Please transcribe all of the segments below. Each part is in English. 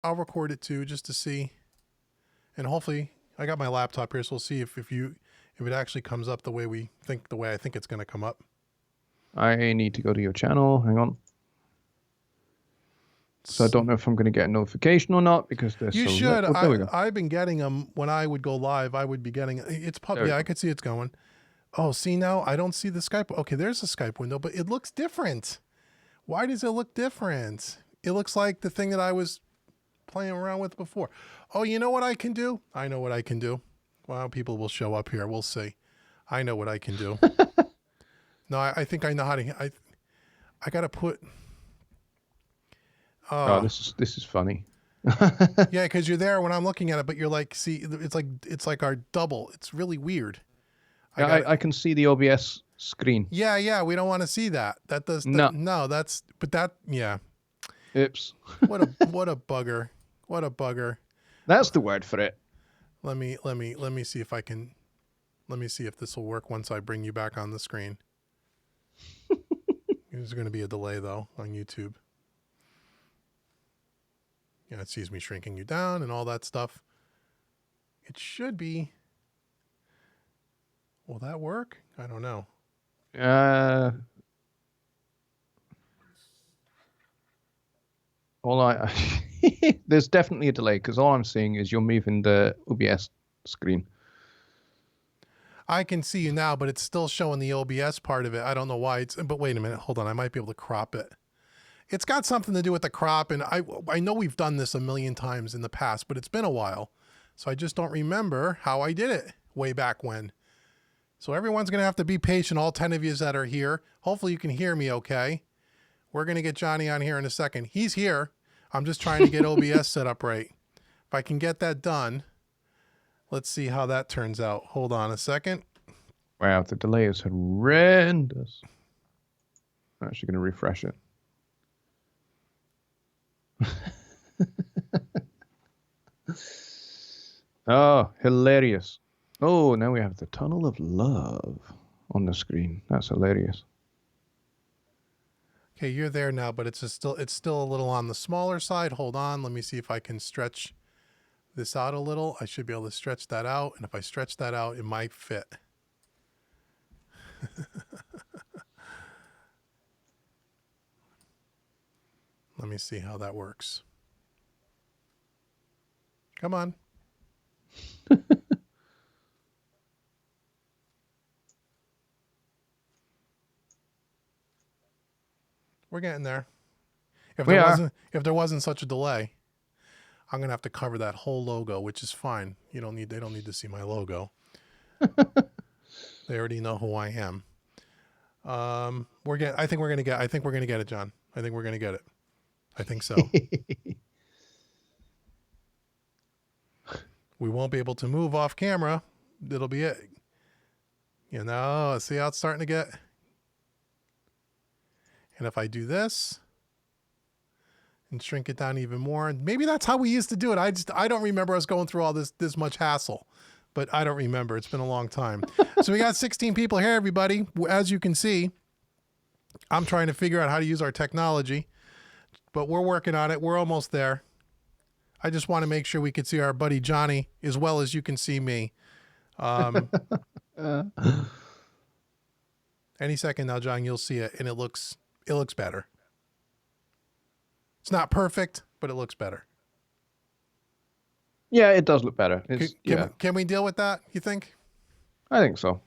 I'll record it too, just to see. And hopefully, I got my laptop here, so we'll see if it actually comes up the way I think it's going to come up. I need to go to your channel. Hang on. So I don't know if I'm going to get a notification or not because there's you so should. little. There we go. I've been getting them when I would go live. I would be getting it's yeah. I could see it's going. Oh, see now I don't see the Skype. Okay, there's a Skype window, but it looks different. Why does it look different? It looks like the thing that I was playing around with before. Oh, you know what I can do? I know what I can do. Well, people will show up here. We'll see. I know what I can do. No, I think I know how to. I got to put. Oh, this is funny. Yeah, because you're there when I'm looking at it, but you're like, see, it's like our double. It's really weird. I can see the OBS screen. Yeah, we don't want to see that. That does no. Yeah. Oops. What a bugger. What a bugger. That's the word for it. Let me see if I can. Let me see if this will work once I bring you back on the screen. There's going to be a delay though on YouTube. Yeah, it sees me shrinking you down and all that stuff. It should be. Will that work? I don't know. There's definitely a delay because all I'm seeing is you're moving the OBS screen. I can see you now, but it's still showing the OBS part of it. I don't know why but wait a minute. Hold on. I might be able to crop it. It's got something to do with the crop. And I know we've done this a million times in the past, but it's been a while. So I just don't remember how I did it way back when. So everyone's going to have to be patient. All 10 of you that are here. Hopefully you can hear me okay. We're going to get Johnny on here in a second. He's here. I'm just trying to get OBS set up right. If I can get that done, let's see how that turns out. Hold on a second. Wow, the delay is horrendous. I'm actually going to refresh it. Oh, hilarious. Oh, now we have the tunnel of love on the screen. That's hilarious. Okay, you're there now, but it's still a little on the smaller side. Hold on. Let me see if I can stretch this out a little. I should be able to stretch that out. And if I stretch that out, it might fit. Let me see how that works. Come on. We're getting there. If there wasn't such a delay, I'm going to have to cover that whole logo, which is fine. They don't need to see my logo. They already know who I am. I think we're going to get it, John. I think we're going to get it. I think so. We won't be able to move off camera. It'll be it. See how it's starting to get. And if I do this and shrink it down even more, and maybe that's how we used to do it. I don't remember us going through all this much hassle, but I don't remember. It's been a long time. So we got 16 people here, everybody. As you can see, I'm trying to figure out how to use our technology, but we're working on it. We're almost there. I just want to make sure we could see our buddy Johnny as well as you can see me. Any second now, John, you'll see it, and it looks better. It's not perfect, but it looks better. Yeah, it does look better. Can we deal with that, you think? I think so.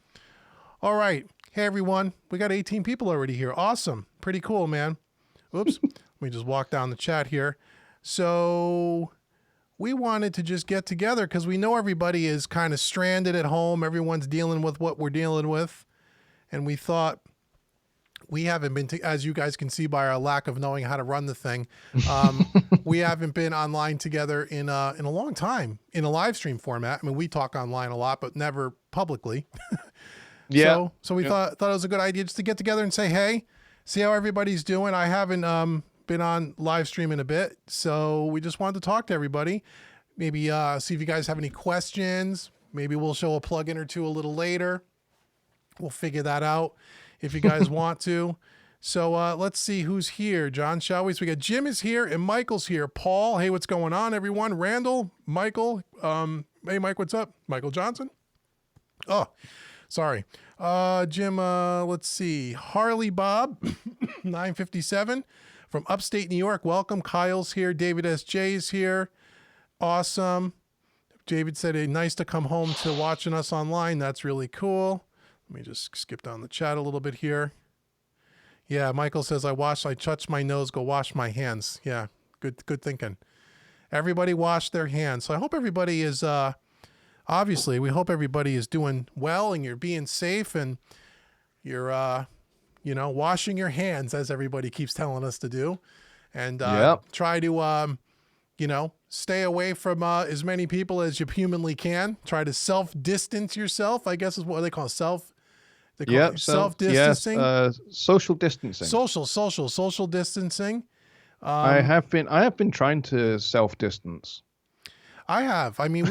All right. Hey, everyone. We got 18 people already here. Awesome. Pretty cool, man. Oops. Let me just walk down the chat here. So we wanted to just get together because we know everybody is kind of stranded at home. Everyone's dealing with what we're dealing with. And we thought we haven't been, as you guys can see by our lack of knowing how to run the thing, we haven't been online together in a long time in a live stream format. I mean, we talk online a lot, but never publicly. Yeah. So we thought it was a good idea just to get together and say, hey, see how everybody's doing. I haven't been on live stream in a bit, so we just wanted to talk to everybody. Maybe see if you guys have any questions. Maybe we'll show a plugin or two a little later. We'll figure that out if you guys want to. So let's see who's here. John, shall we? So we got Jim is here and Michael's here. Paul, hey, what's going on, everyone? Randall, Michael, hey, Mike, what's up? Michael Johnson? Oh, sorry. Jim, let's see. Harley Bob, 957 from upstate New York. Welcome. Kyle's here. David S.J.'s here. Awesome. David said, hey, nice to come home to watching us online. That's really cool. Let me just skip down the chat a little bit here. Yeah, Michael says, I touch my nose, go wash my hands. Yeah, good thinking. Everybody wash their hands. So I hope everybody is, obviously, we hope everybody is doing well and you're being safe and you're, washing your hands, as everybody keeps telling us to do. And try to, stay away from as many people as you humanly can. Try to self-distance yourself, I guess is what they call self-distancing. Yes, social distancing. Social distancing. I have been trying to self-distance. I have. I mean,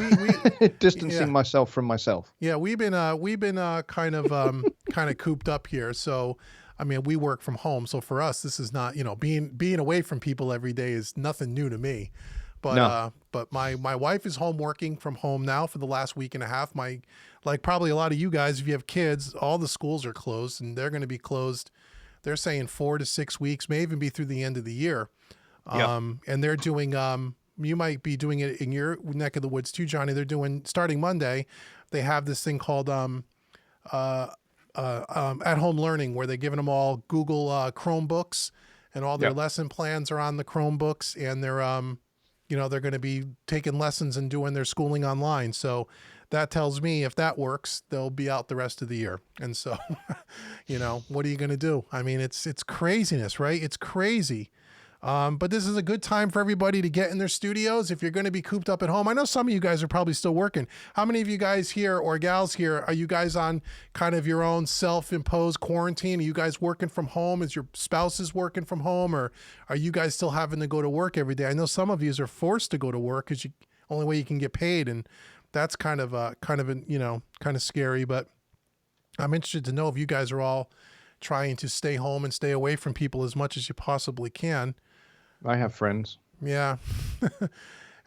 we distancing myself from myself. Yeah, we've been kind of cooped up here. So, I mean, we work from home. So for us, this is not, being away from people every day is nothing new to me. But No. But my wife is home working from home now for the last week and a half. Like probably a lot of you guys, if you have kids, all the schools are closed and they're going to be closed. They're saying 4 to 6 weeks, may even be through the end of the year. And they're doing, you might be doing it in your neck of the woods too, Johnny. They're doing, starting Monday, they have this thing called at-home learning, where they're giving them all Google Chromebooks, and all their lesson plans are on the Chromebooks, and they're they're going to be taking lessons and doing their schooling online. So that tells me if that works, they'll be out the rest of the year. And so, what are you going to do? I mean, it's craziness, right? It's crazy. But this is a good time for everybody to get in their studios. If you're going to be cooped up at home, I know some of you guys are probably still working. How many of you guys here or gals here, are you guys on kind of your own self-imposed quarantine? Are you guys working from home? Is your spouses working from home, or are you guys still having to go to work every day? I know some of you are forced to go to work because only way you can get paid, and that's kind of scary. But I'm interested to know if you guys are all trying to stay home and stay away from people as much as you possibly can. I have friends. Yeah.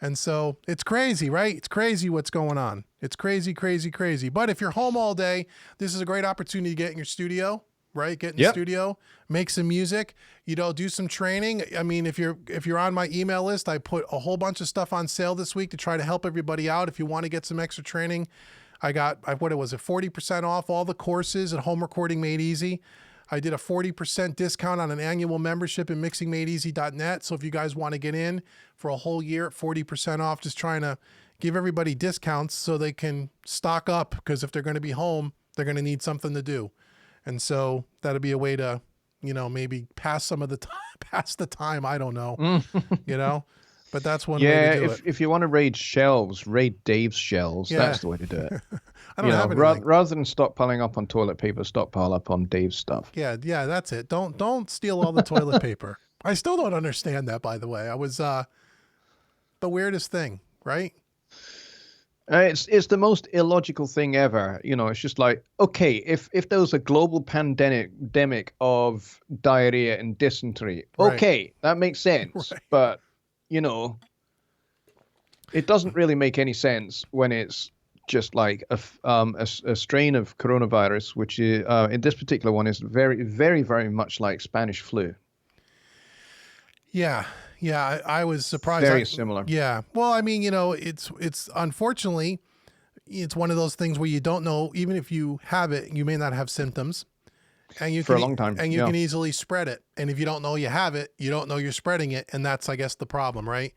And so it's crazy, right? It's crazy what's going on. It's crazy, crazy, crazy. But if you're home all day, this is a great opportunity to get in your studio, right? Get in the studio, make some music, do some training. I mean, if you're on my email list, I put a whole bunch of stuff on sale this week to try to help everybody out. If you want to get some extra training, I got 40% off all the courses at Home Recording Made Easy. I did a 40% discount on an annual membership at mixingmadeeasy.net. So if you guys want to get in for a whole year at 40% off, just trying to give everybody discounts so they can stock up, because if they're going to be home, they're going to need something to do. And so that'll be a way to, maybe pass the time. I don't know, but that's one way to do it. If you want to raid shelves, raid Dave's shelves. Yeah. That's the way to do it. I don't have anything. Rather than stockpiling up on toilet paper, stockpile up on Dave's stuff. Yeah, that's it. Don't steal all the toilet paper. I still don't understand that, by the way. I was the weirdest thing, right? It's the most illogical thing ever. It's just like, okay, if there was a global pandemic of diarrhea and dysentery, okay, that makes sense. Right. But it doesn't really make any sense when it's just like a strain of coronavirus, which is, in this particular one is very, very, very much like Spanish flu. Yeah. I was surprised. Very similar. Yeah. Well, I mean, it's unfortunately, it's one of those things where you don't know, even if you have it, you may not have symptoms, and you for a long time, and you can easily spread it. And if you don't know you have it, you don't know you're spreading it, and that's, I guess, the problem, right?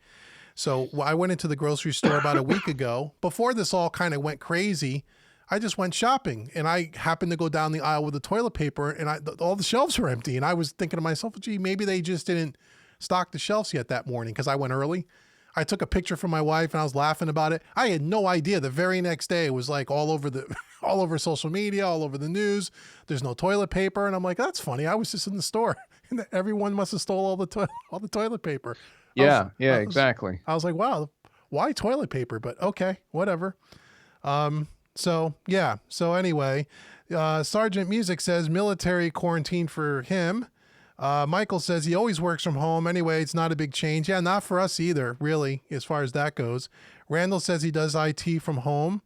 So I went into the grocery store about a week ago. Before this all kind of went crazy, I just went shopping, and I happened to go down the aisle with the toilet paper, and all the shelves were empty. And I was thinking to myself, gee, maybe they just didn't stock the shelves yet that morning, because I went early. I took a picture for my wife, and I was laughing about it. I had no idea. The very next day, it was like all over social media, all over the news. There's no toilet paper, and I'm like, that's funny. I was just in the store, and everyone must have stole all the toilet paper. Exactly. I was like, wow, why toilet paper? But okay, whatever. So anyway, Sergeant Music says military quarantine for him. Michael says he always works from home. Anyway, it's not a big change. Yeah, not for us either, really, as far as that goes. Randall says he does IT from home.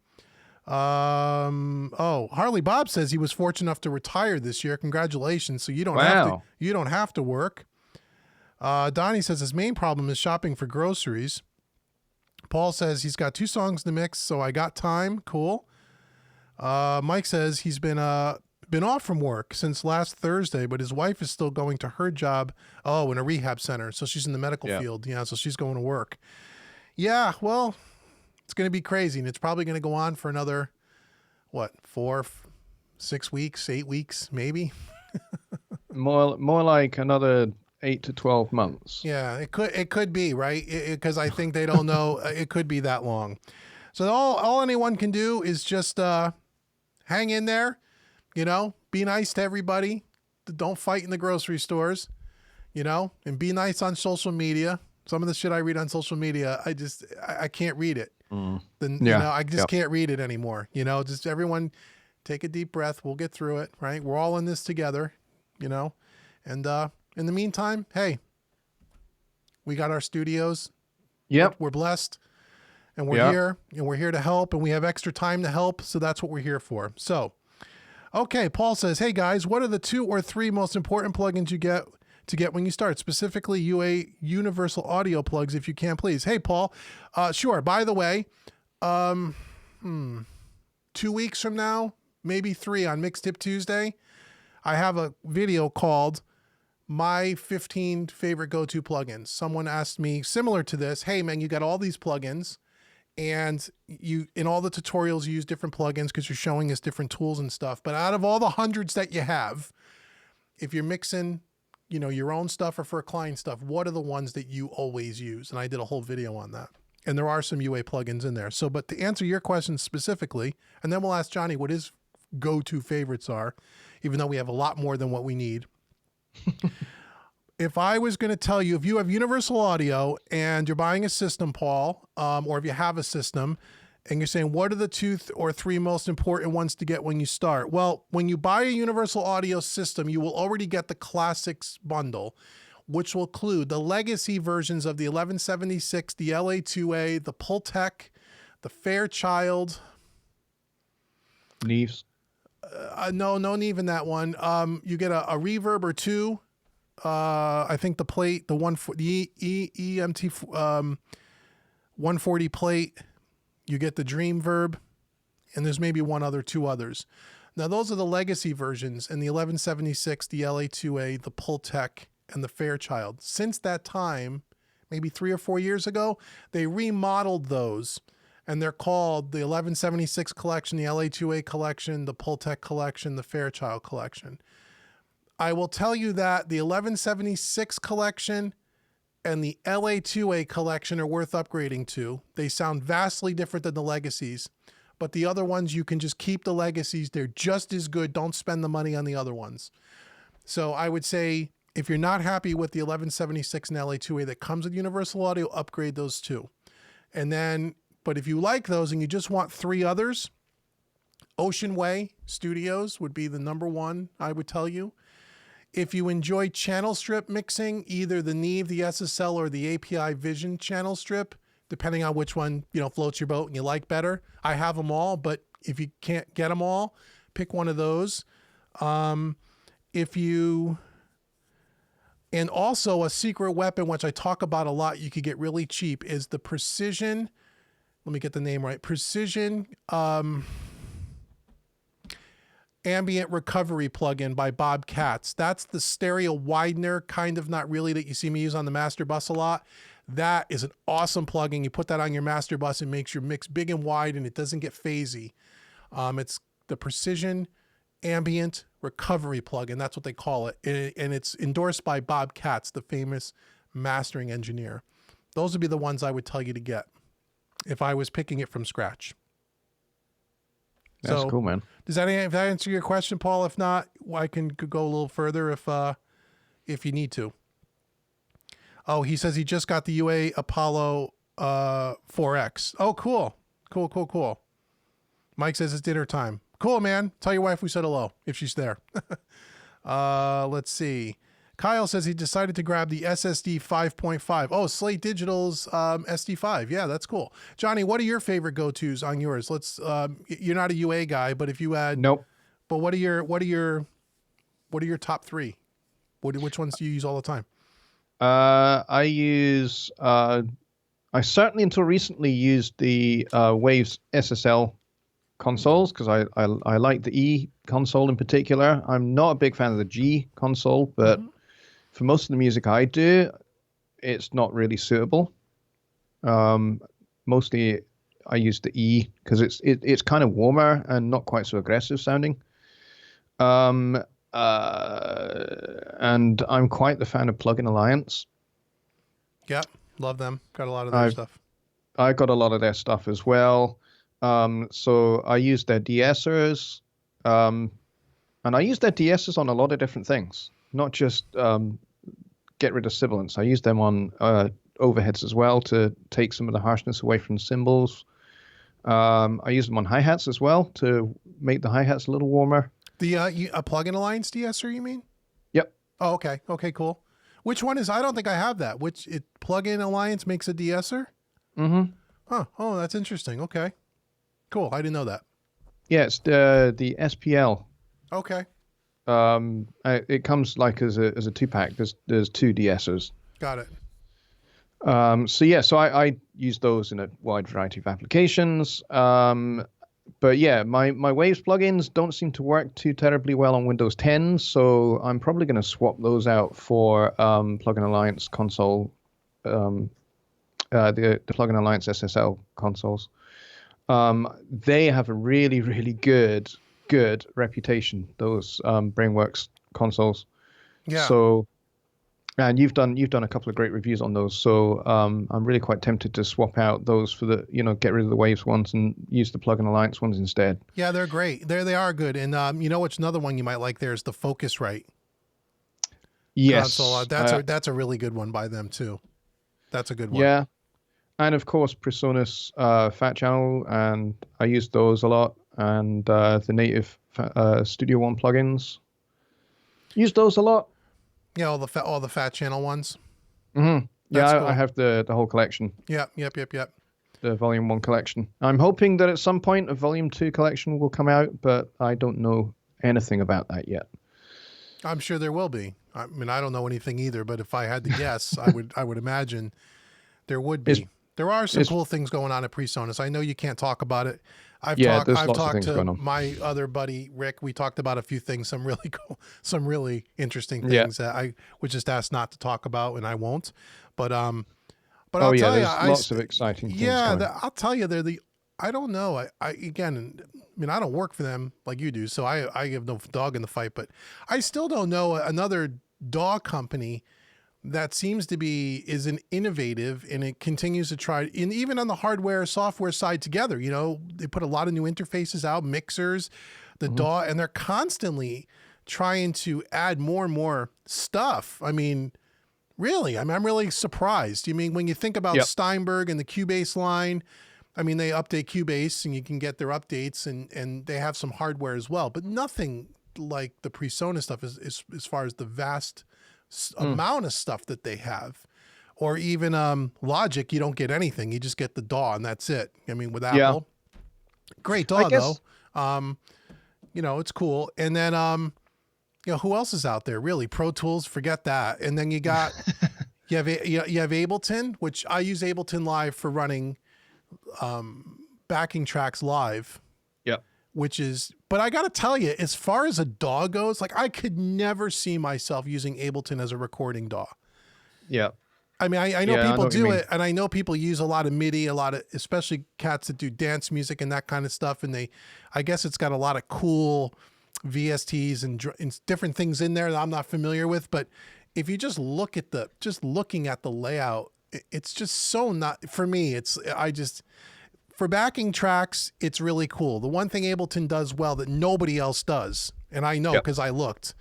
Harley Bob says he was fortunate enough to retire this year. Congratulations. So you don't have to work. Donnie says his main problem is shopping for groceries. Paul says he's got 2 songs to mix, so I got time. Cool. Mike says he's been off from work since last Thursday, but his wife is still going to her job. Oh, in a rehab center. So she's in the medical field. Yeah. So she's going to work. Yeah. Well, it's going to be crazy, and it's probably going to go on for another, 4, 6 weeks, 8 weeks, maybe. more like another 8 to 12 months. Yeah, it could be, right? Because I think they don't know it could be that long. So all anyone can do is just hang in there, be nice to everybody. Don't fight in the grocery stores, and be nice on social media. Some of the shit I read on social media, I can't read it. I just can't read it anymore. Just everyone take a deep breath. We'll get through it, right? We're all in this together, and in the meantime, hey, we got our studios. Yep. We're blessed, and we're here, and we're here to help, and we have extra time to help. So that's what we're here for. So, okay. Paul says, hey guys, what are the 2 or 3 most important plugins you get when you start, specifically UA universal audio plugs, if you can, please? Hey, Paul. Sure. By the way, 2 weeks from now, maybe 3 on Mixtip Tuesday, I have a video called My 15 Favorite Go-To Plugins. Someone asked me similar to this, hey man, you got all these plugins and you, in all the tutorials, you use different plugins because you're showing us different tools and stuff. But out of all the hundreds that you have, if you're mixing your own stuff or for client stuff, what are the ones that you always use? And I did a whole video on that. And there are some UA plugins in there. So, but to answer your question specifically, and then we'll ask Johnny what his go-to favorites are, even though we have a lot more than what we need. If I was going to tell you, if you have universal audio and you're buying a system, Paul, or if you have a system, and you're saying, what are the 2 or 3 most important ones to get when you start? Well, when you buy a universal audio system, you will already get the classics bundle, which will include the legacy versions of the 1176, the LA2A, the Pultec, the Fairchild. Neves. No Neve in that one. You get a reverb or 2. I think the plate, the EMT 140 plate. You get the Dream Verb, and there's maybe 2 others. Now, those are the legacy versions, and the 1176, the LA2A, the Pultec, and the Fairchild. Since that time, maybe 3 or 4 years ago, they remodeled those, and they're called the 1176 collection, the LA2A collection, the Pultec collection, the Fairchild collection. I will tell you that the 1176 collection and the LA2A collection are worth upgrading to. They sound vastly different than the legacies, but the other ones, you can just keep the legacies. They're just as good. Don't spend the money on the other ones. So I would say if you're not happy with the 1176 and LA2A that comes with universal audio, upgrade those 2. And then, but if you like those and you just want 3 others, Ocean Way Studios would be the number 1, I would tell you. If you enjoy channel strip mixing, either the Neve, the SSL, or the API Vision channel strip, depending on which one, floats your boat and you like better. I have them all, but if you can't get them all, pick one of those. And also a secret weapon, which I talk about a lot, you could get really cheap, is the Precision. Let me get the name right. Precision, ambient recovery plugin by Bob Katz. That's the stereo widener, kind of, not really, that you see me use on the master bus a lot. That is an awesome plugin. You put that on your master bus, it makes your mix big and wide and it doesn't get phasey. It's the Precision ambient recovery plugin. That's what they call it. And it's endorsed by Bob Katz, the famous mastering engineer. Those would be the ones I would tell you to get if I was picking it from scratch. That's cool, man. Does that answer your question, Paul? If not, I can go a little further if you need to. Oh, he says he just got the UA Apollo 4X. Oh, cool. Cool. Mike says it's dinner time. Cool, man. Tell your wife we said hello if she's there. Let's see. Kyle says he decided to grab the SSD 5.5. Oh, Slate Digital's SD5. Yeah, that's cool. Johnny, what are your favorite go-tos on yours? Let's. You're not a UA guy, but if you had, Nope. but what are your top three? Which ones do you use all the time? I use. I certainly until recently used the Waves SSL consoles because I like the E console in particular. I'm not a big fan of the G console, but for most of the music I do, it's not really suitable. Mostly I use the E because it's kind of warmer and not quite so aggressive sounding. And I'm quite the fan of Plugin Alliance. Yep, love them. Got a lot of their stuff. I got a lot of their stuff as well. So I use their de-essers, and I use their de-essers on a lot of different things, not just get rid of sibilance. I use them on overheads as well to take some of the harshness away from cymbals. I use them on hi-hats as well to make the hi-hats a little warmer. The a Plugin Alliance de-esser, you mean? Yep. Oh, okay. Okay, cool. Which one is? I don't think I have that. Plugin Alliance makes a de-esser? Mm-hmm. Huh. Oh, that's interesting. Okay. Cool. I didn't know that. Yeah, it's the SPL. Okay. It comes like as a 2-pack. There's 2 de-essers. Got it. So I use those in a wide variety of applications. But yeah, my Waves plugins don't seem to work too terribly well on Windows 10, so I'm probably going to swap those out for Plugin Alliance console, the Plugin Alliance SSL consoles. They have a really, really good reputation, those Brainworks consoles. Yeah. So, and you've done a couple of great reviews on those. So I'm really quite tempted to swap out those for the, get rid of the Waves ones and use the Plugin Alliance ones instead. Yeah, they're great. They are good. And what's another one you might like there is the Focusrite. Yes. Console. That's a really good one by them too. That's a good one. Yeah. And of course, Presonus Fat Channel, and I use those a lot. And the native Studio One plugins, use those a lot. Yeah, all the Fat Channel ones. Mm-hmm. Yeah, cool. I have the whole collection. Yep. The Volume 1 collection. I'm hoping that at some point a Volume 2 collection will come out, but I don't know anything about that yet. I'm sure there will be. I mean, I don't know anything either, but if I had to guess, I would imagine there would be. There are some cool things going on at PreSonus. I know you can't talk about it. I've talked to my other buddy Rick. We talked about a few things, some really cool, some really interesting things that I was just asked not to talk about, and I won't. But I'll tell you, lots of exciting things. Yeah, I'll tell you, I don't know. I don't work for them like you do, so I have no dog in the fight. But I still don't know another dog company that seems to be an innovative, and it continues to try, and even on the hardware software side together, they put a lot of new interfaces out, mixers, the DAW, and they're constantly trying to add more and more stuff. I mean, really, I'm really surprised. When you think about Steinberg and the Cubase line, they update Cubase and you can get their updates, and they have some hardware as well, but nothing like the PreSonus stuff is as far as the vast amount of stuff that they have. Or even Logic, you don't get anything. You just get the DAW and that's it. With Apple, great DAW though. It's cool. And then who else is out there? Really, Pro Tools, forget that. And then you got you have Ableton, which I use Ableton Live for running backing tracks live. But I got to tell you, as far as a DAW goes, I could never see myself using Ableton as a recording DAW. Yeah. I know people do it, and I know people use a lot of MIDI, especially cats that do dance music and that kind of stuff. And I guess it's got a lot of cool VSTs and different things in there that I'm not familiar with. But if you just look at looking at the layout, it's just so not for me. For backing tracks, it's really cool. The one thing Ableton does well that nobody else does, and I know because I looked,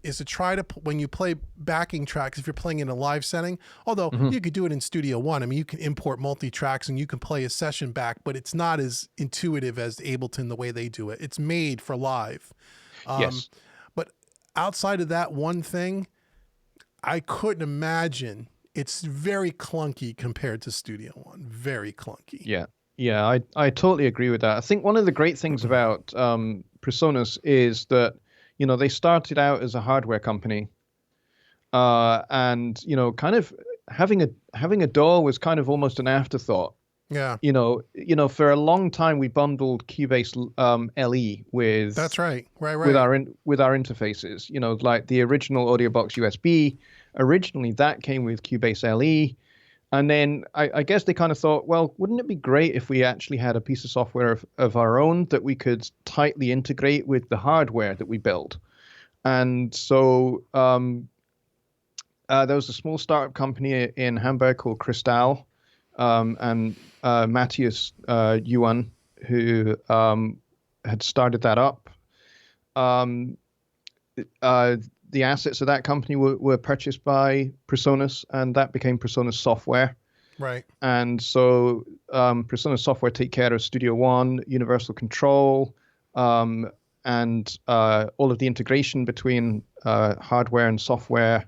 is to try to, when you play backing tracks, if you're playing in a live setting, although you could do it in Studio One. You can import multi-tracks and you can play a session back, but it's not as intuitive as Ableton the way they do it. It's made for live. But outside of that one thing, I couldn't imagine. It's very clunky compared to Studio One. Very clunky. Yeah. Yeah, I totally agree with that. I think one of the great things about PreSonus is that, they started out as a hardware company, and kind of having a DAW was kind of almost an afterthought. Yeah. For a long time we bundled Cubase LE with That's right. Right. with our interfaces. Like the original AudioBox USB. Originally, that came with Cubase LE. And then I guess they kind of thought, well, wouldn't it be great if we actually had a piece of software of our own that we could tightly integrate with the hardware that we built? And so there was a small startup company in Hamburg called Cristal, and Matthias Yuan, who had started that up. The assets of that company were purchased by PreSonus, and that became PreSonus Software. Right. And so PreSonus Software take care of Studio One, Universal Control, and all of the integration between hardware and software,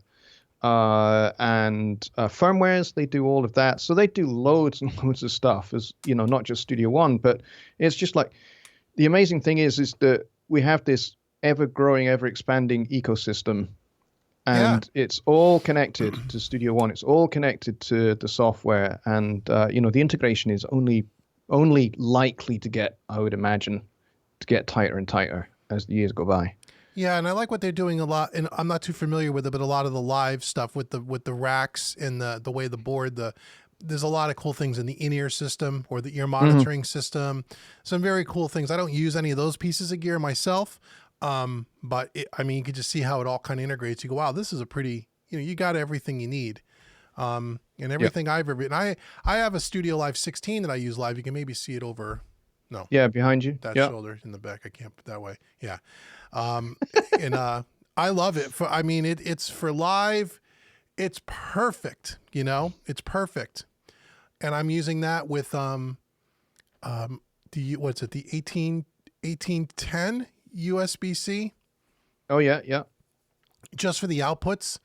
and firmwares. They do all of that. So they do loads and loads of stuff, as not just Studio One, but it's just like the amazing thing is that we have this ever-growing, ever-expanding ecosystem, and it's all connected to Studio One. It's all connected to the software, and the integration is only likely to get, I would imagine, tighter and tighter as the years go by. Yeah, and I like what they're doing a lot, and I'm not too familiar with it, but a lot of the live stuff with the racks and the way the board, there's a lot of cool things in the in-ear system or the ear monitoring system. Some very cool things. I don't use any of those pieces of gear myself. But you could just see how it all kind of integrates. You go, wow, this is a pretty, you got everything you need. And everything I've ever written, I have a Studio Live 16 that I use live. You can maybe see it over. No. Yeah. Behind you. That shoulder in the back. I can't put that way. Yeah. And, I love it it's for live. It's perfect. It's perfect. And I'm using that with, the 1810 USB-C. Oh yeah. Just for the outputs.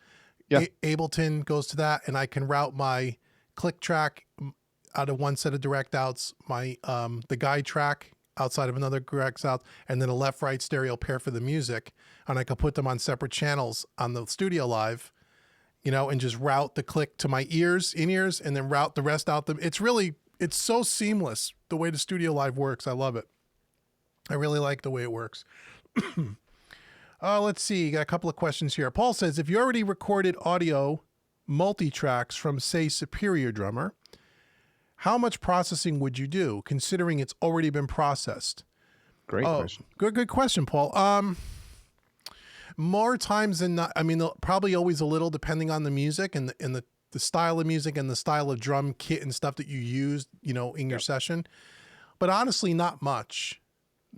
Yeah. Ableton goes to that, and I can route my click track out of one set of direct outs, my the guide track outside of another direct out, and then a left-right stereo pair for the music, and I can put them on separate channels on the Studio Live, and just route the click to my in-ears, and then route the rest out. It's so seamless the way the Studio Live works. I love it. I really like the way it works. Let's see. Got a couple of questions here. Paul says, if you already recorded audio multi-tracks from, say, Superior Drummer, how much processing would you do, considering it's already been processed? Great question. Good question, Paul. More times than not, probably always a little, depending on the music and the style of music and the style of drum kit and stuff that you used, in your session. But honestly, not much.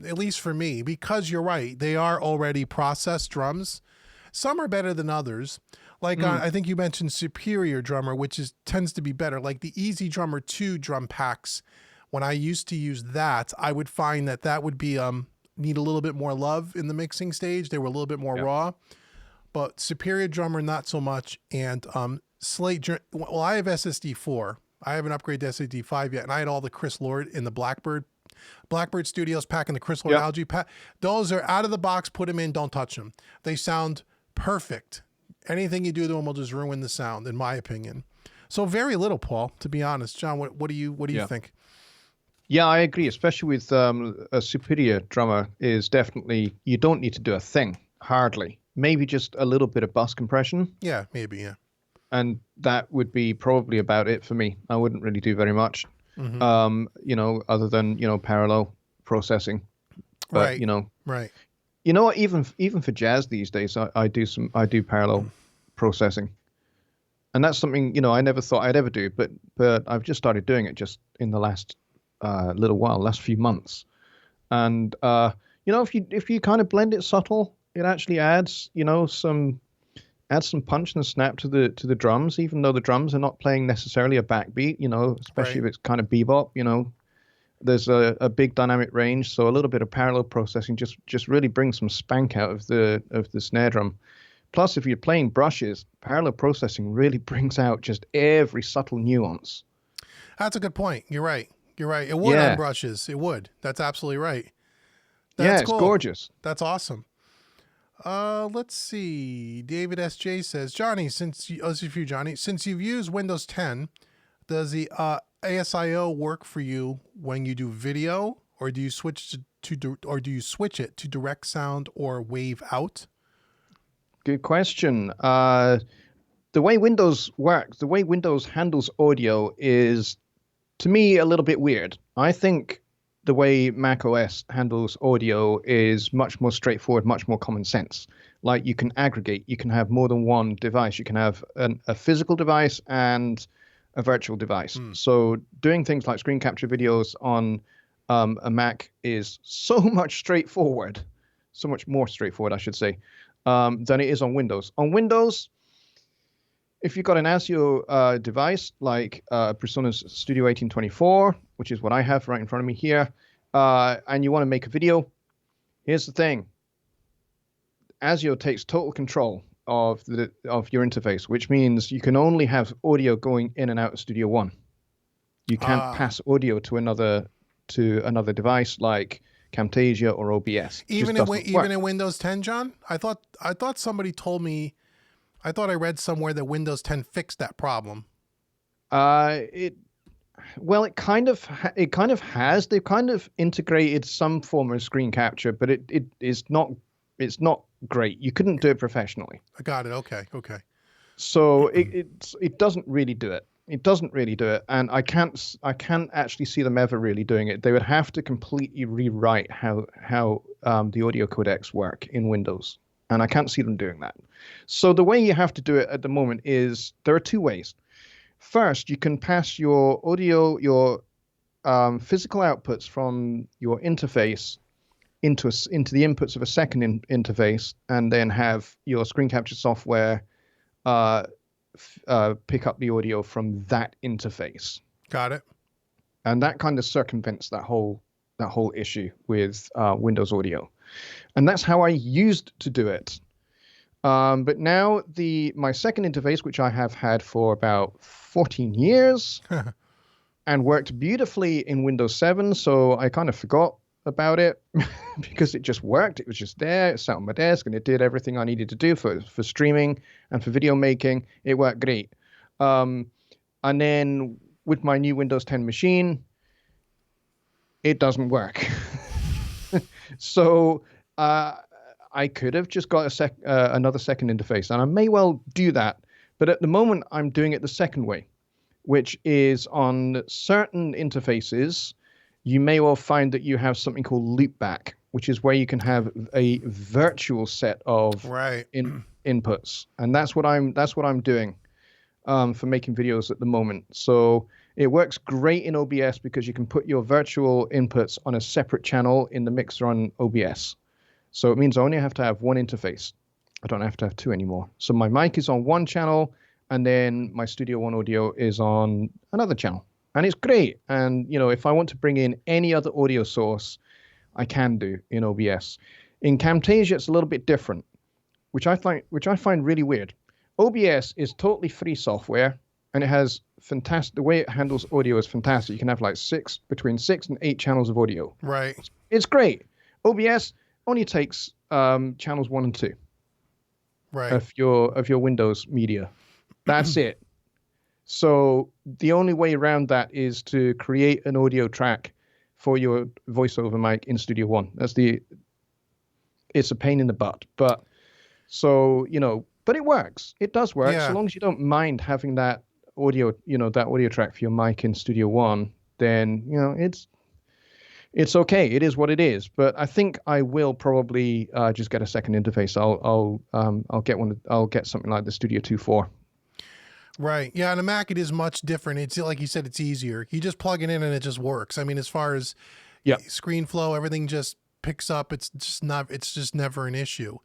At least for me, because you're right, they are already processed drums. Some are better than others. Like I think you mentioned Superior Drummer, which tends to be better. Like the Easy Drummer 2 drum packs, when I used to use that, I would find that would be need a little bit more love in the mixing stage. They were a little bit more raw. But Superior Drummer, not so much. And Slate, well, I have SSD 4. I haven't upgraded to SSD 5 yet, and I had all the Chris Lord in the Blackbird Studios pack and the Chris Lord Algae pack. Those are out of the box. Put them in. Don't touch them. They sound perfect. Anything you do to them will just ruin the sound, in my opinion. So very little, Paul, to be honest. John, what do you think? Yeah, I agree. Especially with a Superior Drummer is definitely, you don't need to do a thing, hardly. Maybe just a little bit of bus compression. Yeah, maybe, yeah. And that would be probably about it for me. I wouldn't really do very much. Other than, parallel processing. But, right. What, even for jazz these days, I do parallel processing. And that's something, I never thought I'd ever do, but I've just started doing it just in the last last few months. And, if you kind of blend it subtle, it actually adds, some punch and snap to the drums, even though the drums are not playing necessarily a backbeat, especially if it's kind of bebop, there's a big dynamic range. So a little bit of parallel processing just really brings some spank out of the snare drum. Plus, if you're playing brushes, parallel processing really brings out just every subtle nuance. That's a good point. You're right. You're right. It would on Yeah. brushes. It would. That's absolutely right. Yeah, That's it's cool. gorgeous. That's awesome. Let's see. David SJ says, Johnny, since you've used Windows 10, does the ASIO work for you when you do video, or do you switch it to direct sound or wave out? Good question. The way Windows works, the way Windows handles audio is, to me, a little bit weird. I think the way Mac OS handles audio is much more straightforward, much more common sense. Like, you can aggregate, you can have more than one device. You can have a physical device and a virtual device. So doing things like screen capture videos on a Mac is so much straightforward, so much more straightforward, I should say, than it is on Windows. On Windows, if you've got an ASIO device like Presonus Studio 1824, which is what I have right in front of me here, and you want to make a video, here's the thing. ASIO takes total control of your interface, which means you can only have audio going in and out of Studio One. You can't pass audio to another device like Camtasia or OBS. Even in Windows 10, John? I thought somebody told me. I thought I read somewhere that Windows 10 fixed that problem. It kind of has. They've kind of integrated some form of screen capture, but it's not great. You couldn't do it professionally. I got it. Okay. So it doesn't really do it. It doesn't really do it, and I can't actually see them ever really doing it. They would have to completely rewrite how the audio codecs work in Windows, and I can't see them doing that. So the way you have to do it at the moment is there are two ways. First, you can pass your audio, your physical outputs from your interface into the inputs of a second interface, and then have your screen capture software pick up the audio from that interface. Got it. And that kind of circumvents that whole issue with Windows Audio, and that's how I used to do it. But now my second interface, which I have had for about 14 years and worked beautifully in Windows 7, so I kind of forgot about it because it just worked. It was just there. It sat on my desk and it did everything I needed to do for streaming and for video making. It worked great. And then with my new Windows 10 machine, it doesn't work. So I could have just got another second interface, and I may well do that. But at the moment, I'm doing it the second way, which is on certain interfaces, you may well find that you have something called loopback, which is where you can have a virtual set of inputs, and that's what I'm doing for making videos at the moment. So it works great in OBS because you can put your virtual inputs on a separate channel in the mixer on OBS. So it means I only have to have one interface. I don't have to have two anymore. So my mic is on one channel, and then my Studio One audio is on another channel. And it's great. And, if I want to bring in any other audio source, I can do in OBS. In Camtasia, it's a little bit different, which I find really weird. OBS is totally free software, and it has fantastic. The way it handles audio is fantastic. You can have like between 6 and 8 channels of audio. Right. It's great. OBS only takes channels 1 and 2. Right. Of your Windows media. That's it. So the only way around that is to create an audio track for your voiceover mic in Studio One. It's a pain in the butt, but it works. It does work. Yeah. So long as you don't mind having that audio track for your mic in Studio One, then it's okay. It is what it is. But I think I will probably just get a second interface. I'll get something like the Studio 2.4. Right. Yeah. On a Mac, it is much different. It's like you said, it's easier. You just plug it in and it just works. I mean, as far as screen flow, everything just picks up. It's just never an issue,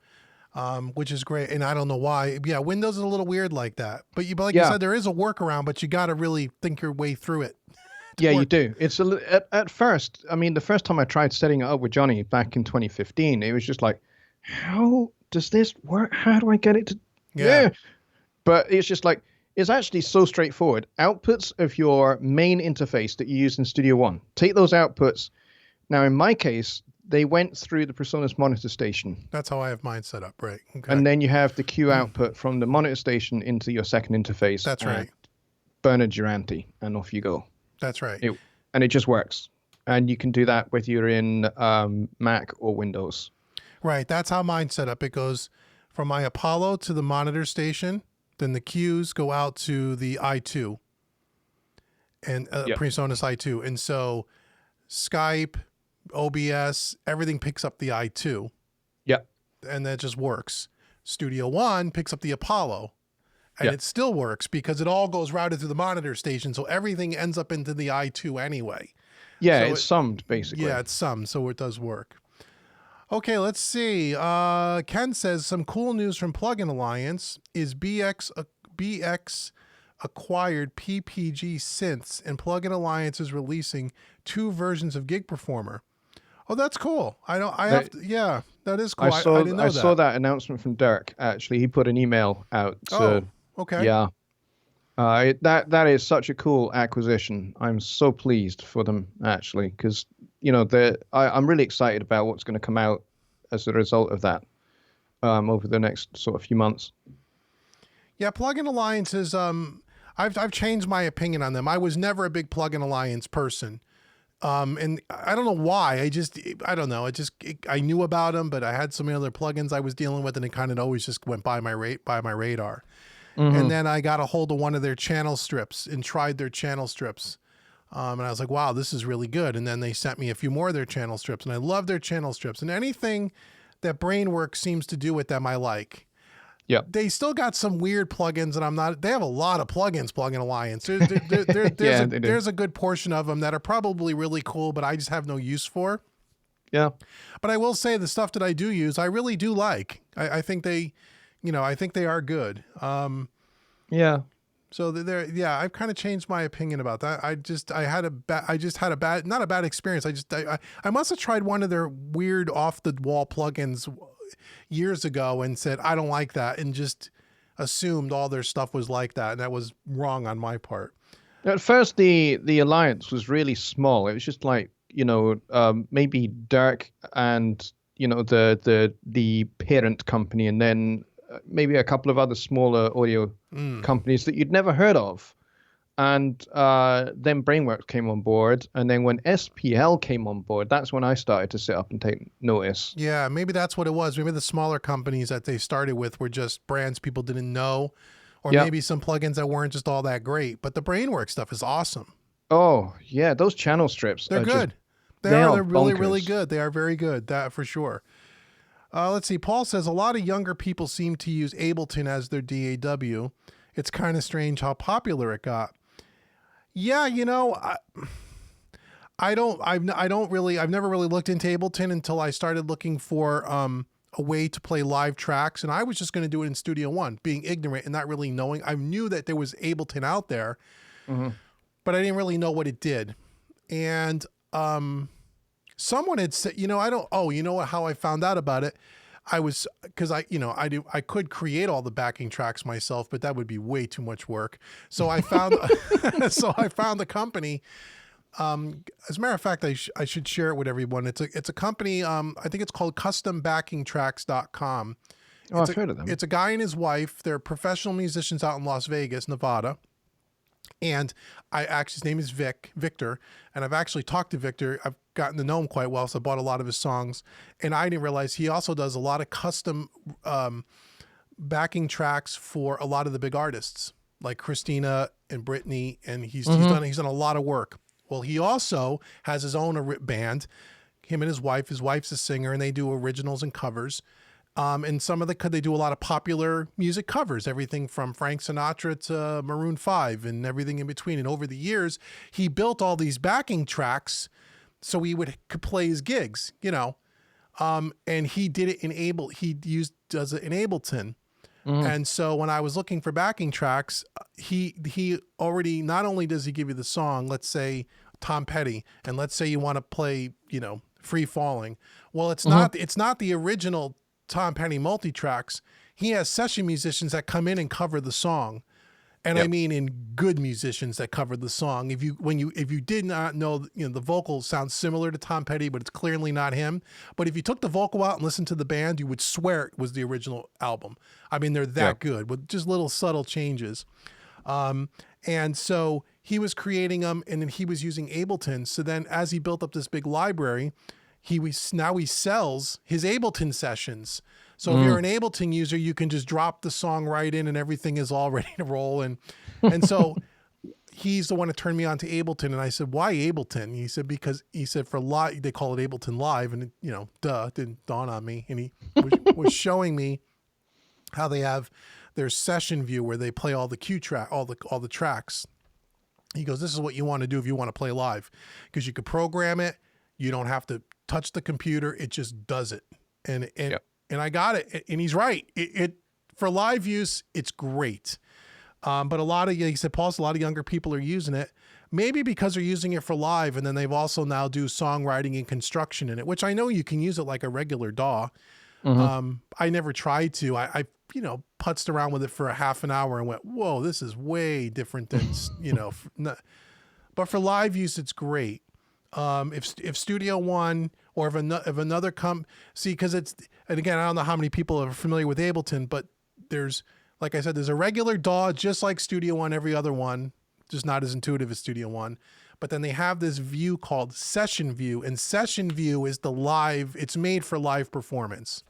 which is great. And I don't know why. Yeah. Windows is a little weird like that, but you said, there is a workaround, but you got to really think your way through it. Yeah, you do. It's at first. I mean, the first time I tried setting it up with Johnny back in 2015, it was just like, how does this work? How do I get it to? Yeah. Yeah. But it's just like, it's actually so straightforward. Outputs of your main interface that you use in Studio One. Take those outputs. Now, in my case, they went through the PreSonus monitor station. That's how I have mine set up. Right. Okay. And then you have the Q output from the monitor station into your second interface. That's right. Bernard Duranty, and off you go. That's right. And it just works. And you can do that whether you're in Mac or Windows. Right. That's how mine's set up. It goes from my Apollo to the monitor station. Then the Qs go out to the i2 and PreSonus i2. And so Skype, OBS, everything picks up the i2. Yeah. And that just works. Studio One picks up the Apollo. And it still works because it all goes routed through the monitor station. So everything ends up into the i2 anyway. Yeah, so it's summed, basically. Yeah, it's summed. So it does work. Okay, let's see. Ken says some cool news from Plugin Alliance is BX acquired PPG synths, and Plugin Alliance is releasing 2 versions of Gig Performer. Oh, that's cool. Yeah, that is cool. I didn't know that. I saw that announcement from Dirk. Actually, he put an email out. Okay. Yeah. That is such a cool acquisition. I'm so pleased for them, actually, because I'm really excited about what's going to come out as a result of that over the next sort of few months. Yeah, Plugin Alliance is I've changed my opinion on them. I was never a big Plugin Alliance person. And I don't know why. I don't know. I knew about them, but I had so many other plugins I was dealing with, and it kind of always just went by my radar. Mm-hmm. And then I got a hold of one of their channel strips and tried their channel strips. And I was like, wow, this is really good. And then they sent me a few more of their channel strips, and I love their channel strips. And anything that Brainworks seems to do with them, I like. Yeah. They still got some weird plugins, and they have a lot of plugins, Plugin Alliance. There's a good portion of them that are probably really cool, but I just have no use for. Yeah. But I will say the stuff that I do use, I really do like. I think they are good. Yeah. So I've kind of changed my opinion about that. I just had a bad, not a bad experience. I must have tried one of their weird off the wall plugins years ago and said, I don't like that, and just assumed all their stuff was like that. And that was wrong on my part. At first, the alliance was really small. It was just like, maybe Dirk and, the parent company, and then maybe a couple of other smaller audio companies that you'd never heard of. And then Brainworks came on board. And then when SPL came on board, that's when I started to sit up and take notice. Yeah, maybe that's what it was. Maybe the smaller companies that they started with were just brands people didn't know, or maybe some plugins that weren't just all that great. But the Brainworks stuff is awesome. Oh, yeah. Those channel strips. They're good. They're really, really good. They are very good. That for sure. Let's see. Paul says a lot of younger people seem to use Ableton as their DAW. It's kind of strange how popular it got. Yeah, I've never really looked into Ableton until I started looking for a way to play live tracks, and I was just going to do it in Studio One, being ignorant and not really knowing. I knew that there was Ableton out there, but I didn't really know what it did. And someone had said, how I found out about it? Because I could create all the backing tracks myself, but that would be way too much work. So I found, the company. As a matter of fact, I should share it with everyone. It's a company. I think it's called CustomBackingTracks.com. I've heard of them. It's a guy and his wife. They're professional musicians out in Las Vegas, Nevada. And his name is Victor, and I've actually talked to Victor. I've gotten to know him quite well, so I bought a lot of his songs. And I didn't realize he also does a lot of custom backing tracks for a lot of the big artists, like Christina and Britney, and he's done a lot of work. Well, he also has his own band, him and his wife. His wife's a singer, and they do originals and covers. And they do a lot of popular music covers, everything from Frank Sinatra to Maroon 5 and everything in between. And over the years, he built all these backing tracks so he could play his gigs, and he did it does it in Ableton. And so when I was looking for backing tracks, he already, not only does he give you the song, let's say Tom Petty, and let's say you want to play, Free Falling. Well, it's not the original Tom Petty multi-tracks, he has session musicians that come in and cover the song. And I mean, in good musicians that covered the song. If you did not know, the vocal sounds similar to Tom Petty, but it's clearly not him. But if you took the vocal out and listened to the band, you would swear it was the original album. I mean, they're that good with just little subtle changes. And so he was creating them, and then he was using Ableton. So then, as he built up this big library, now he sells his Ableton sessions. So if you're an Ableton user, you can just drop the song right in and everything is all ready to roll. And so he's the one that turned me on to Ableton. And I said, why Ableton? He said, because for live, they call it Ableton Live. And, didn't dawn on me. And he was showing me how they have their session view where they play all the all the tracks. He goes, this is what you want to do if you want to play live, because you could program it. You don't have to touch the computer. It just does it. And I got it. And he's right. It for live use, it's great. But he said, Paul, a lot of younger people are using it, maybe because they're using it for live. And then they've also now do songwriting and construction in it, which I know you can use it like a regular DAW. I never tried to. I putzed around with it for a half an hour and went, whoa, this is way different than, but for live use, it's great. If Studio One or if another because and again, I don't know how many people are familiar with Ableton, but there's, like I said, there's a regular DAW, just like Studio One, every other one, just not as intuitive as Studio One. But then they have this view called Session View, and Session View is it's made for live performance.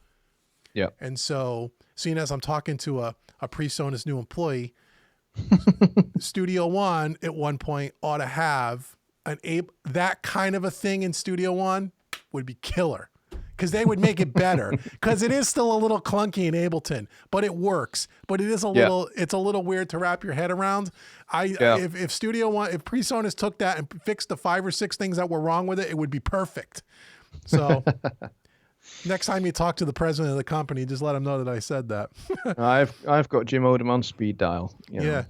Yeah. And so, seeing as I'm talking to a PreSonus new employee, Studio One at one point ought to have that kind of a thing in Studio One would be killer, because they would make it better, because it is still a little clunky in Ableton, but it works. But it is it's a little weird to wrap your head around. If Studio One, if PreSonus took that and fixed the 5 or 6 things that were wrong with it, it would be perfect. So next time you talk to the president of the company, just let him know that I said that. I've got Jim Odom on speed dial. Yeah.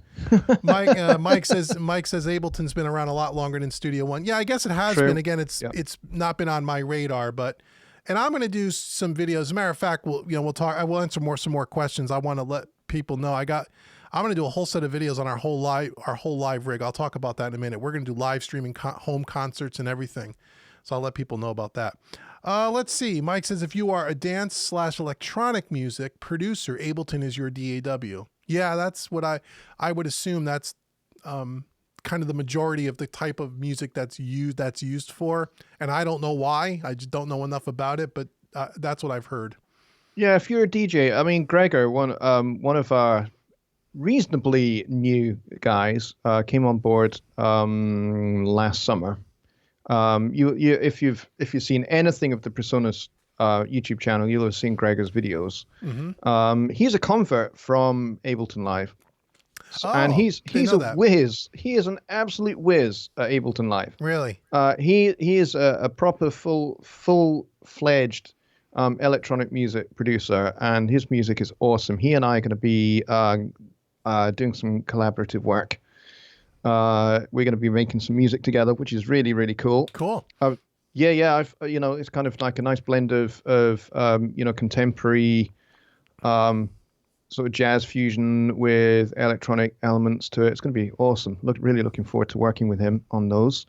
Mike says Ableton's been around a lot longer than Studio One. Yeah, I guess it has been. Again, it's not been on my radar, and I'm going to do some videos. As a matter of fact, we'll talk. I will answer some more questions. I want to let people know I'm going to do a whole set of videos on our whole live rig. I'll talk about that in a minute. We're going to do live streaming home concerts and everything. So I'll let people know about that. Let's see. Mike says, if you are a dance/electronic music producer, Ableton is your DAW. Yeah, that's what I would assume. That's kind of the majority of the type of music that's used for. And I don't know why. I just don't know enough about it, but that's what I've heard. Yeah, if you're a DJ, I mean, Gregor, one of our reasonably new guys, came on board last summer. If you've seen anything of the PreSonus YouTube channel, you'll have seen Gregor's videos. Mm-hmm. He's a convert from Ableton Live, and he's a whiz. He is an absolute whiz at Ableton Live. Really? He is a proper full-fledged electronic music producer, and his music is awesome. He and I are going to be doing some collaborative work. We're going to be making some music together, which is really, really cool. Cool. Yeah. It's kind of like a nice blend of contemporary, sort of jazz fusion with electronic elements to it. It's going to be awesome. Really looking forward to working with him on those.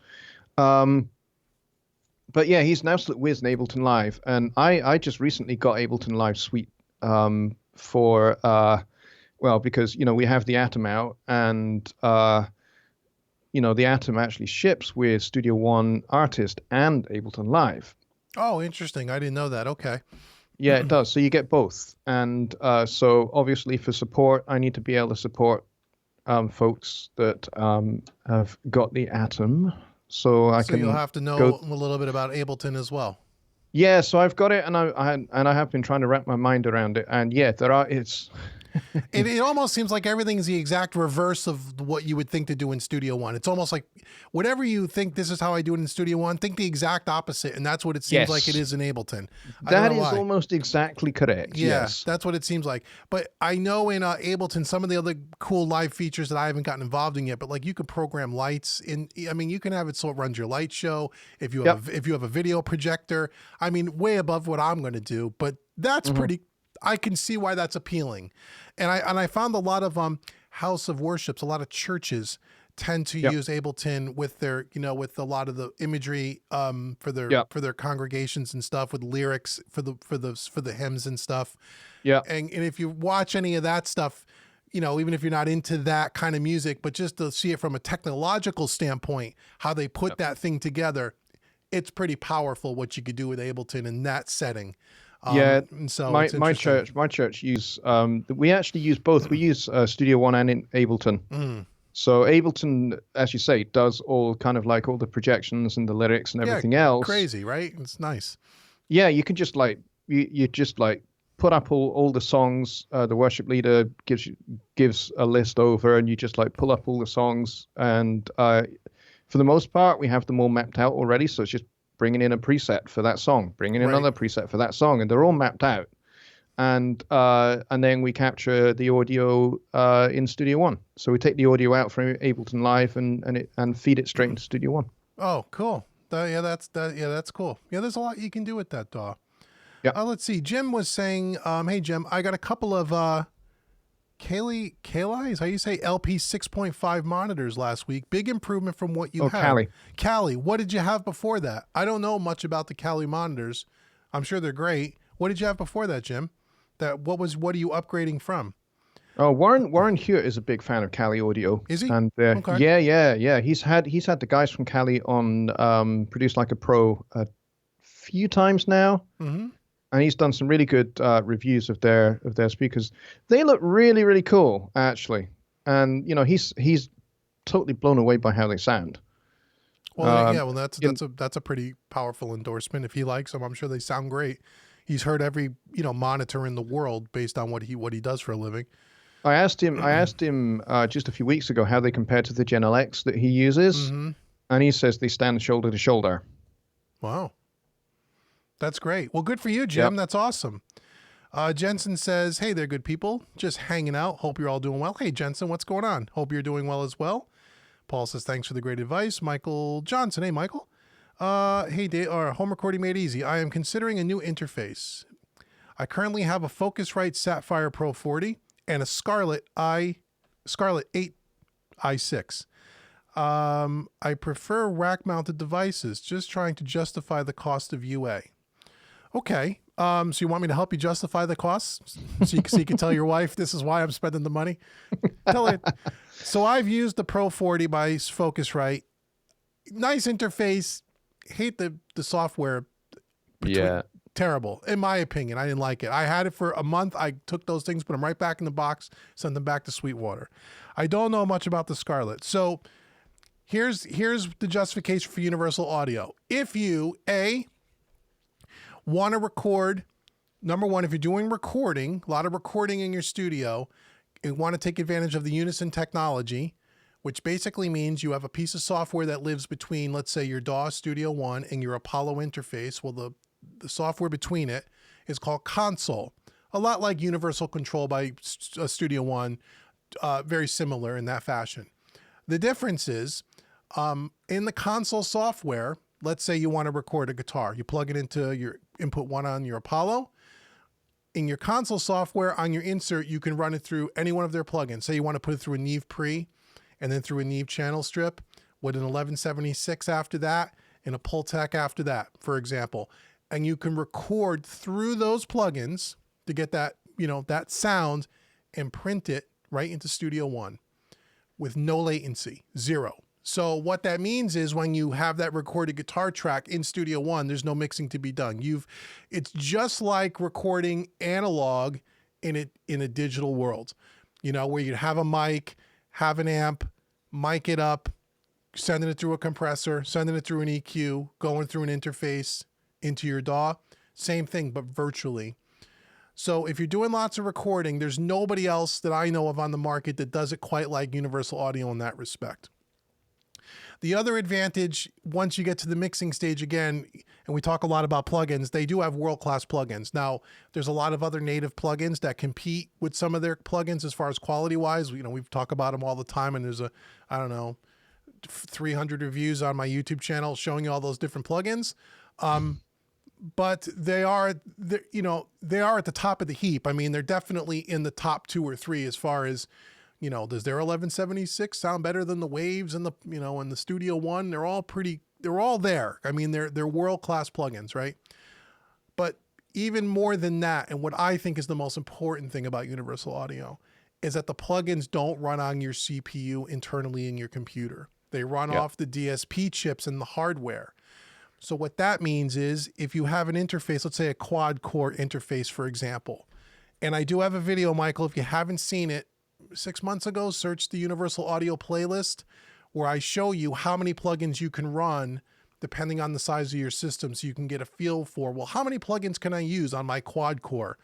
But yeah, he's an absolute whiz in Ableton Live, and I just recently got Ableton Live Suite because we have the Atom out, and the Atom actually ships with Studio One Artist and Ableton Live. Oh, interesting. I didn't know that. Okay. Yeah, it does. So you get both. And so obviously for support, I need to be able to support folks that have got the Atom. So you'll have to know a little bit about Ableton as well. Yeah, so I've got it, and I have been trying to wrap my mind around it. And yeah, It almost seems like everything's the exact reverse of what you would think to do in Studio One. It's almost like whatever you think this is how I do it in Studio One, think the exact opposite, and that's what it seems like it is in Ableton. That is almost exactly correct. Yeah, yes. That's what it seems like. But I know in Ableton, some of the other cool live features that I haven't gotten involved in yet, but like you could program lights in. I mean, you can have it so it runs your light show. If you have a video projector, I mean, way above what I'm going to do, but that's I can see why that's appealing. And I found a lot of house of worships, a lot of churches tend to use Ableton with their, with a lot of the imagery for their congregations and stuff, with lyrics for the hymns and stuff. Yeah. And if you watch any of that stuff, even if you're not into that kind of music, but just to see it from a technological standpoint, how they put that thing together, it's pretty powerful what you could do with Ableton in that setting. And so my church use we actually use both. We use Studio One and in Ableton. So Ableton, as you say, does all kind of like all the projections and the lyrics and everything else. Crazy, right? It's nice. Yeah, you can just like you just like put up all the songs. The worship leader gives a list over, and you just like pull up all the songs. And for the most part, we have them all mapped out already. So it's just bringing in a preset for that song, bringing in another preset for that song, and they're all mapped out. And then we capture the audio in Studio One. So we take the audio out from Ableton Live and feed it straight into Studio One. Oh, cool. That's cool. Yeah, there's a lot you can do with that DAW. Yeah. Let's see. Jim was saying, hey Jim, I got a couple of Kali, is how you say LP 6.5 monitors last week. Big improvement from what you had. Kali. What did you have before that? I don't know much about the Kali monitors. I'm sure they're great. What did you have before that, Jim? What are you upgrading from? Oh, Warren Hewitt is a big fan of Kali audio. Is he? And okay. Yeah. He's had the guys from Kali on Produce Like a Pro a few times now. Mm-hmm. And he's done some really good reviews of their speakers. They look really, really cool, actually. And he's totally blown away by how they sound. Well, that's a pretty powerful endorsement. If he likes them, I'm sure they sound great. He's heard every monitor in the world based on what he does for a living. I asked him just a few weeks ago how they compare to the Gen LX that he uses, and he says they stand shoulder to shoulder. Wow. That's great. Well, good for you, Jim. Yep. That's awesome. Jensen says, hey there, good people. Just hanging out. Hope you're all doing well. Hey, Jensen, what's going on? Hope you're doing well as well. Paul says, thanks for the great advice. Michael Johnson. Hey, Michael. Hey, Dave, home recording made easy. I am considering a new interface. I currently have a Focusrite Sapphire Pro 40 and a Scarlett 8 i6. I prefer rack-mounted devices, just trying to justify the cost of UA. Okay. So you want me to help you justify the costs? So you can tell your wife, this is why I'm spending the money? Tell her. So I've used the Pro 40 by Focusrite. Nice interface. Hate the software. Terrible. In my opinion, I didn't like it. I had it for a month. I took those things, put them right back in the box, sent them back to Sweetwater. I don't know much about the Scarlett. So here's the justification for Universal Audio. If you, want to record, number one, if you're doing recording, a lot of recording in your studio, and want to take advantage of the Unison technology, which basically means you have a piece of software that lives between, let's say, your DAW Studio One and your Apollo interface. Well, the software between it is called Console. A lot like Universal Control by Studio One, very similar in that fashion. The difference is, in the Console software, let's say you want to record a guitar. You plug it into your input one on your Apollo. In your Console software, on your insert, you can run it through any one of their plugins. Say you want to put it through a Neve Pre and then through a Neve channel strip with an 1176 after that and a Pultec after that, for example. And you can record through those plugins to get that, that sound and print it right into Studio One with no latency, 0. So what that means is when you have that recorded guitar track in Studio One, there's no mixing to be done. It's just like recording analog in a digital world, where you have a mic, have an amp, mic it up, sending it through a compressor, sending it through an EQ, going through an interface into your DAW. Same thing, but virtually. So if you're doing lots of recording, there's nobody else that I know of on the market that does it quite like Universal Audio in that respect. The other advantage, once you get to the mixing stage again, and we talk a lot about plugins, they do have world-class plugins. Now, there's a lot of other native plugins that compete with some of their plugins as far as quality-wise. We've talked about them all the time, and there's 300 reviews on my YouTube channel showing you all those different plugins. but they are at the top of the heap. I mean, they're definitely in the top 2 or 3 as far as, does their 1176 sound better than the Waves and and the Studio One? They're all there. I mean, they're world-class plugins, right? But even more than that, and what I think is the most important thing about Universal Audio, is that the plugins don't run on your CPU internally in your computer. They run off the DSP chips and the hardware. So what that means is if you have an interface, let's say a quad core interface, for example, and I do have a video, Michael, if you haven't seen it, 6 months ago, search the Universal Audio playlist where I show you how many plugins you can run depending on the size of your system, so you can get a feel for, well, how many plugins can I use on my quad core?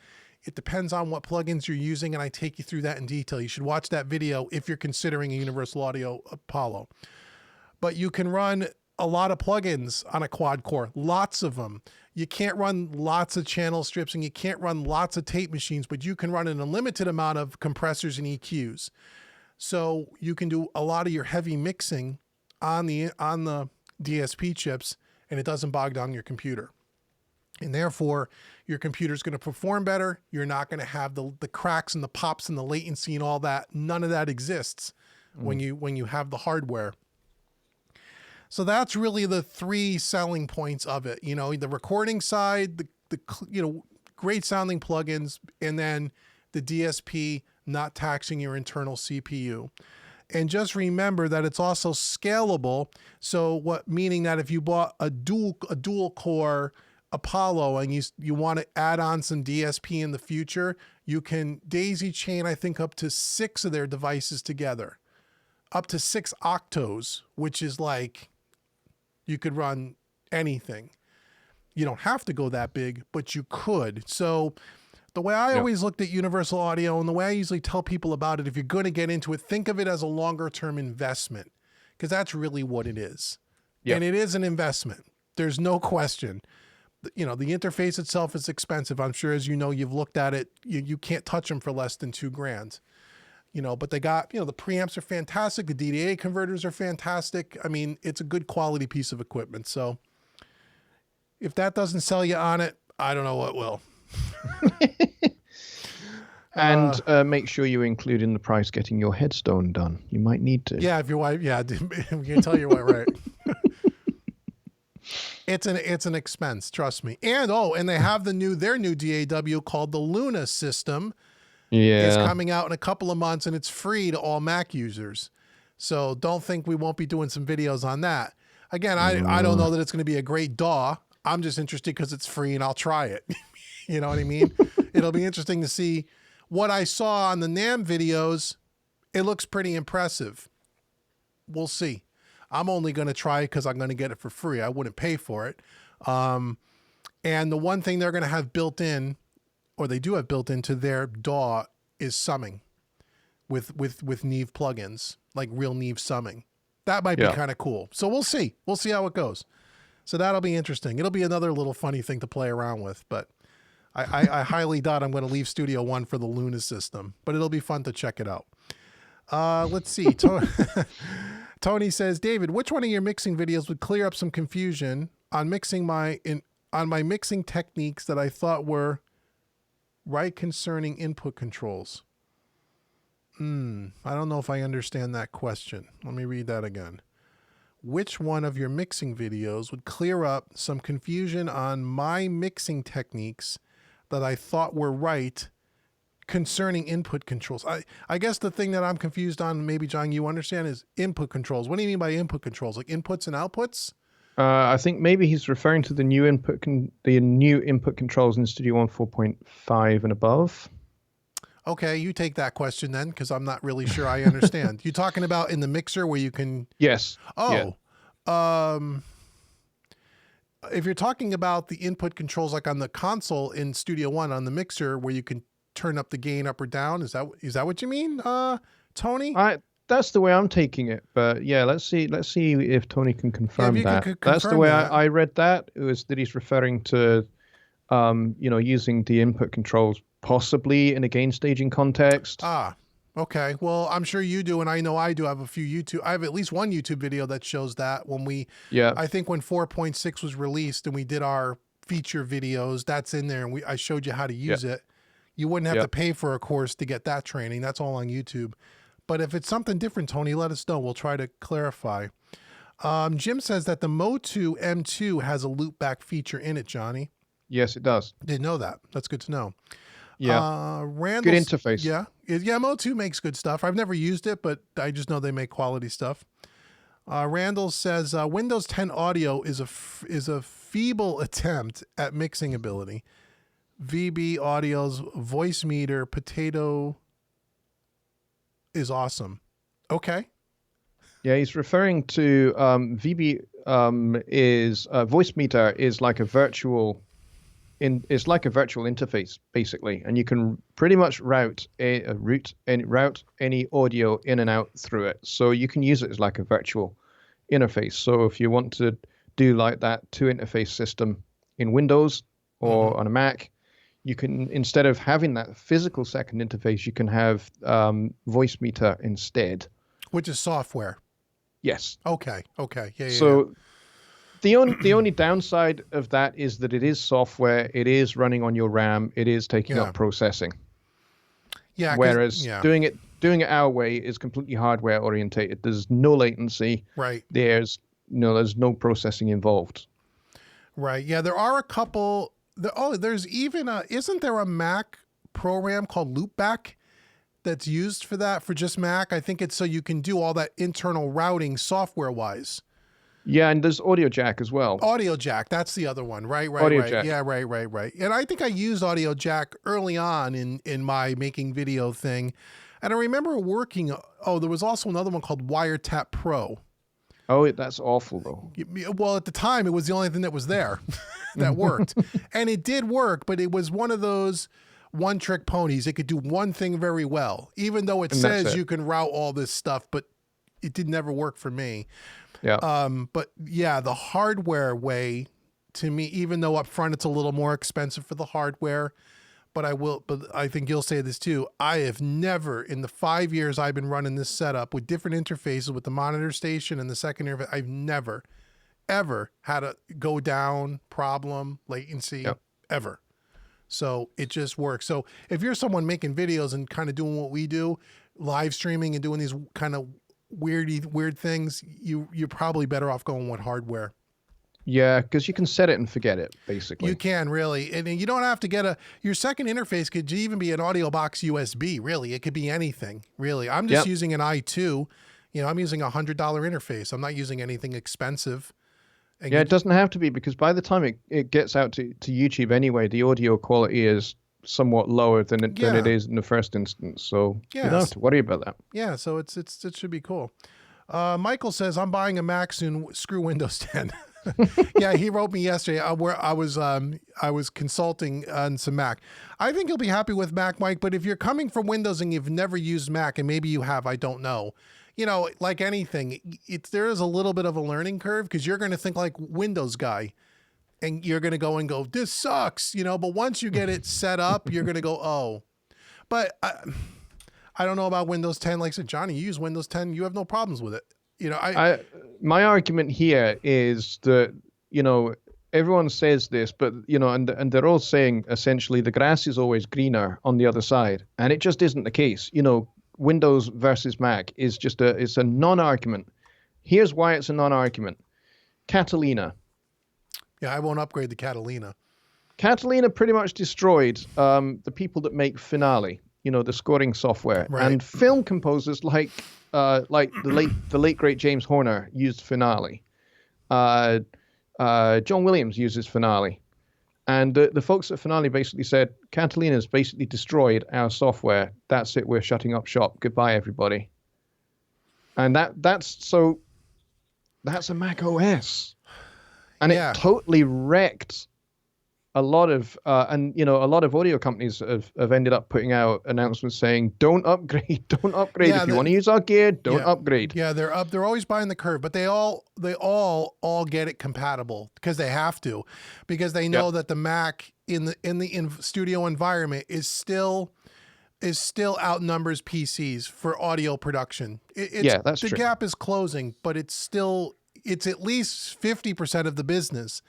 It depends on what plugins you're using, and I take you through that in detail. You should watch that video if you're considering a Universal Audio Apollo. But you can run a lot of plugins on a quad core, lots of them. You can't run lots of channel strips and you can't run lots of tape machines, but you can run an unlimited amount of compressors and EQs. So you can do a lot of your heavy mixing on the DSP chips, and it doesn't bog down your computer. And therefore, your computer is going to perform better. You're not going to have the cracks and the pops and the latency and all that. None of that exists when you have the hardware. So that's really the 3 selling points of it. The recording side, the great sounding plugins, and then the DSP not taxing your internal CPU. And just remember that it's also scalable. So meaning that if you bought a dual core Apollo and you want to add on some DSP in the future, you can daisy chain, I think, up to 6 of their devices together, up to 6 octos, which is like, you could run anything. You don't have to go that big, but you could. So the way I always looked at Universal Audio, and the way I usually tell people about it, if you're going to get into it, think of it as a longer term investment, because that's really what it is. Yep. And it is an investment. There's no question. The interface itself is expensive. I'm sure, as you've looked at it, you can't touch them for less than $2,000. But they got, the preamps are fantastic. The DDA converters are fantastic. I mean, it's a good quality piece of equipment. So if that doesn't sell you on it, I don't know what will. And make sure you include in the price getting your headstone done. You might need to. Yeah, if your wife, we can tell your wife, right? It's an expense, trust me. And they have their new DAW called the Luna system. Yeah. It's coming out in a couple of months, and it's free to all Mac users. So don't think we won't be doing some videos on that. Again, I don't know that it's going to be a great DAW. I'm just interested because it's free and I'll try it. You know what I mean? It'll be interesting to see what I saw on the NAMM videos. It looks pretty impressive. We'll see. I'm only going to try it because I'm going to get it for free. I wouldn't pay for it. And the one thing they're going to have built in, or they do have built into their DAW, is summing with Neve plugins, like real Neve summing. That might be kind of cool. So we'll see. We'll see how it goes. So that'll be interesting. It'll be another little funny thing to play around with, but I highly doubt I'm going to leave Studio One for the Luna system, but it'll be fun to check it out. Let's see. Tony says, David, which one of your mixing videos would clear up some confusion on my mixing techniques that I thought were right concerning input controls? I don't know if I understand that question. Let me read that again. Which one of your mixing videos would clear up some confusion on my mixing techniques that I thought were right concerning input controls? I guess the thing that I'm confused on, maybe John, you understand, is input controls. What do you mean by input controls? Like inputs and outputs? I think maybe he's referring to the new input controls in Studio One 4.5 and above. Okay, you take that question then, because I'm not really sure I understand. You talking about in the mixer where you can? Yes. Oh, yeah. If you're talking about the input controls like on the console in Studio One on the mixer where you can turn up the gain up or down, is that what you mean, Tony? That's the way I'm taking it, but yeah, let's see if Tony can confirm that. That's the way I read that. It was that he's referring to, using the input controls possibly in a gain staging context. Okay. Well, I'm sure you do, and I know I do. I have at least one YouTube video that shows that I think when 4.6 was released and we did our feature videos. That's in there, and I showed you how to use it. You wouldn't have to pay for a course to get that training. That's all on YouTube. But if it's something different, Tony, let us know. We'll try to clarify. Jim says that the Motu M2 has a loopback feature in it, Johnny. Yes, it does. Didn't know that. That's good to know. Yeah. Randall, good interface. Yeah. Motu makes good stuff. I've never used it, but I just know they make quality stuff. Randall says Windows 10 audio is a feeble attempt at mixing ability. VB Audio's voice meter potato is awesome. Okay. Yeah, he's referring to VB is voice meter is like a virtual interface basically, and you can pretty much route any audio in and out through it. So you can use it as like a virtual interface. So if you want to do like that two interface system in Windows or on a Mac, you can, instead of having that physical second interface, you can have voice meter instead, which is software. Yes. Okay. Yeah. So the only downside of that is that it is software. It is running on your RAM. It is taking up processing. Yeah. Whereas doing it our way is completely hardware orientated. There's no latency. Right. There's no processing involved. Right. Yeah. There are a couple. There's even isn't there a Mac program called Loopback that's used for that, for just Mac? I think it's so you can do all that internal routing software wise. Yeah, and there's Audio Jack as well. Audio Jack, that's the other one. Right. Jack. Yeah, right. And I think I used Audio Jack early on in my making video thing. And I remember working, there was also another one called Wiretap Pro. Oh, that's awful though. Well, at the time, it was the only thing that was there that worked. And it did work, but it was one of those one-trick ponies. It could do one thing very well, even though it says you can route all this stuff, but it did never work for me. Yeah. But yeah, the hardware way, to me, even though up front it's a little more expensive for the hardware, but I think you'll say this too. I have never, in the 5 years I've been running this setup with different interfaces with the monitor station and the second interface, I've never, ever had a go down problem, latency, ever. So it just works. So if you're someone making videos and kind of doing what we do, live streaming and doing these kind of weird things, you're probably better off going with hardware. Yeah, because you can set it and forget it, basically. You can, really. And you don't have to get your second interface could even be an audio box USB, really. It could be anything, really. I'm just using an i2. I'm using a $100 interface. I'm not using anything expensive. And it doesn't have to be, because by the time it gets out to YouTube anyway, the audio quality is somewhat lower than it is in the first instance. So you don't have to worry about that. Yeah, so it should be cool. Michael says, I'm buying a Mac soon. Screw Windows 10. Yeah, he wrote me yesterday where I was consulting on some Mac. I think you'll be happy with Mac, Mike, but if you're coming from Windows and you've never used Mac, and maybe you have, I don't know. Like anything, there is a little bit of a learning curve, because you're going to think like Windows guy, and you're going to go, this sucks, but once you get it set up, you're going to go, oh. But I don't know about Windows 10. Like I said, Johnny, you use Windows 10, you have no problems with it. My argument here is that, everyone says this, but, and they're all saying essentially the grass is always greener on the other side. And it just isn't the case. Windows versus Mac is it's a non-argument. Here's why it's a non-argument. Catalina. Yeah, I won't upgrade the Catalina. Catalina pretty much destroyed the people that make Finale, the scoring software. Right. And film composers like the late great James Horner used Finale. John Williams uses Finale. And the folks at Finale basically said, Catalina's basically destroyed our software. That's it. We're shutting up shop. Goodbye, everybody. And that's a Mac OS. And it totally wrecked a lot of audio companies have ended up putting out announcements saying, don't upgrade. If you want to use our gear, don't upgrade. Yeah, they're always behind the curve, but they all get it compatible, because they have to, because they know that the Mac in the studio environment is still outnumbers PCs for audio production. That's the true. gap is closing, but it's still, it's at least 50% of the business.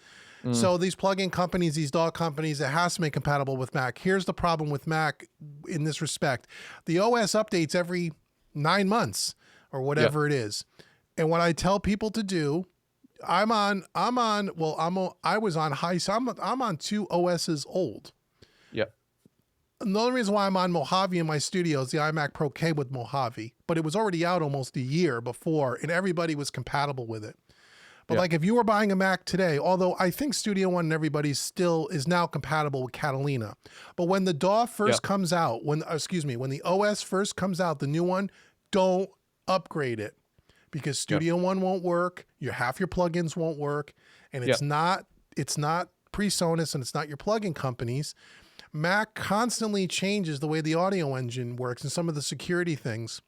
So these plug-in companies, these DAW companies, it has to make compatible with Mac. Here's the problem with Mac in this respect. The OS updates every 9 months or whatever it is. And what I tell people to do, I was on high, so I'm on 2 OSs old. Yeah. The only reason why I'm on Mojave in my studio is the iMac Pro came with Mojave, but it was already out almost a year before, and everybody was compatible with it. But like if you were buying a Mac today, although I think Studio One and everybody still is now compatible with Catalina, but when the DAW first comes out, when the OS first comes out, the new one, don't upgrade it because Studio One won't work. Half your plugins won't work, and it's not PreSonus and it's not your plugin companies. Mac constantly changes the way the audio engine works and some of the security things,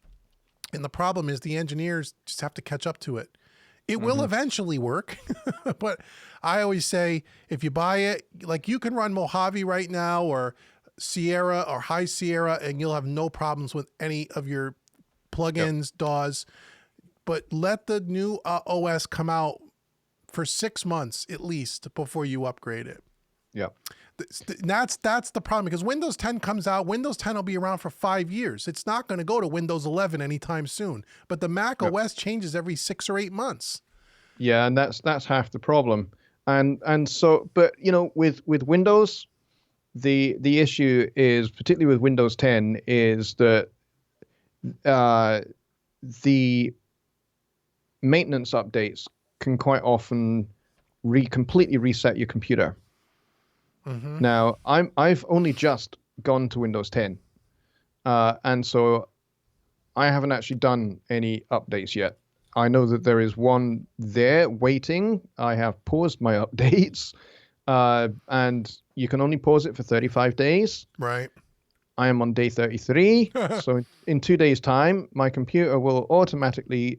and the problem is the engineers just have to catch up to it. It will eventually work, but I always say if you buy it, like you can run Mojave right now or Sierra or High Sierra, and you'll have no problems with any of your plugins, DAWs. But let the new OS come out for 6 months at least before you upgrade it. Yeah. That's the problem because Windows 10 comes out. Windows 10 will be around for 5 years. It's not going to go to Windows 11 anytime soon. But the Mac OS changes every 6 or 8 months. Yeah, and that's half the problem. And so, but you know, with Windows, the issue is particularly with Windows 10 is that the maintenance updates can quite often completely reset your computer. Now, I've only just gone to Windows 10, and so I haven't actually done any updates yet. I know that there is one there waiting. I have paused my updates, and you can only pause it for 35 days. Right. I am on day 33, so in 2 days' time, my computer will automatically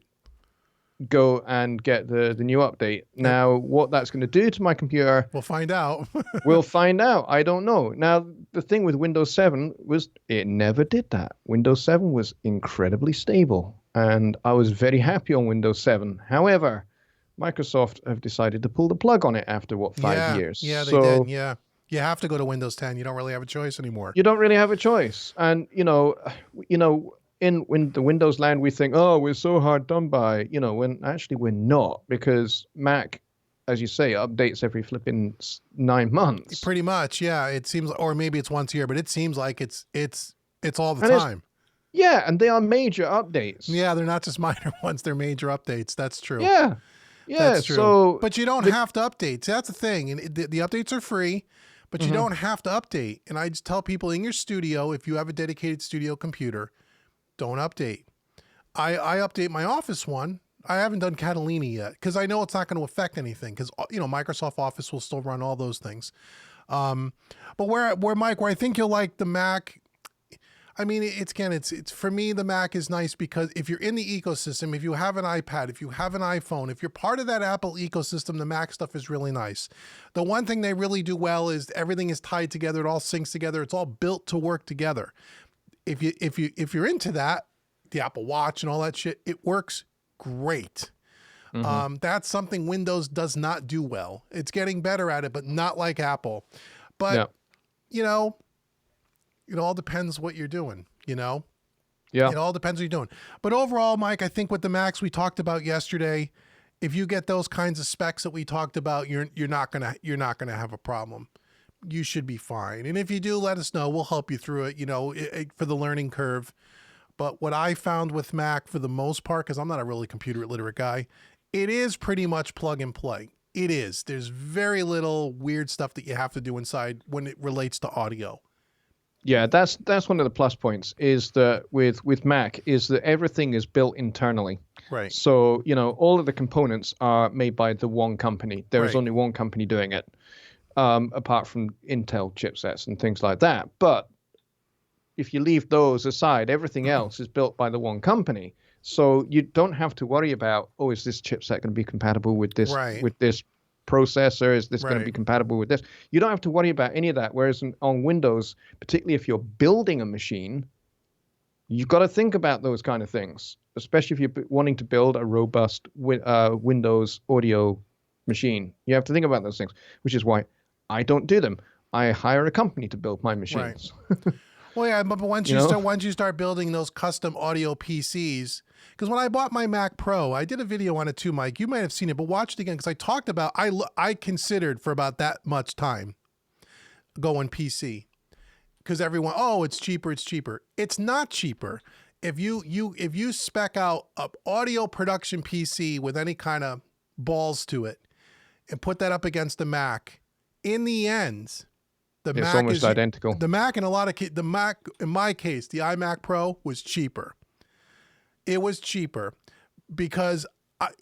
go and get the new update. Now, what that's going to do to my computer, we'll find out. We'll find out. I don't know. Now, the thing with Windows 7 was it never did that. Windows 7 was incredibly stable, and I was very happy on Windows 7. However, Microsoft have decided to pull the plug on it after, 5 years? Yeah, they did. Yeah. You have to go to Windows 10. You don't really have a choice anymore. You don't really have a choice. And, in the Windows land, we think, oh, we're so hard done by, when actually we're not, because Mac, as you say, updates every flipping 9 months. Pretty much, yeah. It seems, or maybe it's once a year, but it seems like it's all the time. Yeah, and they are major updates. Yeah, they're not just minor ones; they're major updates. That's true. Yeah, that's true. So, but you don't have to update. See, that's the thing, and the updates are free. But you don't have to update. And I just tell people in your studio, if you have a dedicated studio computer, don't update. I update my Office one. I haven't done Catalina yet because I know it's not going to affect anything because, Microsoft Office will still run all those things. But where Mike, where I think you'll like the Mac, I mean, it's for me, the Mac is nice because if you're in the ecosystem, if you have an iPad, if you have an iPhone, if you're part of that Apple ecosystem, the Mac stuff is really nice. The one thing they really do well is everything is tied together. It all syncs together. It's all built to work together. If you're into that, the Apple Watch and all that shit, it works great. That's something Windows does not do well. It's getting better at it, but not like Apple. But, it all depends what you're doing, Yeah. It all depends what you're doing. But overall, Mike, I think with the Macs we talked about yesterday, if you get those kinds of specs that we talked about, you're not gonna have a problem. You should be fine. And if you do, let us know. We'll help you through it, for the learning curve. But what I found with Mac for the most part, because I'm not a really computer literate guy, it is pretty much plug and play. It is. There's very little weird stuff that you have to do inside when it relates to audio. Yeah, that's one of the plus points is that with Mac is that everything is built internally. Right. So, all of the components are made by the one company. There is only one company doing it, apart from Intel chipsets and things like that. But if you leave those aside, everything else is built by the one company. So you don't have to worry about, is this chipset going to be compatible with this with this processor? Is this going to be compatible with this? You don't have to worry about any of that. Whereas on Windows, particularly if you're building a machine, You've got to think about those kind of things, especially if you're wanting to build a robust Windows audio machine. You have to think about those things, which is why I don't do them. I hire a company to build my machines. Right. Well, yeah, but once You know? once you start building those custom audio PCs, because when I bought my Mac Pro, I did a video on it too, Mike. You might have seen it, but watch it again because I talked about I considered for about that much time going PC because everyone, oh, it's cheaper, it's cheaper. It's not cheaper. If you spec out a audio production PC with any kind of balls to it and put that up against the Mac, in the end, the It's Mac almost is identical. The Mac in a lot of the Mac in my case, the iMac Pro was cheaper. It was cheaper because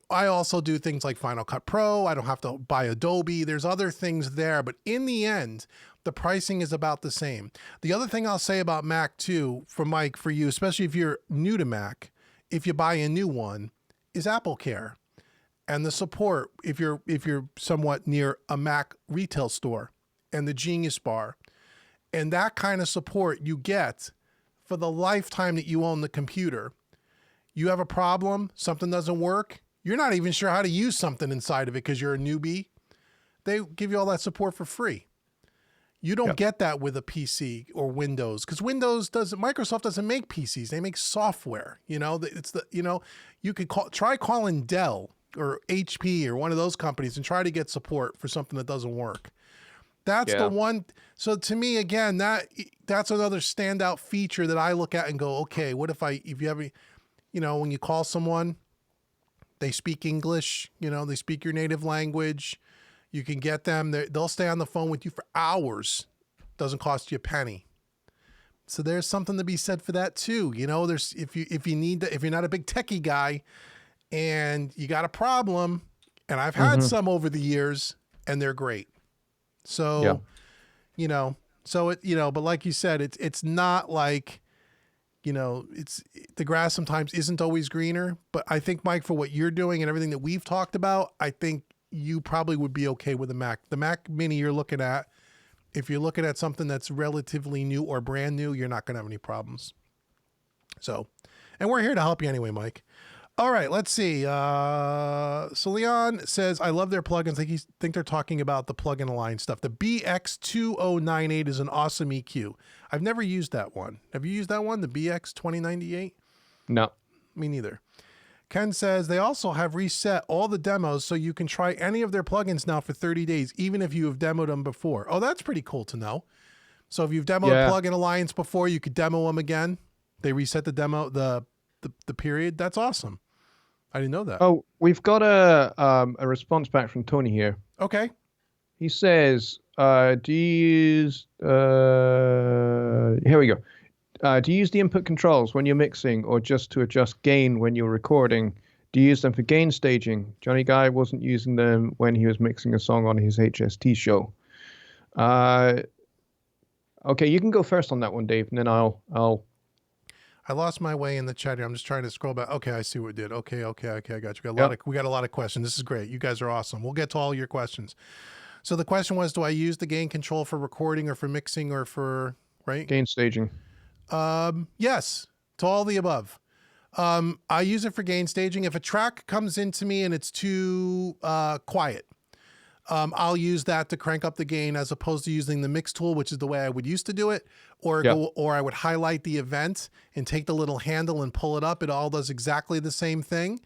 I also do things like Final Cut Pro. I don't have to buy Adobe. There's other things there, but in the end, the pricing is about the same. The other thing I'll say about Mac too, for Mike, for you, especially if you're new to Mac, if you buy a new one, is Apple Care and the support if you're somewhat near a Mac retail store and the Genius Bar and that kind of support you get for the lifetime that you own the computer. You have a problem, something doesn't work, you're not even sure how to use something inside of it because you're a newbie. They give you all that support for free. You don't get that with a PC or Windows because Microsoft doesn't make PCs. They make software. You know, you could try calling Dell or HP or one of those companies and try to get support for something that doesn't work. That's the one. So to me, again, that's another standout feature that I look at and go, okay, what if you ever, when you call someone, they speak English, they speak your native language. You can get them. They'll stay on the phone with you for hours. Doesn't cost you a penny. So there's something to be said for that too. There's if you're not a big techie guy and you got a problem, and I've had some over the years, and they're great. So, but like you said, it's not like, it's the grass sometimes isn't always greener. But I think, Mike, for what you're doing and everything that we've talked about, I think you probably would be okay with the Mac. The Mac Mini you're looking at, if you're looking at something that's relatively new or brand new, you're not going to have any problems. So, and we're here to help you anyway, Mike. All right, let's see. So Leon says, I love their plugins. I think they're talking about the plugin align stuff. The BX2098 is an awesome EQ. I've never used that one. Have you used that one, the BX2098? No. Me neither. Ken says they also have reset all the demos so you can try any of their plugins now for 30 days, even if you have demoed them before. Oh, that's pretty cool to know. So if you've demoed Plugin Alliance before, you could demo them again. They reset the demo, the period. That's awesome. I didn't know that. Oh, we've got a response back from Tony here. Okay. He says, do you use... here we go. Do you use the input controls when you're mixing or just to adjust gain when you're recording? Do you use them for gain staging? Johnny Guy wasn't using them when he was mixing a song on his HST show. Okay, you can go first on that one, Dave, and then I'll... I lost my way in the chat here. I'm just trying to scroll back. Okay, I see what we did. Okay, I got you. We got a lot of questions. This is great. You guys are awesome. We'll get to all your questions. So the question was, do I use the gain control for recording or for mixing or for, right? Gain staging. Yes, to all the above. I use it for gain staging. If a track comes into me and it's too quiet, I'll use that to crank up the gain as opposed to using the mix tool, which is the way I would used to do it, or I would highlight the event and take the little handle and pull it up. It all does exactly the same thing.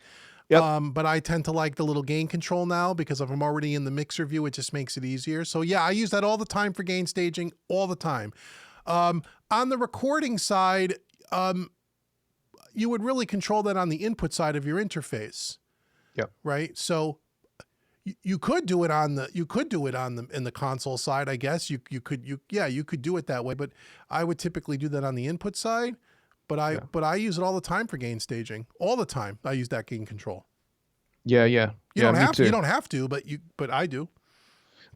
Yep. But I tend to like the little gain control now because if I'm already in the mixer view, it just makes it easier. So yeah, I use that all the time for gain staging, all the time. On the recording side, you would really control that on the input side of your interface. Yep. Right. So you could do it in the console side, I guess. You could do it that way, but I would typically do that on the input side. But I use it all the time for gain staging. All the time I use that gain control. Yeah. You don't have to, but I do.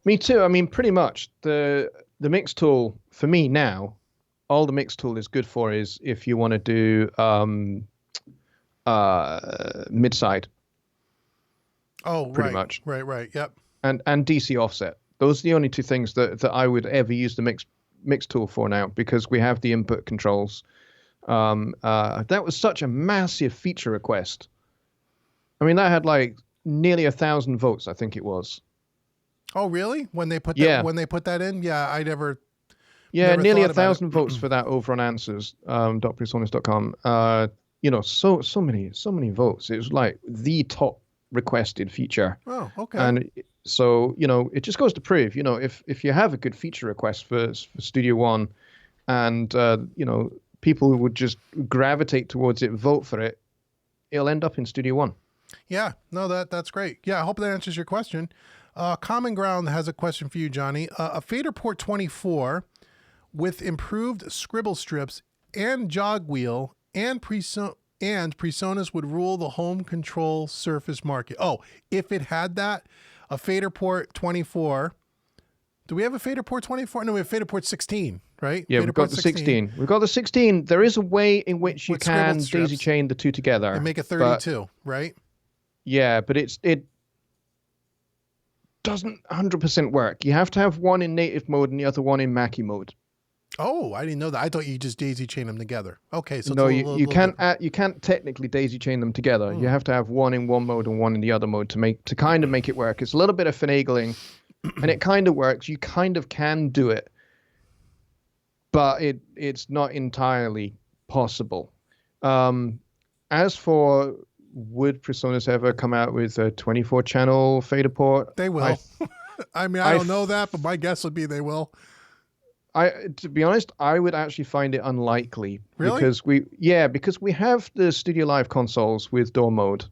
Me too. I mean, pretty much the mix tool for me now, all the mix tool is good for is if you want to do mid-side. Oh, pretty much. Right. Yep. And DC offset. Those are the only two things that I would ever use the mix tool for now because we have the input controls That was such a massive feature request. I mean, that had like nearly 1,000 votes, I think it was. Oh, really? When they put Yeah. that in? Yeah, I never. Yeah, Never nearly thought about it. 1,000 votes for that over on answers. .presonus.com. So many votes. It was like the top requested feature. Oh, okay. And so, it just goes to prove, if you have a good feature request for Studio One, and people who would just gravitate towards it, vote for it, it'll end up in Studio One. Yeah, no, that's great. Yeah, I hope that answers your question. Common Ground has a question for you, Johnny. A fader port 24 with improved scribble strips and jog wheel and PreSonus would rule the home control surface market. Oh, if it had that, a fader port 24. Do we have a fader port 24? No, we have fader port 16, right? Yeah, fader we've got the 16. We've got the 16. There is a way in which you With can scribbled strips daisy chain the two together. and make a 32, right? Yeah, but it doesn't 100% work. You have to have one in native mode and the other one in Mackie mode. Oh, I didn't know that. I thought you just daisy chain them together. Okay, so No, it's you can't technically daisy chain them together. You have to have one in one mode and one in the other mode to kind of make it work. It's a little bit of finagling, and it kind of works. You kind of can do it, but it's not entirely possible. As for would PreSonus ever come out with a 24-channel fader port? They will. I mean, I don't know that, but my guess would be they will. To be honest, I would actually find it unlikely. Really? Because we have the Studio Live consoles with door mode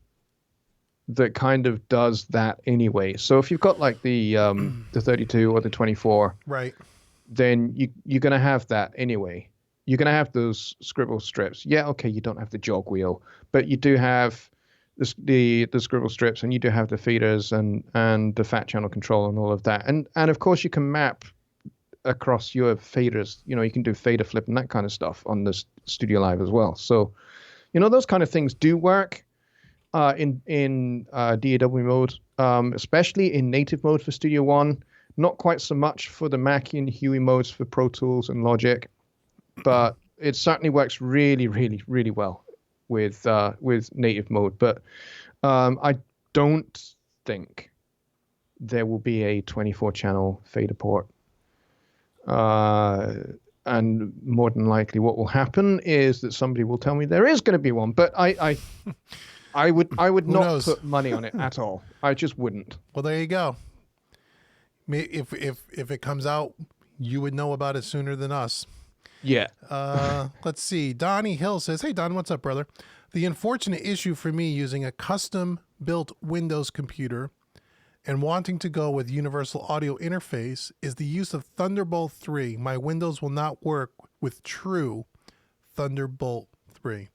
that kind of does that anyway. So if you've got like the 32 or the 24, right, then you're going to have that anyway. You're going to have those scribble strips. Yeah, okay, you don't have the jog wheel, but you do have the scribble strips, and you do have the feeders and the fat channel control and all of that. And of course you can map across your faders. You can do fader flip and that kind of stuff on the Studio Live as well. So, those kind of things do work in DAW mode, especially in native mode for Studio One. Not quite so much for the Mackie and Huey modes for Pro Tools and Logic, but it certainly works really, really, really well with native mode. But I don't think there will be a 24-channel fader port. And more than likely what will happen is that somebody will tell me there is going to be one, but I would not put money on it at all. I just wouldn't. Well, there you go. If it comes out, you would know about it sooner than us. Yeah. Let's see. Donnie Hill says, "Hey Don, what's up, brother? The unfortunate issue for me using a custom built Windows computer and wanting to go with universal audio interface is the use of Thunderbolt 3. My Windows will not work with true Thunderbolt 3.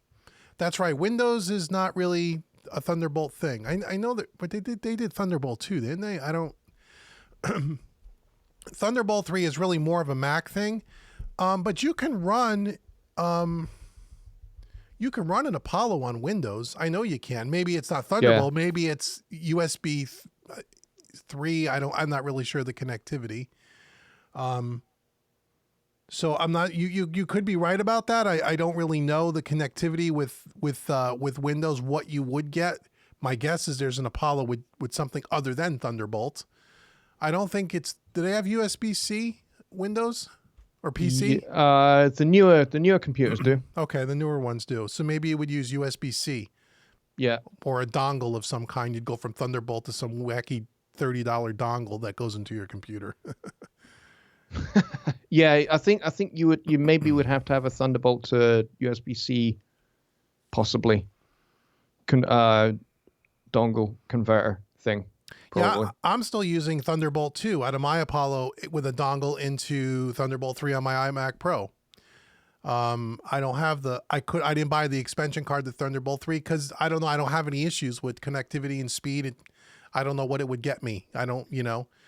That's right. Windows is not really a Thunderbolt thing. I know that, but they did Thunderbolt 2, didn't they? I don't. Thunderbolt 3 is really more of a Mac thing, but you can run an Apollo on Windows. I know you can. Maybe it's not Thunderbolt. Yeah. Maybe it's USB 3. I'm not really sure the connectivity. So I'm not. You could be right about that. I don't really know the connectivity with Windows. What you would get. My guess is there's an Apollo with something other than Thunderbolt. I don't think it's. Do they have USB-C Windows or PC? The newer computers do. Okay, the newer ones do. So maybe it would use USB-C. Yeah. Or a dongle of some kind. You'd go from Thunderbolt to some wacky $30 dongle that goes into your computer. Yeah, I think you maybe would have to have a Thunderbolt to USB-C, possibly, dongle converter thing. Probably. Yeah, I'm still using Thunderbolt 2 out of my Apollo with a dongle into Thunderbolt 3 on my iMac Pro. I don't have I didn't buy the expansion card to Thunderbolt 3 because I don't know. I don't have any issues with connectivity and speed. I don't know what it would get me. I don't.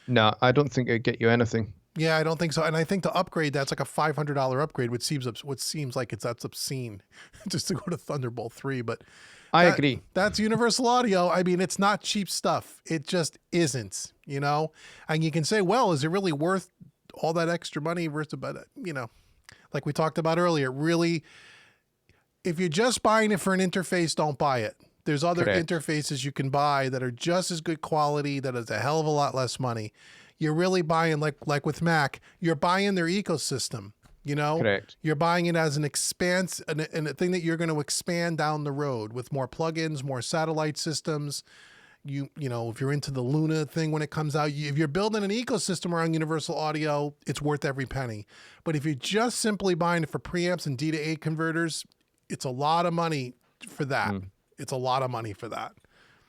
No, I don't think it'd get you anything. Yeah, I don't think so. And I think to upgrade, that's like a $500 upgrade, which seems like that's obscene just to go to Thunderbolt 3. But I agree. That's Universal Audio. I mean, it's not cheap stuff. It just isn't, And you can say, well, is it really worth all that extra money versus, but like we talked about earlier, really, if you're just buying it for an interface, don't buy it. There's other Correct. interfaces you can buy that are just as good quality, that is a hell of a lot less money. You're really buying, like with Mac, you're buying their ecosystem. You know, Correct. You're buying it as an expanse and a thing that you're going to expand down the road with more plugins, more satellite systems. You know, if you're into the Luna thing when it comes out, if you're building an ecosystem around Universal Audio, it's worth every penny. But if you're just simply buying it for preamps and D to A converters, it's a lot of money for that. It's a lot of money for that.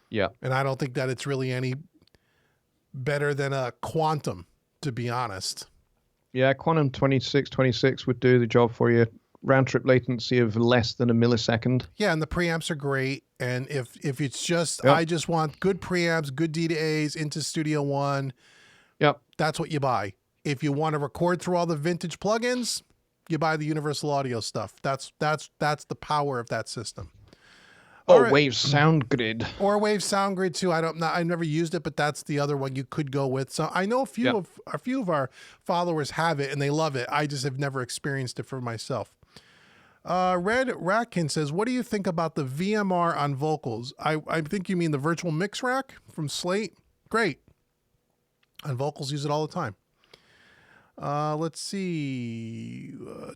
Yeah. And I don't think that it's really any better than a Quantum, to be honest. Yeah, Quantum 2626 would do the job for you. Round trip latency of less than a millisecond. Yeah, and the preamps are great. And if it's just, I just want good preamps, good D2As into Studio One, that's what you buy. If you want to record through all the vintage plugins, you buy the Universal Audio stuff. That's the power of that system. Or Wave Sound Grid. Or Wave Sound Grid too. I've never used it, but that's the other one you could go with. So I know a few of our followers have it and they love it. I just have never experienced it for myself. Red Ratkin says, what do you think about the VMR on vocals? I think you mean the virtual mix rack from Slate. Great. On vocals, use it all the time. Let's see.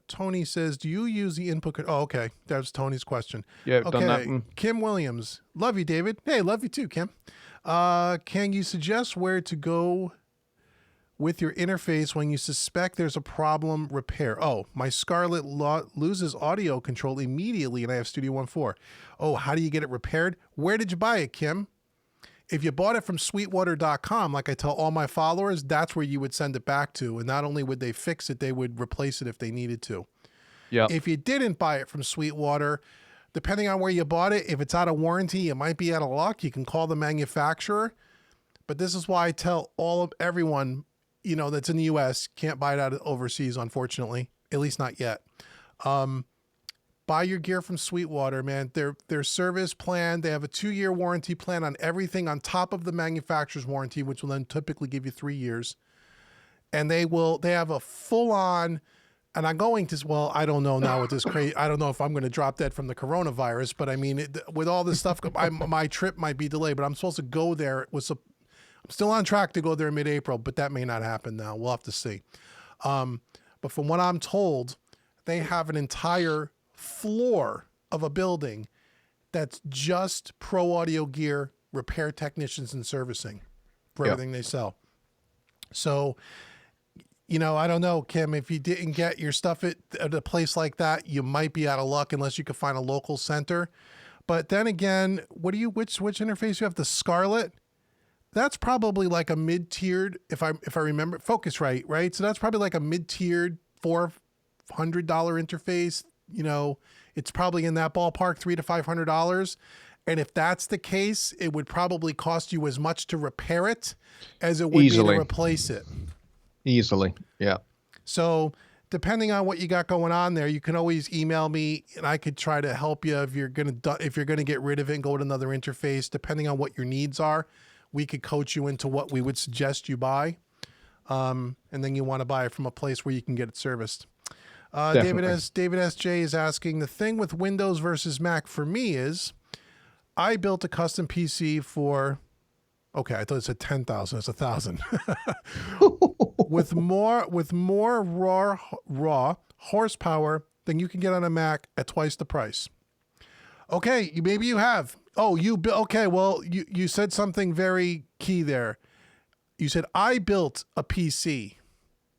Tony says, do you use the input? Oh, okay. That's Tony's question. Yeah, I've done that. Kim Williams. Love you, David. Hey, love you too, Kim. Can you suggest where to go with your interface when you suspect there's a problem? Repair. Oh, my Scarlett loses audio control immediately and I have Studio One 4. Oh, how do you get it repaired? Where did you buy it, Kim? If you bought it from sweetwater.com, like I tell all my followers, that's where you would send it back to. And not only would they fix it, they would replace it if they needed to. Yeah. If you didn't buy it from Sweetwater, depending on where you bought it, if it's out of warranty, you might be out of luck. You can call the manufacturer. But this is why I tell everyone, you know, that's in the US, can't buy it out of overseas, unfortunately, at least not yet. Buy your gear from Sweetwater, man. Their service plan, they have a 2-year warranty plan on everything on top of the manufacturer's warranty, which will then typically give you 3 years. And they have a full on, and I'm going to, well, I don't know now with this crazy, I don't know if I'm going to drop dead from the coronavirus, but I mean, with all this stuff, my trip might be delayed, but I'm supposed to go there. I'm still on track to go there in mid-April, but that may not happen now. We'll have to see. But from what I'm told, they have an entire floor of a building that's just pro audio gear, repair technicians and servicing for everything they sell. So, you know, I don't know, Kim, if you didn't get your stuff at a place like that, you might be out of luck unless you could find a local center. But then again, which interface you have? The Scarlett? That's probably like a mid-tiered, if I remember, Focusrite, right? So that's probably like a mid-tiered $400 interface. You know, it's probably in that ballpark, $300 to $500. And if that's the case, it would probably cost you as much to repair it as it would be to replace it. Easily, yeah. So depending on what you got going on there, you can always email me and I could try to help you if you're gonna get rid of it and go with another interface. Depending on what your needs are, we could coach you into what we would suggest you buy. And then you want to buy it from a place where you can get it serviced. David S.J. is asking, the thing with Windows versus Mac for me is I built a custom PC for, okay, I thought it said 10,000. It's 1,000. with more raw horsepower than you can get on a Mac at twice the price. Okay, maybe you have. Oh, okay, well, you said something very key there. You said, I built a PC.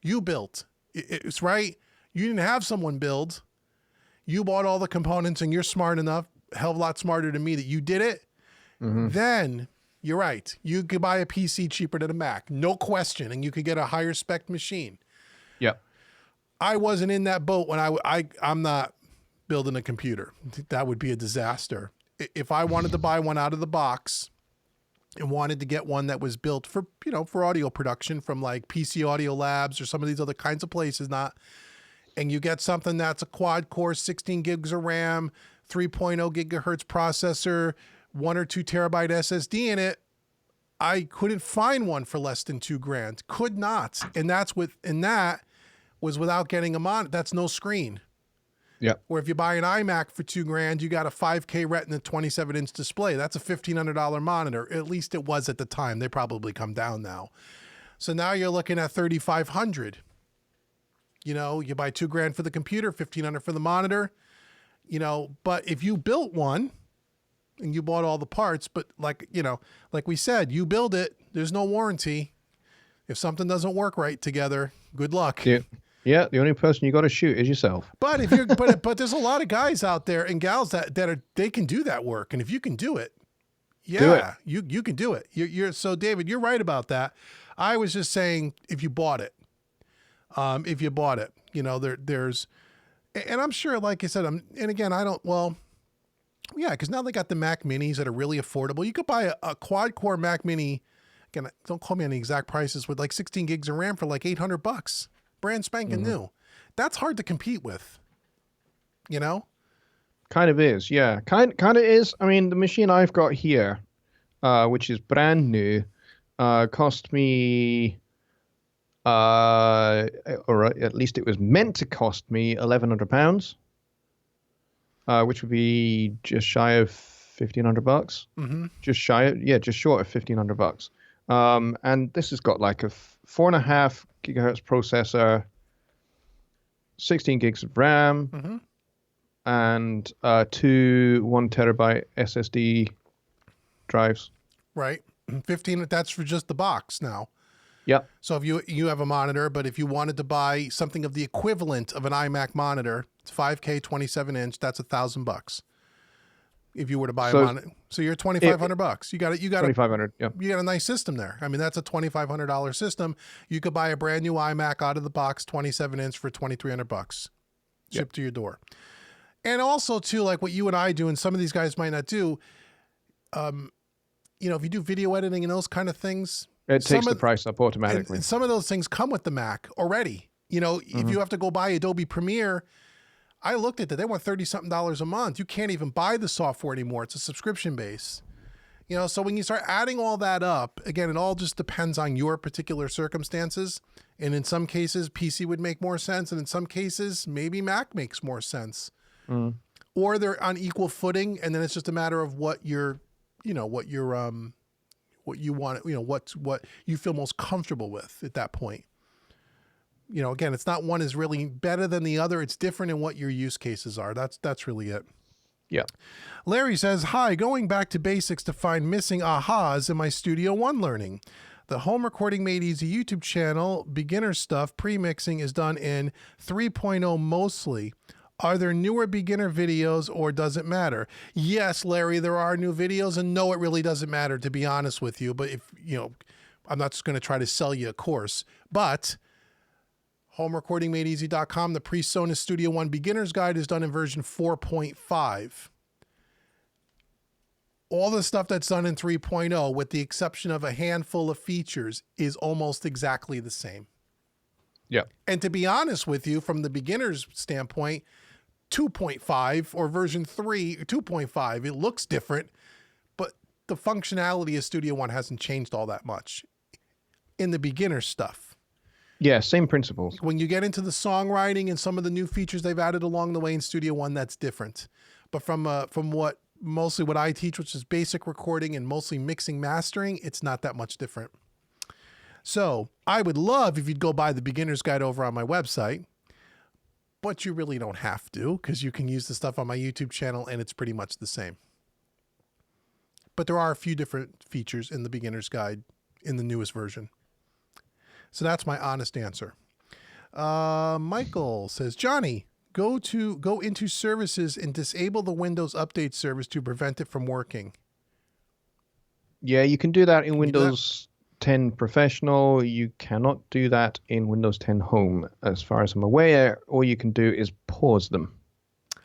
You built. It's right. You didn't have someone build. You bought all the components and you're smart enough, a hell of a lot smarter than me, that you did it. Mm-hmm. Then you're right. You could buy a PC cheaper than a Mac. No question. And you could get a higher spec machine. Yep. I wasn't in that boat when I'm not building a computer. That would be a disaster. If I wanted to buy one out of the box and wanted to get one that was built for, you know, for audio production from like PC Audio Labs or some of these other kinds of places, and you get something that's a quad core, 16 gigs of RAM, 3.0 gigahertz processor, 1 or 2 terabyte SSD in it, I couldn't find one for less than $2,000. Could not. And that was without getting a monitor. That's no screen. Yeah. Where if you buy an iMac for $2,000, you got a 5K Retina 27-inch display. That's a $1,500 monitor. At least it was at the time. They probably come down now. So now you're looking at $3,500. You know, you buy $2,000 for the computer, $1,500 for the monitor. You know, but if you built one and you bought all the parts, but like we said, you build it, there's no warranty. If something doesn't work right together, good luck. Yeah, the only person you got to shoot is yourself. But if you're, but there's a lot of guys out there and gals they can do that work, and if you can do it, you can do it. You're so David, you're right about that. I was just saying if you bought it, you know, there's, and I'm sure, like I said, because now they got the Mac Minis that are really affordable. You could buy a quad core Mac Mini. Again, don't call me on the exact prices, with like 16 gigs of RAM for like $800. Brand spanking new. That's hard to compete with, you know? Kind of is, yeah. Kind of is. I mean, the machine I've got here, which is brand new, cost me, or at least it was meant to cost me £1,100, which would be just shy of $1,500. Mm-hmm. Just short of $1,500. And this has got like a 4.5 gigahertz processor, 16 gigs of RAM, and 2 1 terabyte SSD drives. Right. 15, that's for just the box now. Yep. So if you have a monitor, but if you wanted to buy something of the equivalent of an iMac monitor, it's 5K 27-inch, that's $1,000. If you were to buy a monitor, so you're $2,500. You got $2,500. Yeah. You got a nice system there. I mean, that's a $2,500 system. You could buy a brand new iMac out of the box, 27-inch for $2,300, shipped to your door. And also too, like what you and I do, and some of these guys might not do. You know, if you do video editing and those kind of things, it takes the price up automatically. And some of those things come with the Mac already. You know, if you have to go buy Adobe Premiere, I looked at that. They want $30-something a month. You can't even buy the software anymore. It's a subscription base. You know, so when you start adding all that up, again, it all just depends on your particular circumstances. And in some cases, PC would make more sense. And in some cases, maybe Mac makes more sense. Or they're on equal footing. And then it's just a matter of what you want, what you feel most comfortable with at that point. You know, again, it's not one is really better than the other. It's different in what your use cases are. That's really it. Yeah. Larry says, hi, going back to basics to find missing ahas in my Studio One learning. The Home Recording Made Easy YouTube channel, beginner stuff, pre-mixing is done in 3.0 mostly. Are there newer beginner videos or does it matter? Yes, Larry, there are new videos, and no, it really doesn't matter, to be honest with you. But if, you know, I'm not just going to try to sell you a course, but homerecordingmadeeasy.com, the PreSonus Studio One Beginner's Guide is done in version 4.5. All the stuff that's done in 3.0, with the exception of a handful of features, is almost exactly the same. Yeah. And to be honest with you, from the beginner's standpoint, 2.5 or version 3, 2.5, it looks different, but the functionality of Studio One hasn't changed all that much in the beginner stuff. Yeah, same principles. When you get into the songwriting and some of the new features they've added along the way in Studio One, that's different. But from what I teach, which is basic recording and mostly mixing, mastering, it's not that much different. So I would love if you'd go buy the beginner's guide over on my website, but you really don't have to, because you can use the stuff on my YouTube channel and it's pretty much the same. But there are a few different features in the beginner's guide in the newest version. So that's my honest answer. Michael says, Johnny, go into services and disable the Windows Update service to prevent it from working. Yeah, you can do that in Windows 10 Professional. You cannot do that in Windows 10 Home, as far as I'm aware. All you can do is pause them.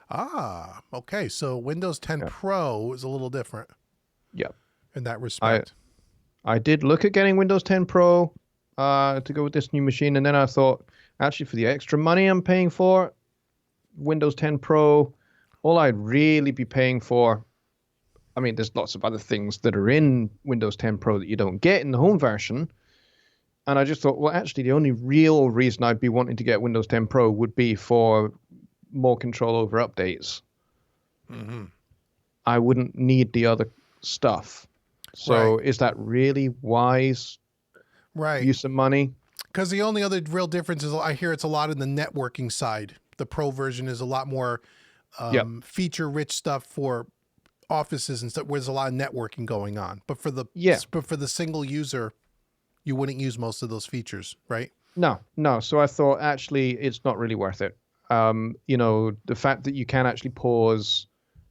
Ah, okay. So Windows 10 Pro is a little different. Yeah. In that respect. I did look at getting Windows 10 Pro to go with this new machine, and then I thought, actually, for the extra money I'm paying for Windows 10 Pro, all I'd really be paying for, I mean, there's lots of other things that are in Windows 10 Pro that you don't get in the home version. And I just thought, well, actually, the only real reason I'd be wanting to get Windows 10 Pro would be for more control over updates, Mm-hmm. I wouldn't need the other stuff. So Right. is that really wise Right. use of money? Because the only other real difference is I hear it's a lot in the networking side. The pro version is a lot more Yep. feature rich stuff for offices and stuff where there's a lot of networking going on. Yeah. But for the single user, you wouldn't use most of those features, right? No, no. So I thought actually it's not really worth it. The fact that you can actually pause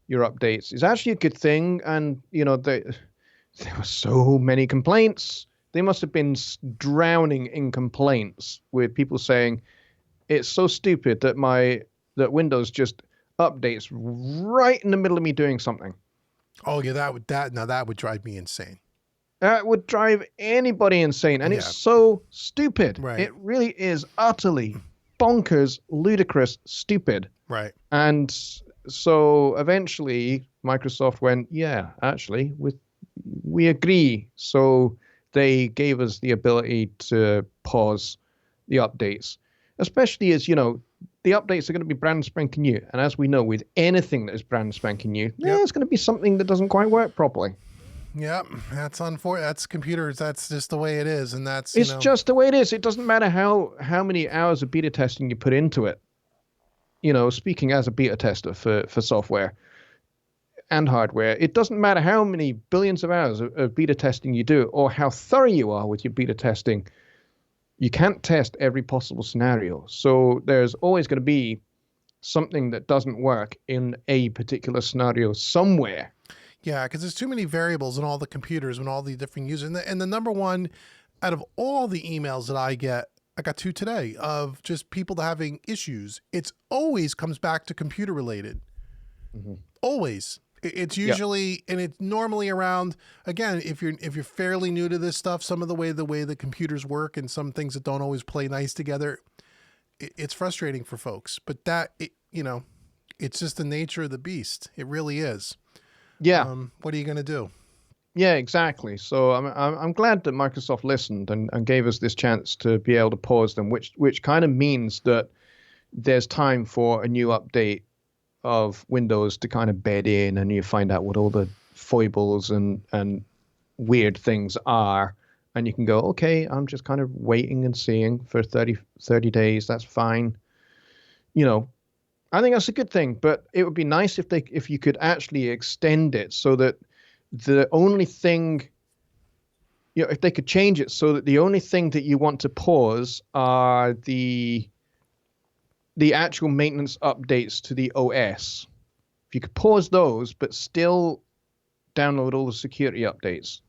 your updates is actually a good thing. And, there were so many complaints. They must have been drowning in complaints with people saying it's so stupid that Windows just updates right in the middle of me doing something. Oh yeah, that would drive me insane. That would drive anybody insane. And it's Yeah. so stupid. Right. It really is utterly bonkers, ludicrous, stupid. Right. And so eventually Microsoft went, yeah, actually, we agree. So they gave us the ability to pause the updates, especially as, the updates are going to be brand spanking new. And as we know, with anything that is brand spanking new, there's going to be something that doesn't quite work properly. Yep, that's unfortunate. That's computers. That's just the way it is, and that's It's just the way it is. It doesn't matter how many hours of beta testing you put into it. Speaking as a beta tester for software and hardware, it doesn't matter how many billions of hours of beta testing you do or how thorough you are with your beta testing. You can't test every possible scenario. So there's always going to be something that doesn't work in a particular scenario somewhere. Yeah, because there's too many variables in all the computers and all the different users. And the number one out of all the emails that I got two today of just people having issues. It's always comes back to computer related. Mm-hmm. Always. It's usually, and it's normally around, again, if you're fairly new to this stuff, some of the way the computers work and some things that don't always play nice together, it's frustrating for folks. But it's just the nature of the beast. It really is. Yeah. What are you going to do? Yeah, exactly. So I'm glad that Microsoft listened and gave us this chance to be able to pause them, which kind of means that there's time for a new update of Windows to kind of bed in, and you find out what all the foibles and weird things are, and you can go, okay, I'm just kind of waiting and seeing for 30 days. That's fine. I think that's a good thing, but it would be nice if you could actually extend it so that the only thing, if they could change it so that the only thing that you want to pause are the actual maintenance updates to the OS. If you could pause those, but still download all the security updates.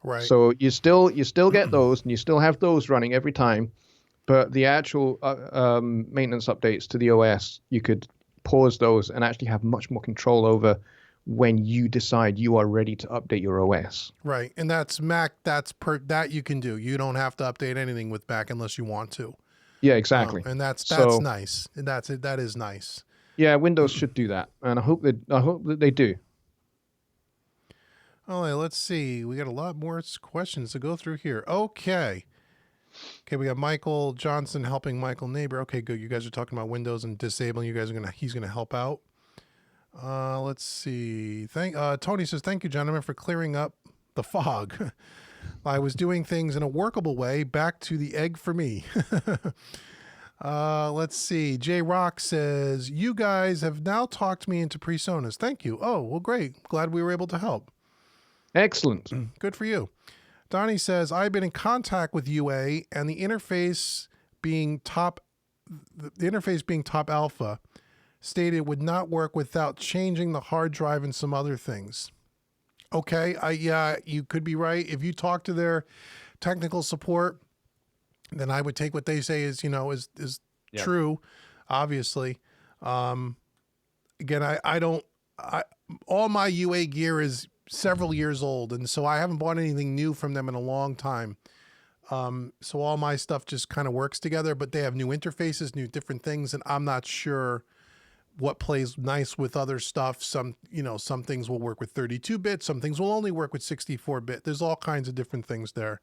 Right. So you still get those, and you still have those running every time, but the actual maintenance updates to the OS, you could pause those and actually have much more control over when you decide you are ready to update your OS. Right. And that's Mac. That you can do. You don't have to update anything with Mac unless you want to. Yeah, exactly. And that's nice. And that is nice. Yeah, Windows should do that, and I hope that they do. All right, let's see. We got a lot more questions to go through here. Okay, we got Michael Johnson helping Michael Neighbor. Okay, good. You guys are talking about Windows and disabling. He's gonna help out. Let's see. Tony says, thank you, gentlemen, for clearing up the fog. I was doing things in a workable way. Back to the egg for me. Let's see. J Rock says, you guys have now talked me into PreSonus. Thank you. Oh, well, great. Glad we were able to help. Excellent. Good for you. Donnie says, I've been in contact with UA and the interface being top alpha stated it would not work without changing the hard drive and some other things. Okay, you could be right. If you talk to their technical support, then I would take what they say is true, obviously. Again, all my UA gear is several years old, and so I haven't bought anything new from them in a long time. So all my stuff just kind of works together, but they have new interfaces, new different things, and I'm not sure what plays nice with other stuff. Some things will work with 32-bit, some things will only work with 64-bit. There's all kinds of different things there.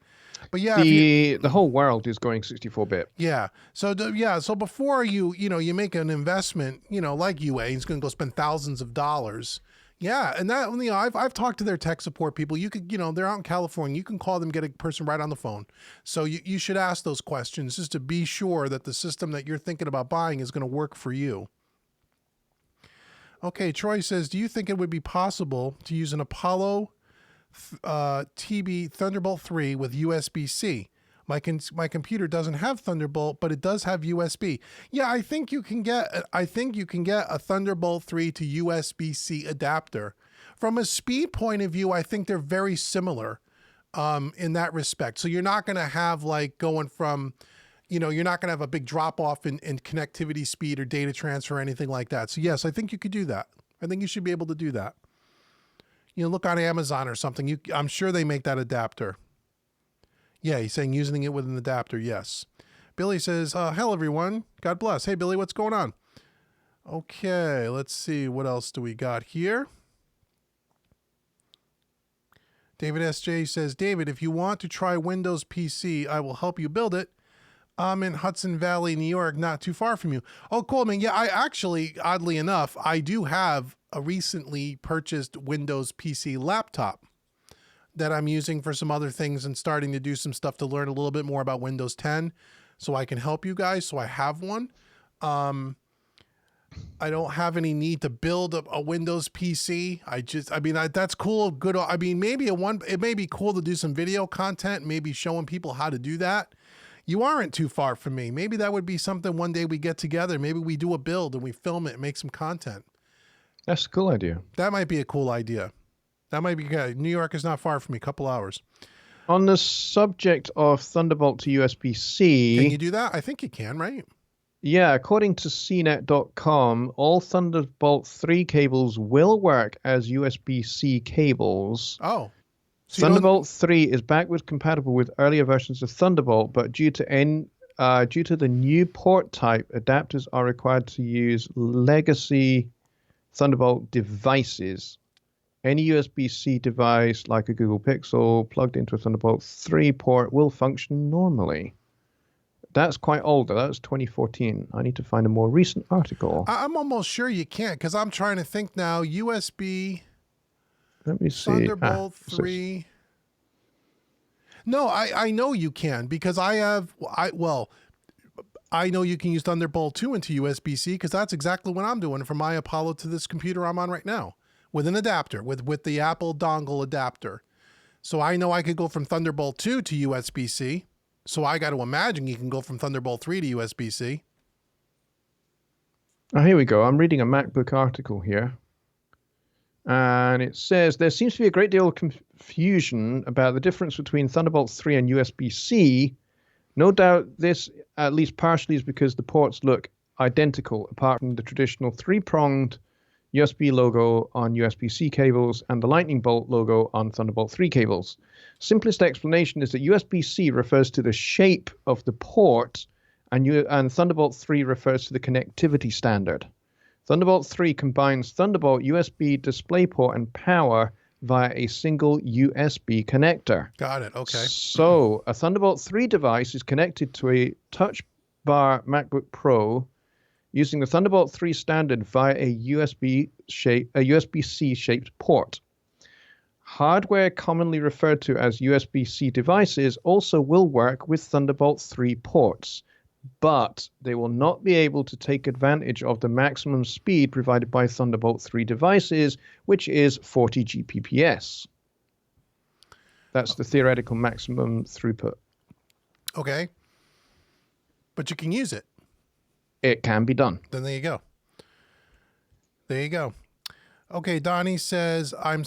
But yeah, the whole world is going 64-bit. Yeah. So so before you make an investment, like UA, he's going to go spend thousands of dollars. Yeah, and that I've talked to their tech support people. You could they're out in California. You can call them, get a person right on the phone. So you should ask those questions just to be sure that the system that you're thinking about buying is going to work for you. Okay, Troy says, do you think it would be possible to use an Apollo TB Thunderbolt 3 with USB-C? My computer doesn't have Thunderbolt, but it does have USB. Yeah, I think you can get a Thunderbolt 3 to USB-C adapter. From a speed point of view, I think they're very similar in that respect. So you're not going to have like going from, you're not going to have a big drop off in connectivity speed or data transfer or anything like that. So yes, I think you could do that. I think you should be able to do that. Look on Amazon or something. I'm sure they make that adapter. Yeah, he's saying using it with an adapter. Yes. Billy says, hello, everyone. God bless. Hey, Billy, what's going on? Okay, let's see. What else do we got here? David SJ says, David, if you want to try Windows PC, I will help you build it. I'm in Hudson Valley, New York, not too far from you. Oh, cool, man. Yeah, I actually, oddly enough, I do have a recently purchased Windows PC laptop that I'm using for some other things and starting to do some stuff to learn a little bit more about Windows 10 so I can help you guys. So I have one. I don't have any need to build a Windows PC. That's cool. Good. I mean, it may be cool to do some video content, maybe showing people how to do that. You aren't too far from me. Maybe that would be something one day we get together. Maybe we do a build and we film it and make some content. That's a cool idea. That might be a cool idea. That might be good. New York is not far from me, a couple hours. On the subject of Thunderbolt to USB-C... Can you do that? I think you can, right? Yeah, according to CNET.com, all Thunderbolt 3 cables will work as USB-C cables. Oh. So Thunderbolt 3 is backwards compatible with earlier versions of Thunderbolt, but due to the new port type, adapters are required to use legacy Thunderbolt devices. Any USB-C device like a Google Pixel plugged into a Thunderbolt 3 port will function normally. That's quite old. That's 2014. I need to find a more recent article. I'm almost sure you can't because I'm trying to think now. USB. Let me see. Thunderbolt 3. No, I know you can because I know you can use Thunderbolt 2 into USB-C because that's exactly what I'm doing from my Apollo to this computer I'm on right now. With an adapter, with the Apple dongle adapter. So I know I could go from Thunderbolt 2 to USB-C. So I got to imagine you can go from Thunderbolt 3 to USB-C. Oh, here we go. I'm reading a MacBook article here. And it says, there seems to be a great deal of confusion about the difference between Thunderbolt 3 and USB-C. No doubt this, at least partially, is because the ports look identical, apart from the traditional three-pronged USB logo on USB-C cables and the Lightning Bolt logo on Thunderbolt 3 cables. Simplest explanation is that USB-C refers to the shape of the port and Thunderbolt 3 refers to the connectivity standard. Thunderbolt 3 combines Thunderbolt USB DisplayPort and power via a single USB connector. Got it. Okay. So a Thunderbolt 3 device is connected to a Touch Bar MacBook Pro using the Thunderbolt 3 standard via a USB-C shaped port. Hardware commonly referred to as USB-C devices also will work with Thunderbolt 3 ports, but they will not be able to take advantage of the maximum speed provided by Thunderbolt 3 devices, which is 40 Gbps. That's the theoretical maximum throughput. Okay. But you can use it. It can be done. Then there you go. There you go. Okay, Donnie says, I'm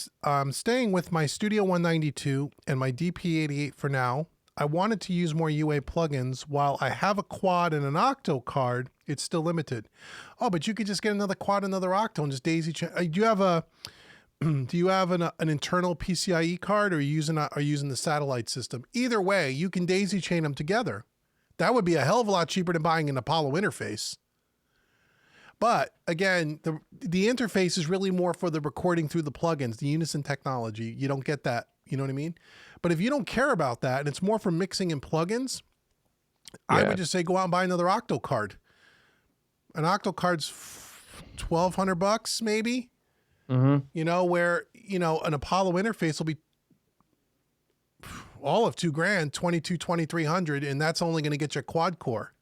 staying with my Studio 192 and my DP88 for now. I wanted to use more UA plugins. While I have a quad and an octo card, it's still limited. Oh, but you could just get another quad, another octo, and just daisy chain. Do you have an internal PCIe card, or are you using the satellite system? Either way, you can daisy chain them together. That would be a hell of a lot cheaper than buying an Apollo interface. But again, the interface is really more for the recording through the plugins, the Unison technology. You don't get that. You know what I mean? But if you don't care about that and it's more for mixing and plugins, I would just say go out and buy another Octo card. An Octo card's $1,200 maybe. You know, where, you know, an Apollo interface will be all of $2,000, $2,300, and that's only going to get you a quad core.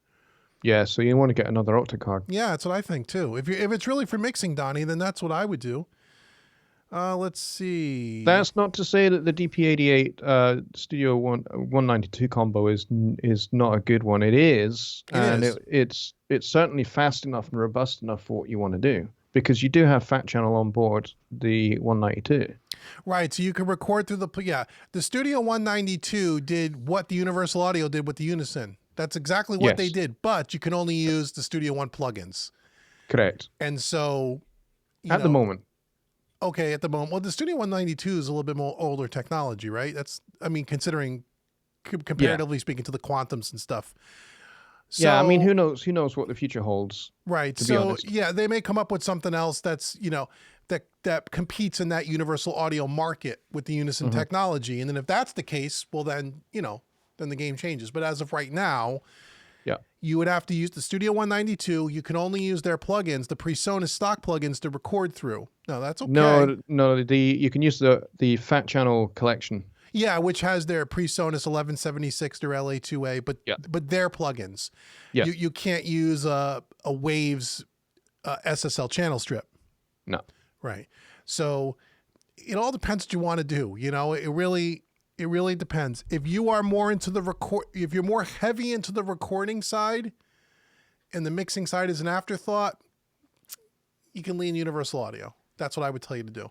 Yeah, so you want to get another Octa card. Yeah, that's what I think too. If it's really for mixing, Donnie, then that's what I would do. Let's see. That's not to say that the DP88 Studio 192 combo is not a good one. It is, it's certainly fast enough and robust enough for what you want to do, because you do have Fat Channel on board the 192. Right, so you can record through the Studio 192 did what the Universal Audio did with the Unison. That's exactly what they did, but you can only use the Studio One plugins. Correct. And so, at the moment. Okay, at the moment. Well, the Studio 192 is a little bit more older technology, right? That's, I mean, considering comparatively speaking to the Quantums and stuff. So, yeah, I mean, who knows what the future holds. Right. So, yeah, they may come up with something else that's, you know, that competes in that Universal Audio market with the Unison technology. And then if that's the case, well, then, you know, then the game changes. But as of right now, you would have to use the Studio 192. You can only use their plugins, the PreSonus stock plugins, to record through. No, that's okay. No, you can use the Fat Channel collection. Yeah, which has their PreSonus 1176, their LA2A, but their plugins. Yeah. You can't use a Waves SSL channel strip. No. Right. So it all depends what you want to do. You know, it really depends. If you are more into if you're more heavy into the recording side and the mixing side is an afterthought, you can lean Universal Audio. That's what I would tell you to do.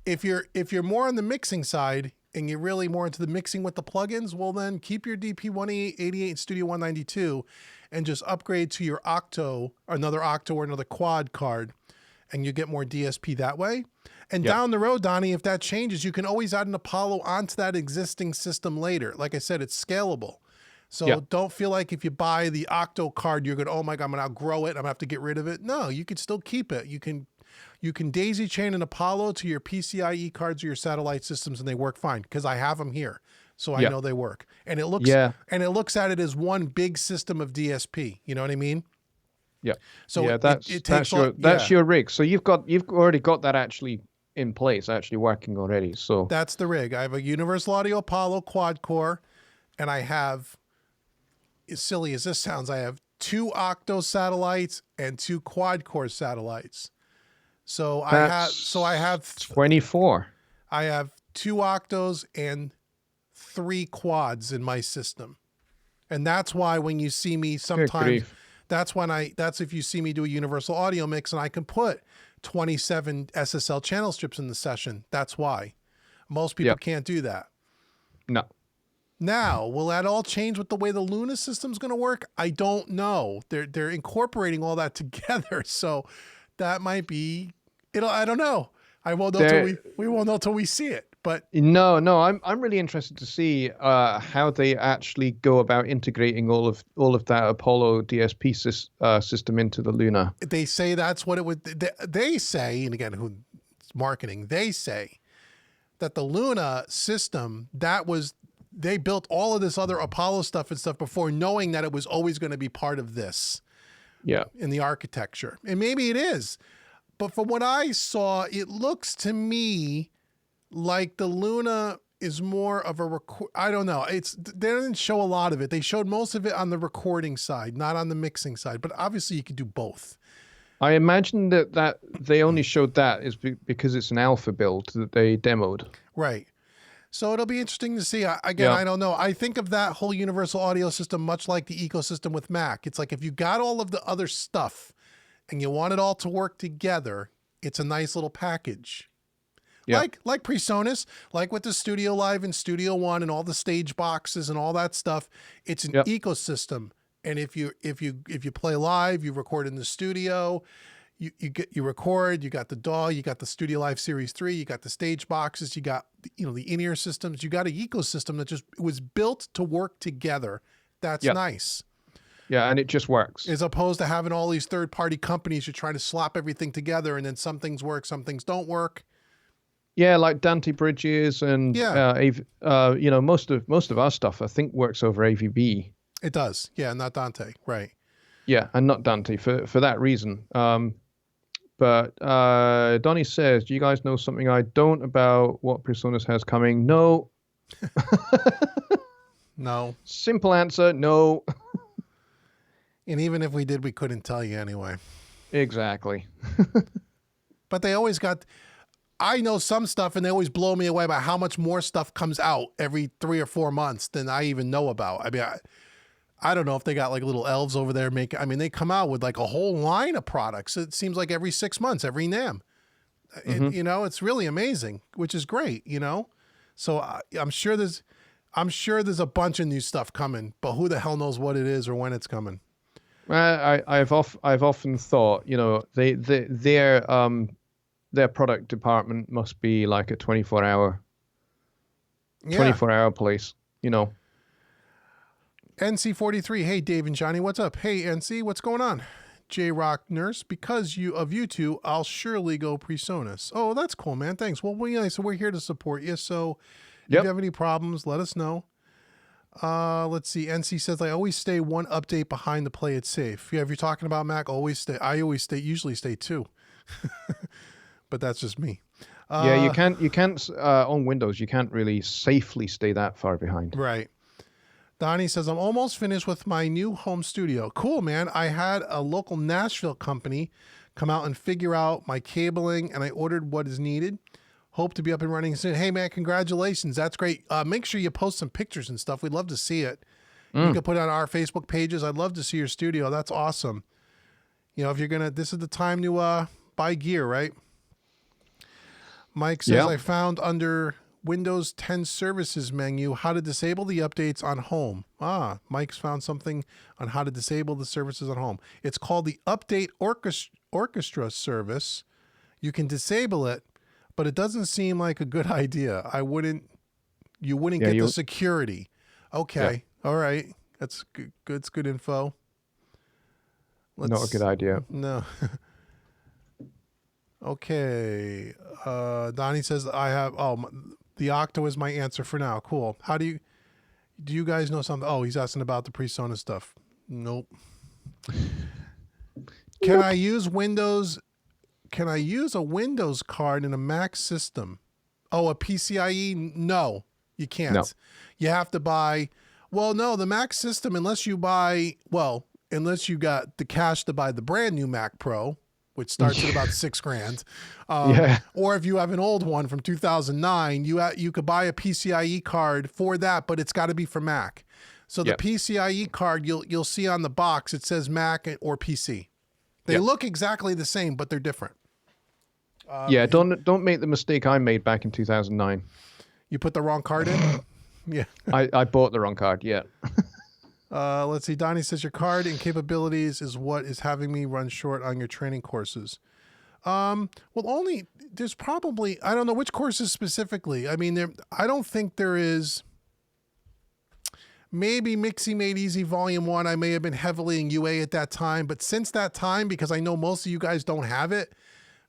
If you're more on the mixing side and you're really more into the mixing with the plugins, well then keep your DP188 and Studio 192 and just upgrade to your Octo, another Octo or another quad card, and you get more DSP that way. And down the road, Donnie, if that changes, you can always add an Apollo onto that existing system later. Like I said, it's scalable. So don't feel like if you buy the Octo card, you're going to, oh my God, I'm going to outgrow it. I'm going to have to get rid of it. No, you can still keep it. You can daisy chain an Apollo to your PCIe cards or your satellite systems, and they work fine because I have them here. So I know they work. And it looks at it as one big system of DSP. You know what I mean? Yeah. So that's your rig. So you've already got that actually in place, actually working already. So that's the rig. I have a Universal Audio Apollo quad core, and I have, as silly as this sounds, I have 2 Octo satellites and 2 quad core satellites. So I have 24. I have 2 Octos and 3 quads in my system. And that's why when you see me sometimes, that's if you see me do a Universal Audio mix and I can put 27 SSL channel strips in the session. That's why. Most people can't do that. No. Now, will that all change with the way the Luna system's going to work? I don't know. They're incorporating all that together, so that might be I don't know. I won't know we won't know till we see it. But no, I'm really interested to see how they actually go about integrating all of that Apollo DSP system into the Luna. They say that's what it would. They say, and again, who's marketing? They say that the Luna system they built all of this other Apollo stuff and stuff before knowing that it was always going to be part of this. Yeah. In the architecture, and maybe it is, but from what I saw, it looks to me like the Luna is more of a I don't know. They didn't show a lot of it. They showed most of it on the recording side, not on the mixing side. But obviously, you could do both. I imagine that they only showed that is because it's an alpha build that they demoed. Right. So it'll be interesting to see. I don't know. I think of that whole Universal Audio system much like the ecosystem with Mac. It's like if you got all of the other stuff and you want it all to work together, it's a nice little package. Yeah. Like PreSonus, like with the Studio Live and Studio One and all the stage boxes and all that stuff. It's an ecosystem. And if you play live, you record in the studio, you record, you got the DAW, you got the Studio Live Series 3, you got the stage boxes, you got the in-ear systems, you got an ecosystem that just was built to work together. That's nice. Yeah, and it just works. As opposed to having all these third-party companies, you're trying to slop everything together, and then some things work, some things don't work. Yeah, like Dante Bridges and Yeah. most of our stuff I think works over AVB. It does. Yeah, not Dante. Right. Yeah, and not Dante for that reason. But Donnie says, "Do you guys know something I don't about what Presonus has coming?" No. No. Simple answer, no. And even if we did, we couldn't tell you anyway. Exactly. But they always got... I know some stuff, and they always blow me away about how much more stuff comes out every 3 or 4 months than I even know about. I mean, I don't know if they got like little elves over there making... I mean, they come out with like a whole line of products. It seems like every 6 months, every NAMM. It's really amazing, which is great, So I'm sure there's a bunch of new stuff coming, but who the hell knows what it is or when it's coming. I've often thought, their product department must be like a 24-hour place, NC43, hey Dave and Johnny, what's up? Hey NC, what's going on? J-Rock Nurse, because of you two, I'll surely go Presonus. Oh, that's cool, man. Thanks. Well, so we're here to support you. So if you have any problems, let us know. Let's see. NC says, I always stay one update behind to play it safe. Yeah, if you're talking about Mac, I usually stay 2. But that's just me. Yeah, you can't on Windows, you can't really safely stay that far behind. Right. Donnie says, I'm almost finished with my new home studio. Cool, man. I had a local Nashville company come out and figure out my cabling, and I ordered what is needed. Hope to be up and running soon. Hey, man, congratulations. That's great. Make sure you post some pictures and stuff. We'd love to see it. You can put it on our Facebook pages. I'd love to see your studio. That's awesome. If you're going to, this is the time to buy gear, right? Mike says, I found under Windows 10 services menu how to disable the updates on home. Mike's found something on how to disable the services on home. It's called the Update Orchestra service. You can disable it, but it doesn't seem like a good idea. You wouldn't get the security. Okay. Yeah. All right. That's good. It's good info. Not a good idea. No. Okay. Donnie says, the Octo is my answer for now. Cool. Do you guys know something? Oh, he's asking about the Presonus stuff. Nope. Can I use a Windows card in a Mac system? Oh, a PCIe? No, you can't. No. You have to buy, the Mac system, unless you got the cash to buy the brand new Mac Pro, which starts at about $6,000. Or if you have an old one from 2009, you could buy a PCIe card for that, but it's got to be for Mac. So the PCIe card, you'll see on the box, it says Mac or PC. They look exactly the same, but they're different. Don't make the mistake I made back in 2009. You put the wrong card in? Yeah. I bought the wrong card, yeah. Let's see. Donnie says your card and capabilities is what is having me run short on your training courses. There's probably, I don't know which courses specifically. I mean, I don't think there is. Maybe Mixing Made Easy Volume 1. I may have been heavily in UA at that time, but since that time, because I know most of you guys don't have it,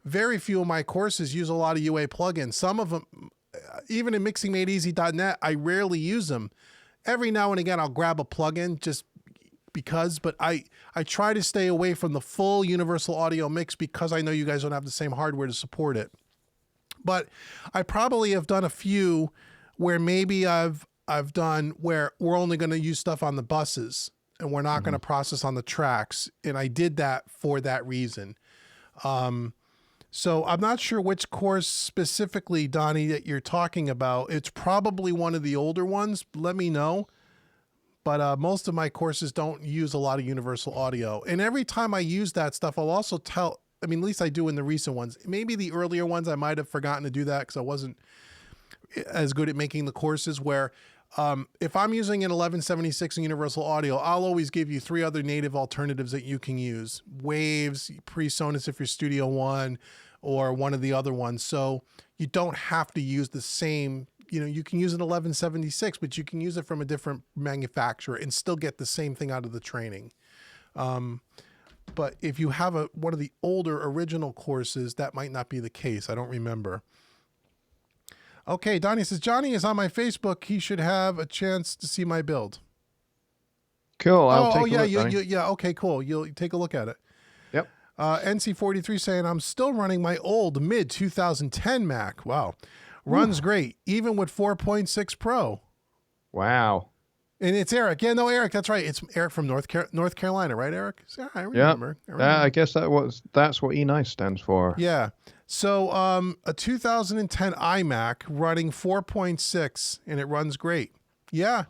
very few of my courses use a lot of UA plugins. Some of them, even in mixingmadeeasy.net, I rarely use them. Every now and again, I'll grab a plugin just because, but I try to stay away from the full universal audio mix because I know you guys don't have the same hardware to support it. But I probably have done a few where maybe I've done where we're only going to use stuff on the buses and we're not going to process on the tracks. And I did that for that reason. So I'm not sure which course specifically, Donnie, that you're talking about. It's probably one of the older ones. Let me know. But most of my courses don't use a lot of universal audio. And every time I use that stuff, I'll also at least I do in the recent ones. Maybe the earlier ones, I might have forgotten to do that because I wasn't as good at making the courses where if I'm using an 1176 in universal audio, I'll always give you 3 other native alternatives that you can use. Waves, PreSonus if you're Studio One, or one of the other ones. So you don't have to use the same, you can use an 1176, but you can use it from a different manufacturer and still get the same thing out of the training. But if you have one of the older original courses, that might not be the case. I don't remember. Okay, Donnie says, Johnny is on my Facebook. He should have a chance to see my build. Cool. I'll take a look, yeah. Okay, cool. You'll take a look at it. Yep. NC43 saying, I'm still running my old mid 2010 Mac. Wow. Runs great, even with 4.6 Pro. Wow. And it's Eric. Yeah, no, Eric. That's right. It's Eric from North Carolina, right, Eric? Yeah, I remember. Yeah. I guess that's what E-Nice stands for. Yeah. So a 2010 iMac running 4.6, and it runs great. Yeah.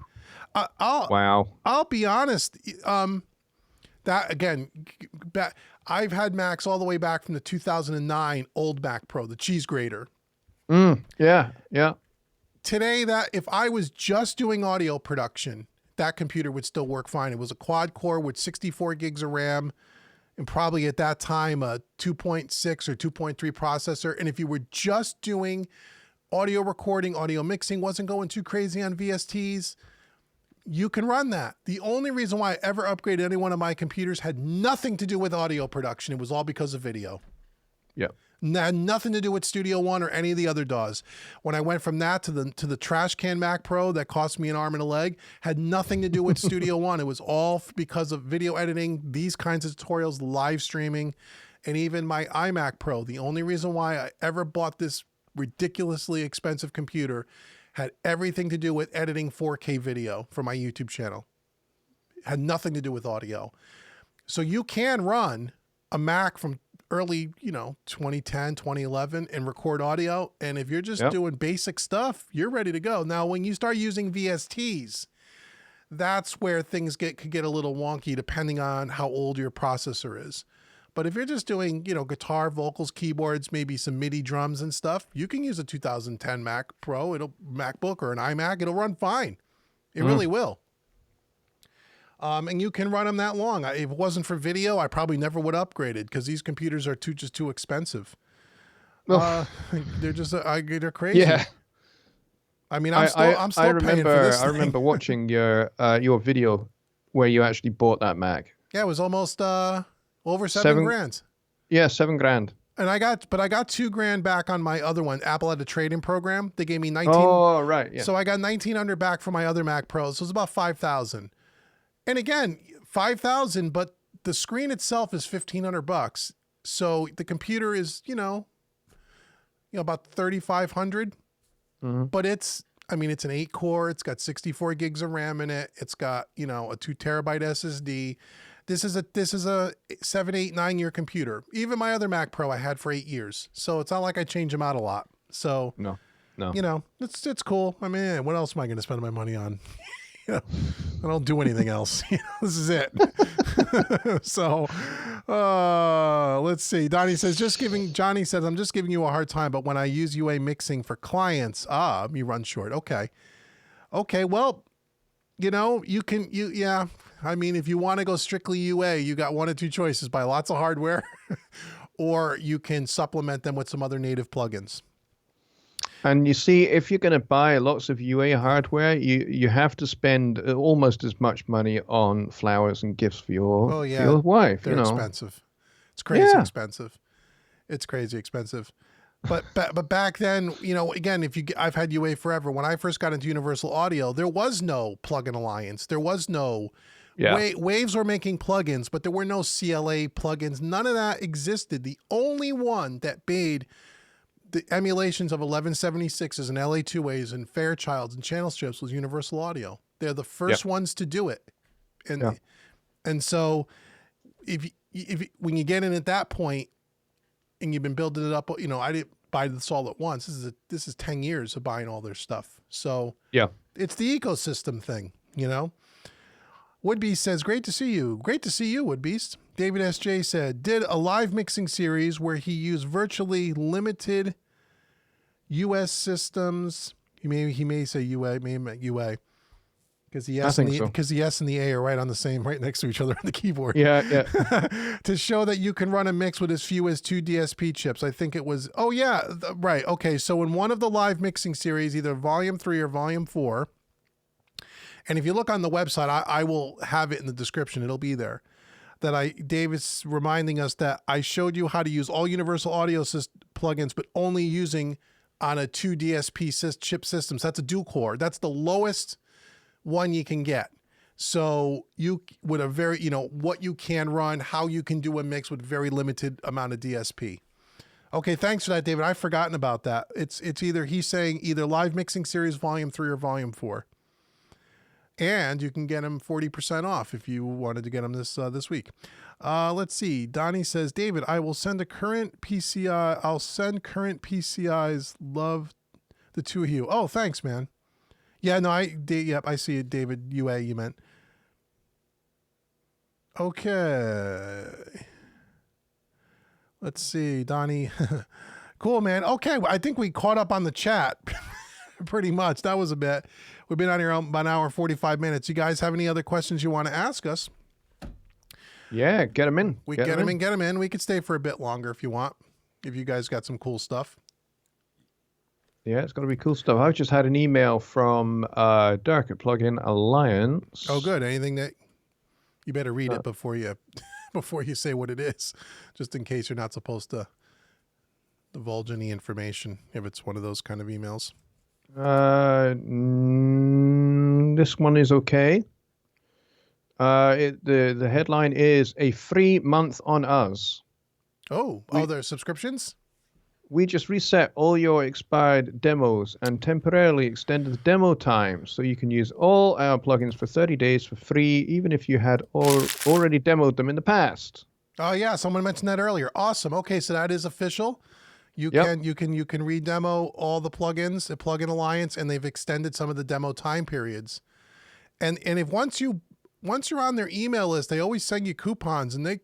I'll be honest. That again, I've had Macs all the way back from the 2009 old Mac Pro, the cheese grater. Yeah. Today, that if I was just doing audio production, that computer would still work fine. It was a quad core with 64 gigs of RAM, and probably at that time a 2.6 or 2.3 processor. And if you were just doing audio recording, audio mixing, wasn't going too crazy on VSTs, you can run that. The only reason why I ever upgraded any one of my computers had nothing to do with audio production. It was all because of video. Yeah. Had nothing to do with Studio One or any of the other DAWs. When I went from that to the trash can Mac Pro that cost me an arm and a leg, had nothing to do with Studio One. It was all because of video editing, these kinds of tutorials, live streaming, and even my iMac Pro. The only reason why I ever bought this ridiculously expensive computer had everything to do with editing 4K video for my YouTube channel. It had nothing to do with audio. So you can run a Mac from early, 2010, 2011 and record audio. And if you're just doing basic stuff, you're ready to go. Now, when you start using VSTs, that's where things could get a little wonky depending on how old your processor is. But if you're just doing, guitar, vocals, keyboards, maybe some MIDI drums and stuff, you can use a 2010 Mac Pro, MacBook or an iMac. It'll run fine. It really will. And you can run them that long. If it wasn't for video, I probably never would have upgraded because these computers are just too expensive. They're they're crazy. Yeah. I mean, I'm still paying for this thing. I remember watching your video where you actually bought that Mac. Yeah, it was almost over seven grand. Yeah, $7,000. And I got $2,000 back on my other one. Apple had a trade-in program. They gave me 19. Oh, right. Yeah. So I got 1,900 back for my other Mac Pro. So it was about 5,000. And again, 5,000, but the screen itself is $1,500. So the computer is, about 3,500. But it's an 8-core. It's got 64 gigs of RAM in it. It's got, a 2 terabyte SSD. This is a 7, 8, 9 year computer. Even my other Mac Pro I had for 8 years. So it's not like I change them out a lot. So no, it's cool. I mean, what else am I going to spend my money on? I don't do anything else. This is it. So let's see. Johnny says, I'm just giving you a hard time, but when I use UA mixing for clients, you run short. Okay. Well, I mean, if you want to go strictly UA, you got one of two choices: buy lots of hardware or you can supplement them with some other native plugins. And you see, if you're going to buy lots of UA hardware, you have to spend almost as much money on flowers and gifts for your wife. They're expensive. It's crazy expensive. It's crazy expensive. But back then, again, I've had UA forever. When I first got into Universal Audio, there was no plugin alliance. There was no Waves were making plugins, but there were no CLA plugins. None of that existed. The only one that made the emulations of 1176s and LA2As and Fairchilds and channel strips was Universal Audio. They're the first ones to do it. And so when you get in at that point and you've been building it up, I didn't buy this all at once. This is 10 years of buying all their stuff. So it's the ecosystem thing, Woodbeast says, great to see you. Great to see you, Woodbeast. David S.J. said, did a live mixing series where he used virtually limited U.S. systems. He may say UA, may have meant UA. Because the I S and think the so. because the S and the A are right next to each other on the keyboard. Yeah, yeah. To show that you can run a mix with as few as 2 DSP chips. I think it was. Oh yeah, right. Okay, so in one of the live mixing series, either Volume 3 or Volume 4, and if you look on the website, I will have it in the description. It'll be there. Dave is reminding us that I showed you how to use all Universal Audio plugins, but only using on a 2 DSP chip systems. That's a dual core. That's the lowest one you can get. So you with a very, what you can run, how you can do a mix with very limited amount of DSP. Okay, thanks for that, David. I've forgotten about that. It's either he's saying either live mixing series Volume 3 or Volume 4. And you can get them 40% off if you wanted to get them this week. Let's see. Donnie says, David, I will send current PCI. I'll send current PCIs. Love the two of you. Oh, thanks, man. Yeah, no, yep, I see it, David. UA, you meant. Okay. Let's see, Donnie. Cool, man. Okay, I think we caught up on the chat pretty much. That was a bit. We've been on here about an hour and 45 minutes. You guys have any other questions you want to ask us? Yeah, get them in. Get them in. We could stay for a bit longer if you want, if you guys got some cool stuff. Yeah, it's got to be cool stuff. I just had an email from Dirk at Plugin Alliance. Oh, good. Anything that you better read it before you say what it is, just in case you're not supposed to divulge any information if it's one of those kind of emails. This one is okay. The headline is a free month on us. Their subscriptions? We just reset all your expired demos and temporarily extended the demo time so you can use all our plugins for 30 days for free, even if you had already demoed them in the past. Oh yeah, someone mentioned that earlier. Awesome. Okay, so that is official. You can redemo all the plugins at Plugin Alliance, and they've extended some of the demo time periods. And if once you're on their email list, they always send you coupons and they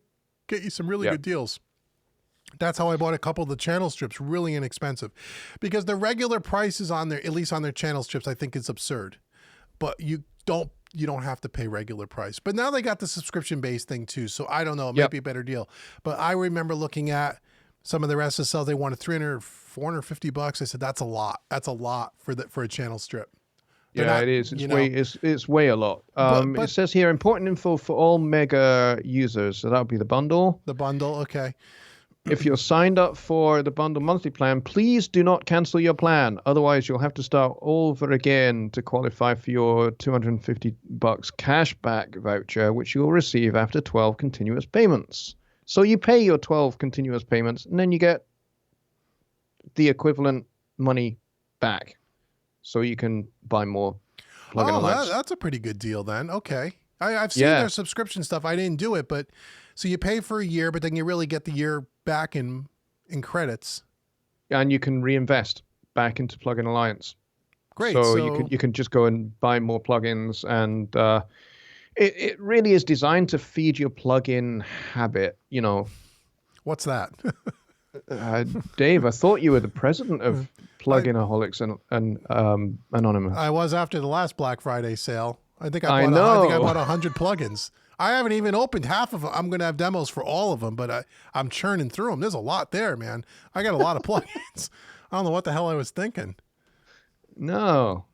get you some really good deals. That's how I bought a couple of the channel strips, really inexpensive, because the regular prices on there, at least on their channel strips, I think is absurd. But you don't have to pay regular price. But now they got the subscription based thing too, so I don't know, it might be a better deal. But I remember looking at some of their SSLs, they wanted $300, $450. I said that's a lot. That's a lot for a channel strip. It is. It's way a lot. But it says here important info for all Mega users. So that would be the bundle. The bundle, okay. If you're signed up for the bundle monthly plan, please do not cancel your plan. Otherwise, you'll have to start all over again to qualify for your $250 cashback voucher, which you'll receive after 12 continuous payments. So you pay your 12 continuous payments, and then you get the equivalent money back. So you can buy more plugin Alliance. That's a pretty good deal then. Okay. I've seen their subscription stuff. I didn't do it, but so you pay for a year, but then you really get the year back in credits. And you can reinvest back into Plugin Alliance. Great. So you can just go and buy more plugins, and it really is designed to feed your plugin habit. What's that? Dave, I thought you were the president of Pluginaholics and Anonymous. I was after the last Black Friday sale. I think I bought 100 plugins. I haven't even opened half of them. I'm going to have demos for all of them, but I'm churning through them. There's a lot there, man. I got a lot of plugins. I don't know what the hell I was thinking. No.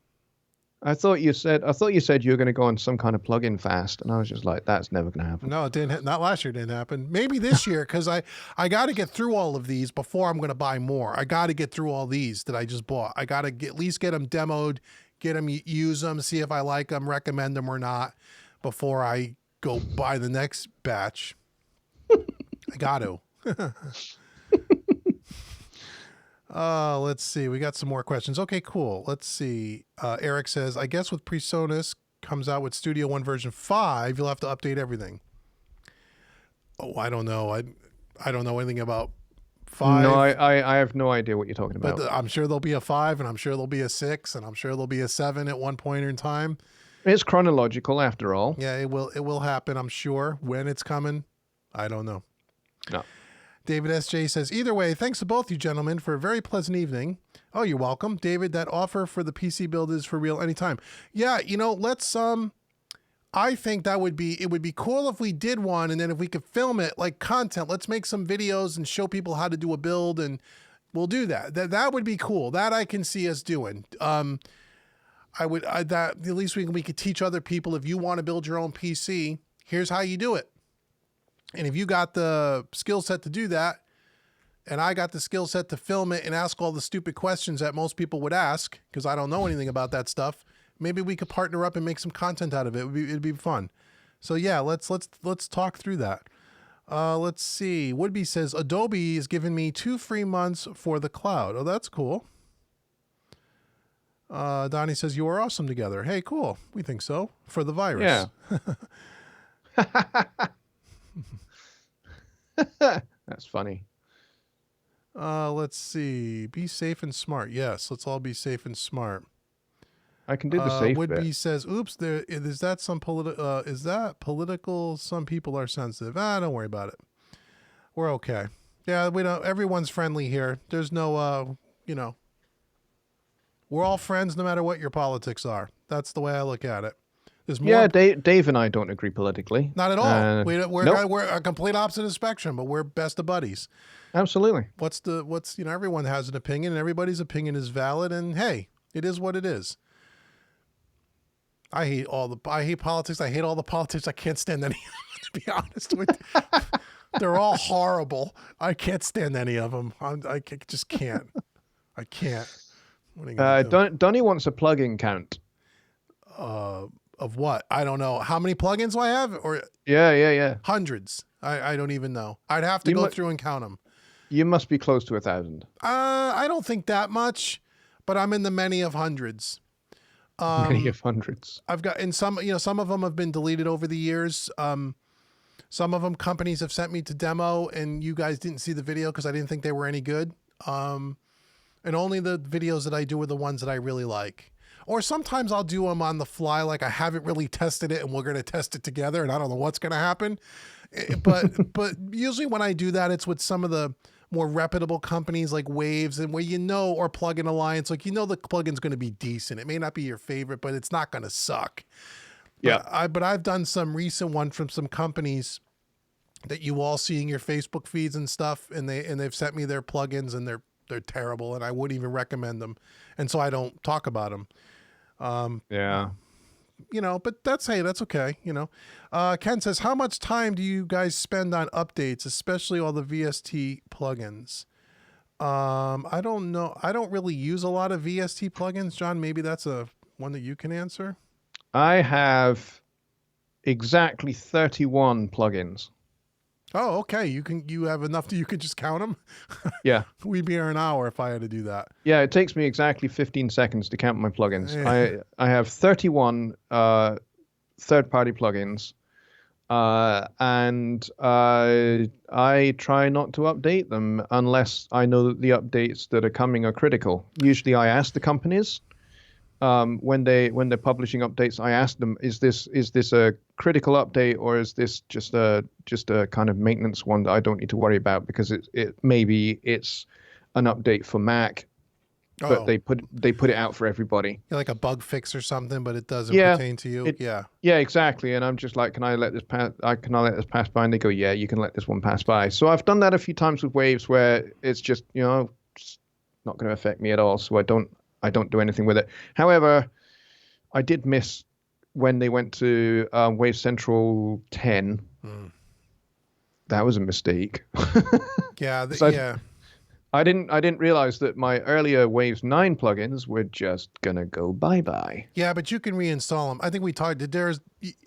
I thought you said you were going to go on some kind of plugin fast, and I was just like, that's never going to happen. No, it didn't. Not last year. Didn't happen. Maybe this year, because I got to get through all of these before I'm going to buy more. I got to get through all these that I just bought. I got to at least get them demoed, get them, use them, see if I like them, recommend them or not, before I go buy the next batch. I got to. Let's see. We got some more questions. Okay, cool. Let's see. Eric says, I guess with PreSonus comes out with Studio One version 5, you'll have to update everything. Oh, I don't know. I don't know anything about 5. No, I have no idea what you're talking about. But I'm sure there'll be a 5, and I'm sure there'll be a 6, and I'm sure there'll be a 7 at one point in time. It's chronological after all. Yeah, it will happen, I'm sure. When it's coming, I don't know. No. David S.J. says, either way, thanks to both you gentlemen for a very pleasant evening. Oh, you're welcome. David, that offer for the PC build is for real anytime. Yeah, let's, I think it would be cool if we did one, and then if we could film it like content, let's make some videos and show people how to do a build, and we'll do that. That would be cool. That I can see us doing. That at least we could teach other people, if you want to build your own PC, here's how you do it. And if you got the skill set to do that, and I got the skill set to film it and ask all the stupid questions that most people would ask, because I don't know anything about that stuff, maybe we could partner up and make some content out of it. It'd be fun. So yeah, let's talk through that. Let's see. Woodby says, Adobe is giving me 2 free months for the cloud. Oh, that's cool. Donnie says, you are awesome together. Hey, cool. We think so. For the virus. Yeah. That's funny. Let's see. Be safe and smart. Yes, let's all be safe and smart. I can do the safe bit. Woodby says, oops, is that political? Some people are sensitive. Don't worry about it. We're okay. Yeah, everyone's friendly here. There's no, we're all friends no matter what your politics are. That's the way I look at it. There's more. Yeah, Dave and I don't agree politically. Not at all. Nope. We're a complete opposite of the spectrum, but we're best of buddies. Absolutely. Everyone has an opinion, and everybody's opinion is valid, and hey, it is what it is. I hate politics. I hate all the politics. I can't stand any of them, to be honest with you. They're all horrible. I can't stand any of them. I just can't. I can't. What are you gonna do? Donnie wants a plugin count. Of what? I don't know. How many plugins do I have? Or Yeah. hundreds. I don't even know. I'd have to go through and count them. You must be close to 1,000. I don't think that much, but I'm in the many of hundreds. Many of hundreds. I've got, and some of them have been deleted over the years. Some of them companies have sent me to demo, and you guys didn't see the video because I didn't think they were any good. And only the videos that I do are the ones that I really like. Or sometimes I'll do them on the fly, like I haven't really tested it and we're going to test it together and I don't know what's going to happen. But usually when I do that, it's with some of the more reputable companies like Waves, and where or Plugin Alliance, like the plugin's going to be decent. It may not be your favorite, but it's not going to suck. Yeah. But I've done some recent one from some companies that you all see in your Facebook feeds and stuff, and they've sent me their plugins, and they're terrible, and I wouldn't even recommend them, and so I don't talk about them. Yeah. But that's okay. Ken says, how much time do you guys spend on updates, especially all the VST plugins? I don't know. I don't really use a lot of VST plugins. John, maybe that's one that you can answer. I have exactly 31 plugins. Oh, okay. You have enough that you could just count them? Yeah. We'd be here an hour if I had to do that. Yeah, it takes me exactly 15 seconds to count my plugins. Yeah. I have 31 third-party plugins, and I try not to update them unless I know that the updates that are coming are critical. Usually I ask the companies when they're publishing updates, I ask them, is this a critical update, or is this just a kind of maintenance one that I don't need to worry about because maybe it's an update for Mac, but they put it out for everybody. Yeah, like a bug fix or something, but it doesn't pertain to you. Yeah, exactly. And I'm just like, can I let this pass? Can I let this pass by? And they go, yeah, you can let this one pass by. So I've done that a few times with Waves where it's just just not going to affect me at all. So I don't do anything with it. However, I did miss when they went to Wave Central 10. That was a mistake. Yeah, I didn't realize that my earlier Waves 9 plugins were just gonna go bye-bye. Yeah, but you can reinstall them. I think we talked.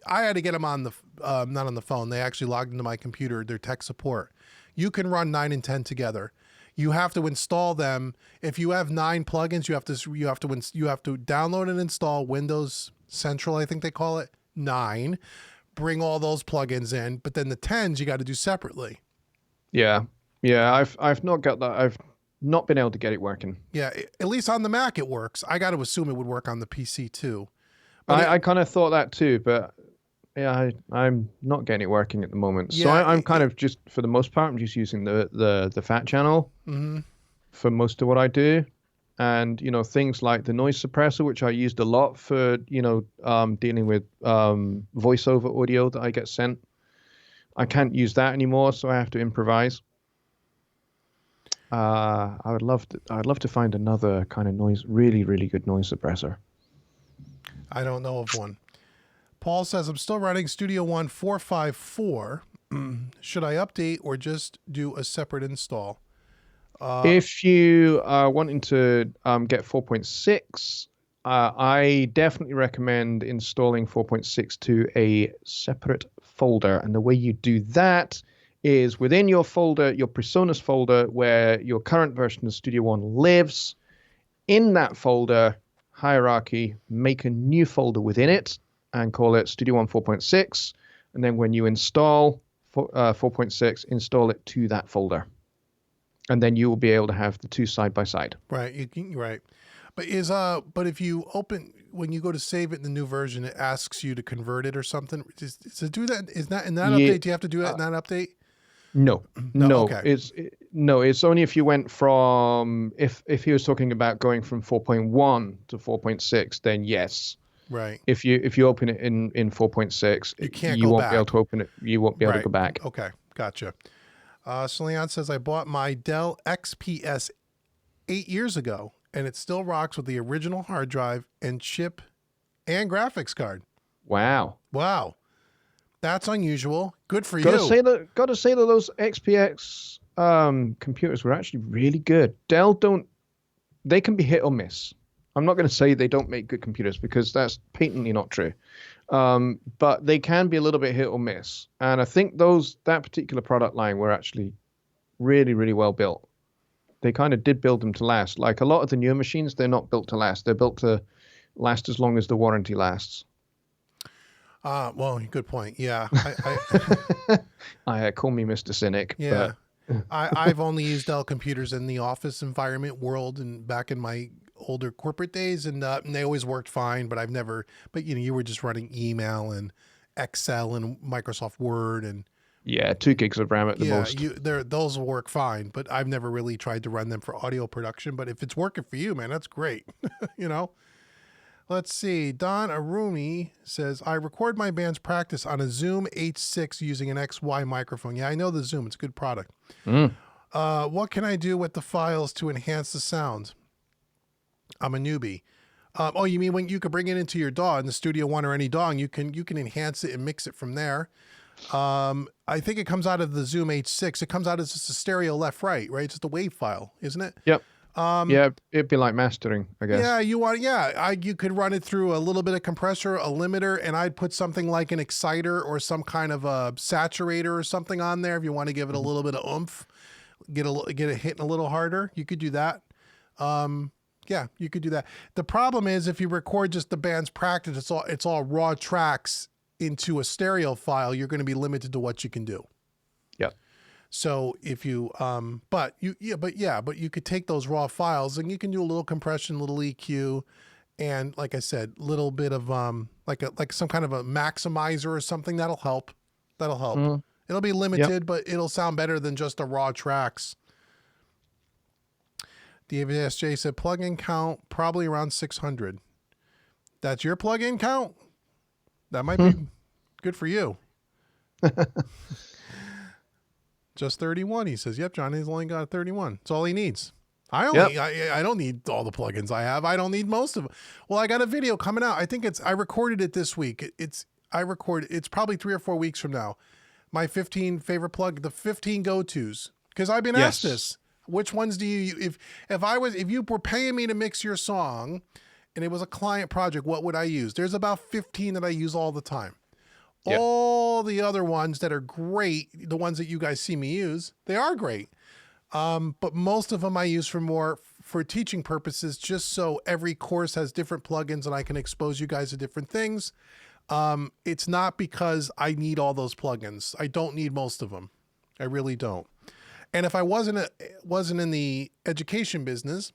I had to get them on the not on the phone. They actually logged into my computer. Their tech support. You can run 9 and 10 together. You have to install them. If you have 9 plugins, you have to download and install Windows Central, I think they call it, 9. Bring all those plugins in, but then the 10s you got to do separately. Yeah. I've not got that. I've not been able to get it working. Yeah, at least on the Mac it works. I got to assume it would work on the PC too. I kind of thought that too, but Yeah, I'm not getting it working at the moment. So Yeah. I'm kind of just, for the most part, I'm just using the fat channel Mm-hmm. for most of what I do. And, things like the noise suppressor, which I used a lot for, dealing with voiceover audio that I get sent. I can't use that anymore, so I have to improvise. I'd love to find another kind of noise, really, really good noise suppressor. I don't know of one. Paul says, I'm still running Studio One 454. Should I update or just do a separate install? If you are wanting to get 4.6, I definitely recommend installing 4.6 to a separate folder. And the way you do that is within your folder, your Presonus folder, where your current version of Studio One lives. In that folder hierarchy, make a new folder within it and call it Studio One 4.6. And then when you install 4.6, install it to that folder. And then you will be able to have the two side by side. Right. Right. But if you open, when you go to save it in the new version, it asks you to convert it or something. To do that, is that in that update? Do you have to do that in that update? No. Okay. It's only if you went from, if he was talking about going from 4.1 to 4.6, then yes. Right. If you open it in 4.6, you won't be able to open it. You won't be able to go back. Okay. Gotcha. So Leon says, I bought my Dell XPS 8 years ago, and it still rocks with the original hard drive and chip and graphics card. Wow. That's unusual. Good for you. Gotta say that those XPX computers were actually really good. Dell they can be hit or miss. I'm not going to say they don't make good computers because that's patently not true. But they can be a little bit hit or miss. And I think that particular product line were actually really, really well built. They kind of did build them to last. Like a lot of the newer machines, they're not built to last. They're built to last as long as the warranty lasts. Well, good point. Yeah. I call me Mr. Cynic. Yeah. But... I've only used Dell computers in the office environment world and back in my older corporate days, and they always worked fine, but you were just running email and Excel and Microsoft Word and 2 gigs of RAM at the most. Those will work fine, but I've never really tried to run them for audio production. But if it's working for you, man, that's great. Let's see. Don Arumi says, I record my band's practice on a Zoom H6 using an XY microphone. Yeah, I know the Zoom. It's a good product. What can I do with the files to enhance the sound? I'm a newbie. Oh, you mean when you could bring it into your DAW in the Studio One or any DAW, and you can enhance it and mix it from there. I think it comes out of the Zoom H6. It comes out as just a stereo left-right, right? It's just a WAV file, isn't it? Yep. It'd be like mastering, I guess. Yeah, you could run it through a little bit of compressor, a limiter, and I'd put something like an exciter or some kind of a saturator or something on there if you want to give it a little bit of oomph, get it hitting a little harder. You could do that. Yeah, you could do that. The problem is if you record just the band's practice, it's all raw tracks into a stereo file, you're going to be limited to what you can do. Yeah. So if you, but you could take those raw files and you can do a little compression, little EQ, and like I said, little bit of like some kind of a maximizer or something that'll help. It'll be limited, but it'll sound better than just the raw tracks. David SJ said plugin count probably around 600. That's your plugin count? That might be good for you. Just 31. He says, yep, Johnny's only got 31. That's all he needs. I don't need all the plugins I have. I don't need most of them. Well, I got a video coming out. I recorded it this week. It's probably 3 or 4 weeks from now. My 15 favorite the 15 go-tos. Because I've been asked this. Which ones do you, if you were paying me to mix your song and it was a client project, what would I use? There's about 15 that I use all the time. Yep. All the other ones that are great, the ones that you guys see me use, they are great. But most of them I use for teaching purposes, just so every course has different plugins and I can expose you guys to different things. It's not because I need all those plugins. I don't need most of them. I really don't. And if I wasn't in the education business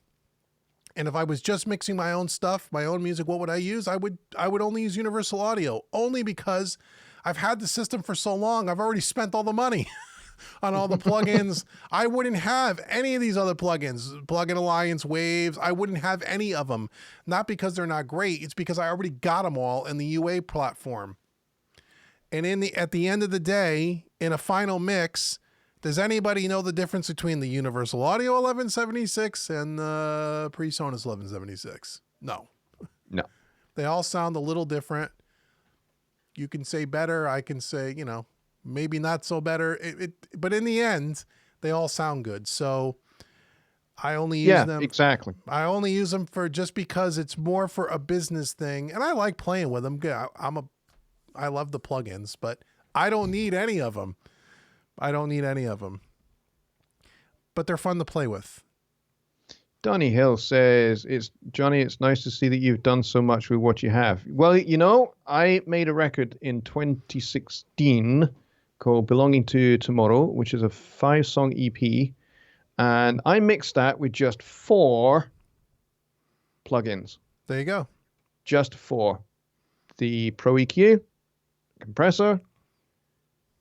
And if I was just mixing my own stuff, my own music, what would I use? I would only use Universal Audio, only because I've had the system for so long. I've already spent all the money on all the plugins. I wouldn't have any of these other plugins, Plugin Alliance, Waves. I wouldn't have any of them. Not because they're not great. It's because I already got them all in the UA platform. And at the end of the day, in a final mix, does anybody know the difference between the Universal Audio 1176 and the PreSonus 1176? No. No. They all sound a little different. You can say better. I can say, maybe not so better. But in the end, they all sound good. So I only use them. Yeah, exactly. I only use them for just because it's more for a business thing. And I like playing with them. I love the plugins, but I don't need any of them. But they're fun to play with. Donny Hill says, Johnny, it's nice to see that you've done so much with what you have. Well, I made a record in 2016 called Belonging to Tomorrow, which is a 5-song EP. And I mixed that with just 4 plugins. There you go. Just 4. The Pro EQ, compressor,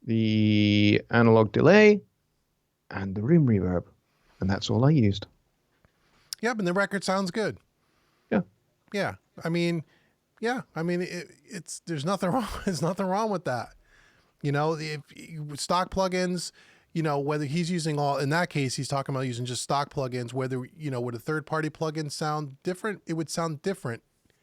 the analog delay, and the room reverb. And that's all I used. Yep, and the record sounds good. Yeah. Yeah. It's there's nothing wrong. There's nothing wrong with that. If stock plugins, whether he's using in that case, he's talking about using just stock plugins, whether, would a third party plugin sound different? It would sound different.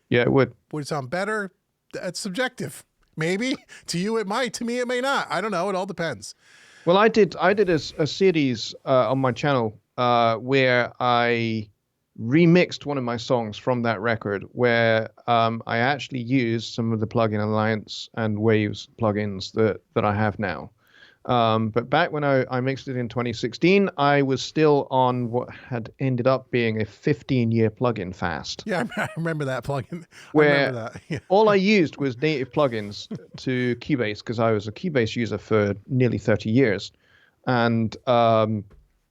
Yeah, it would. Would it sound better? That's subjective. Maybe to you it might, to me it may not. I don't know. It all depends. Well, I did a series on my channel where I remixed one of my songs from that record, where I actually used some of the Plugin Alliance and Waves plugins that I have now. But back when I mixed it in 2016, I was still on what had ended up being a 15-year plugin fast. Yeah, I remember that plugin. Where all I used was native plugins to Cubase, because I was a Cubase user for nearly 30 years, and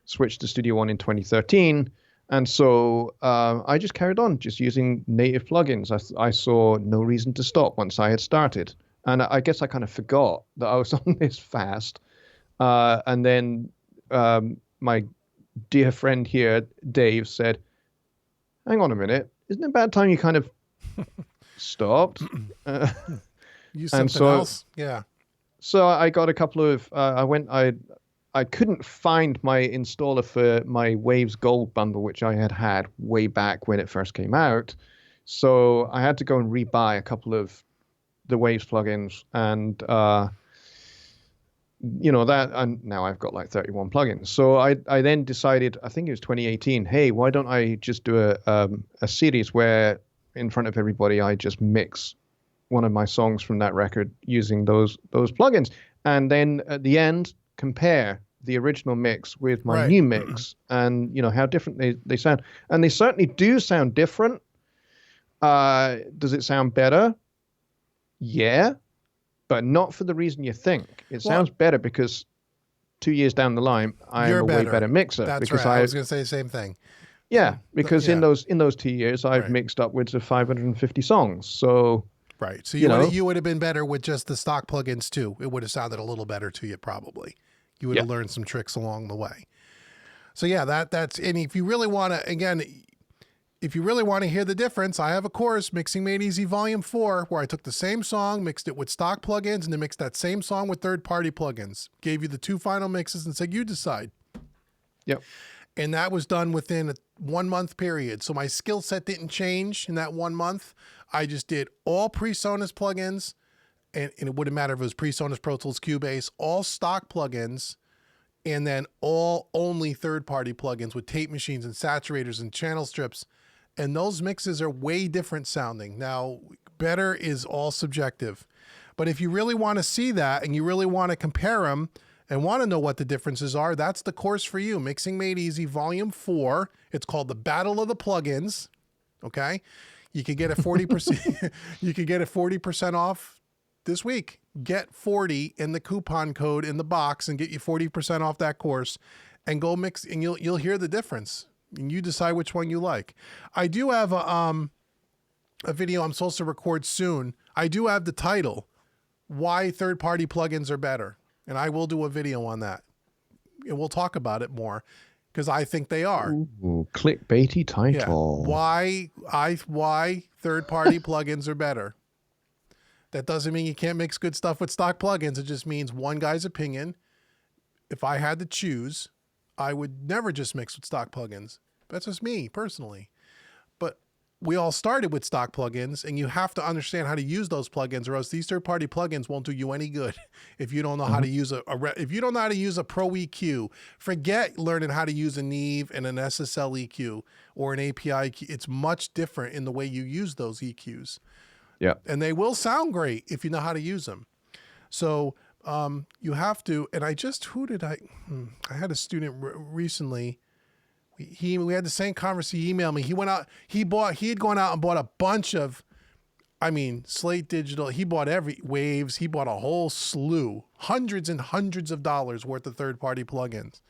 switched to Studio One in 2013. And so I just carried on just using native plugins. I saw no reason to stop once I had started. And I guess I kind of forgot that I was on this fast. And then my dear friend here, Dave, said, hang on a minute. Isn't it about time you kind of stopped? Use something else? Yeah. So I got a couple of, I couldn't find my installer for my Waves Gold bundle, which I had way back when it first came out. So I had to go and rebuy a couple of the Waves plugins, and and now I've got like 31 plugins. So I then decided, I think it was 2018, hey, why don't I just do a series where in front of everybody I just mix one of my songs from that record using those plugins, and then at the end compare the original mix with my new mix, and how different they sound. And they certainly do sound different. Does it sound better? Yeah, but not for the reason you think. It sounds better because 2 years down the line, I'm a way better mixer. That's because right. I was going to say the same thing. Yeah, because in those 2 years, I've mixed upwards of 550 songs. So right. So you would have been better with just the stock plugins too. It would have sounded a little better to you probably. You would have learned some tricks along the way. So yeah, that's, and if you really want to, again, if you really want to hear the difference, I have a course, Mixing Made Easy Volume 4, where I took the same song, mixed it with stock plugins, and then mixed that same song with third-party plugins. Gave you the 2 final mixes and said, you decide. Yep. And that was done within a 1 month period. So my skill set didn't change in that 1 month. I just did all PreSonus plugins, and it wouldn't matter if it was PreSonus, Pro Tools, Cubase, all stock plugins, and then all only third-party plugins with tape machines and saturators and channel strips. And those mixes are way different sounding. Now, better is all subjective. But if you really want to see that and you really want to compare them and want to know what the differences are, that's the course for you. Mixing Made Easy Volume 4. It's called The Battle of the Plugins. Okay? You can get a 40% you can get a 40% off this week. Get 40 in the coupon code in the box and get you 40% off that course, and go mix, and you'll hear the difference. and you decide which one you like. I do have a video I'm supposed to record soon. I do have the title, Why Third-Party Plugins Are Better. And I will do a video on that. And we'll talk about it more because I think they are. Ooh, clickbaity title. Yeah. Why third-party plugins are better. That doesn't mean you can't mix good stuff with stock plugins. It just means one guy's opinion. If I had to choose, I would never just mix with stock plugins. That's just me personally. But we all started with stock plugins, and you have to understand how to use those plugins, or else these third-party plugins won't do you any good. If you don't know how to use if you don't know how to use a Pro EQ, forget learning how to use a Neve and an SSL EQ or an API EQ. It's much different in the way you use those EQs. Yeah. And they will sound great if you know how to use them. So you have to, and I had a student recently. We had the same conversation. He emailed me. He had gone out and bought a bunch of, Slate Digital. He bought Waves. He bought a whole slew, hundreds and hundreds of dollars worth of third-party plugins.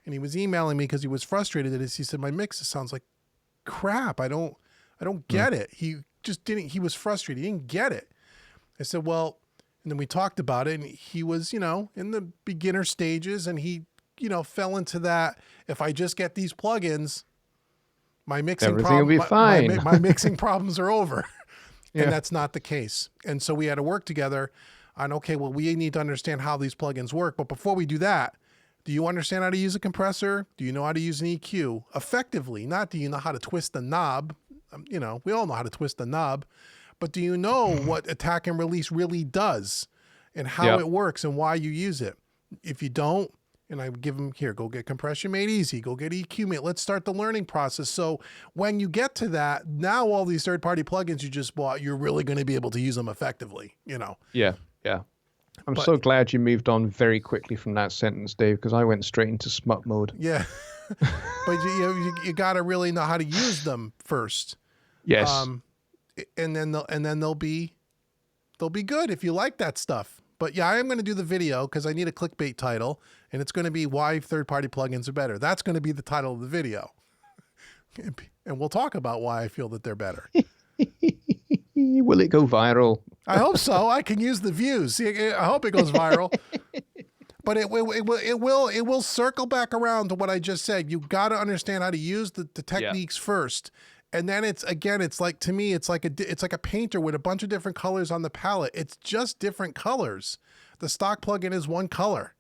And he was emailing me because he was frustrated at this. He said, my mix sounds like crap. I don't get it. He was frustrated. He didn't get it. I said, well, and then we talked about it, and he was, in the beginner stages, and he, fell into that. If I just get these plugins, my mixing will be fine. My mixing problems are over. Yeah. And that's not the case. And so we had to work together on, okay, well, we need to understand how these plugins work. But before we do that, do you understand how to use a compressor? Do you know how to use an EQ effectively? Not do you know how to twist the knob? We all know how to twist the knob, but do you know what attack and release really does and how it works and why you use it? If you don't, and I would give them, here, go get compression made easy, go get EQ made. Let's start the learning process. So when you get to that, now all these third-party plugins you just bought, you're really going to be able to use them effectively, Yeah, yeah. I'm so glad you moved on very quickly from that sentence, Dave, because I went straight into smut mode. Yeah. But you got to really know how to use them first. Yes. And then they'll be good if you like that stuff. But yeah, I am going to do the video because I need a clickbait title, and it's going to be Why Third-Party Plugins Are Better. That's going to be the title of the video. And we'll talk about why I feel that they're better. Will it go viral? I hope so. I can use the views. I hope it goes viral. But it will circle back around to what I just said. You got to understand how to use the techniques first. And then it's like, to me, it's like a painter with a bunch of different colors on the palette. It's just different colors. The stock plugin is one color.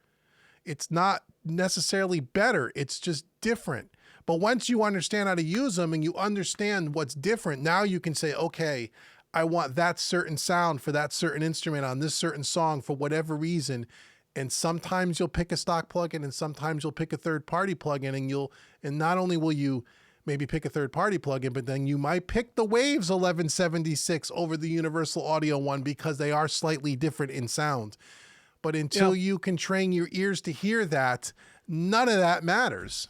It's not necessarily better. It's just different. But once you understand how to use them and you understand what's different, now you can say, okay, I want that certain sound for that certain instrument on this certain song for whatever reason. And sometimes you'll pick a stock plugin and sometimes you'll pick a third-party plugin, and not only will you maybe pick a third-party plugin, but then you might pick the Waves 1176 over the Universal Audio one because they are slightly different in sound. But until you can train your ears to hear that, none of that matters.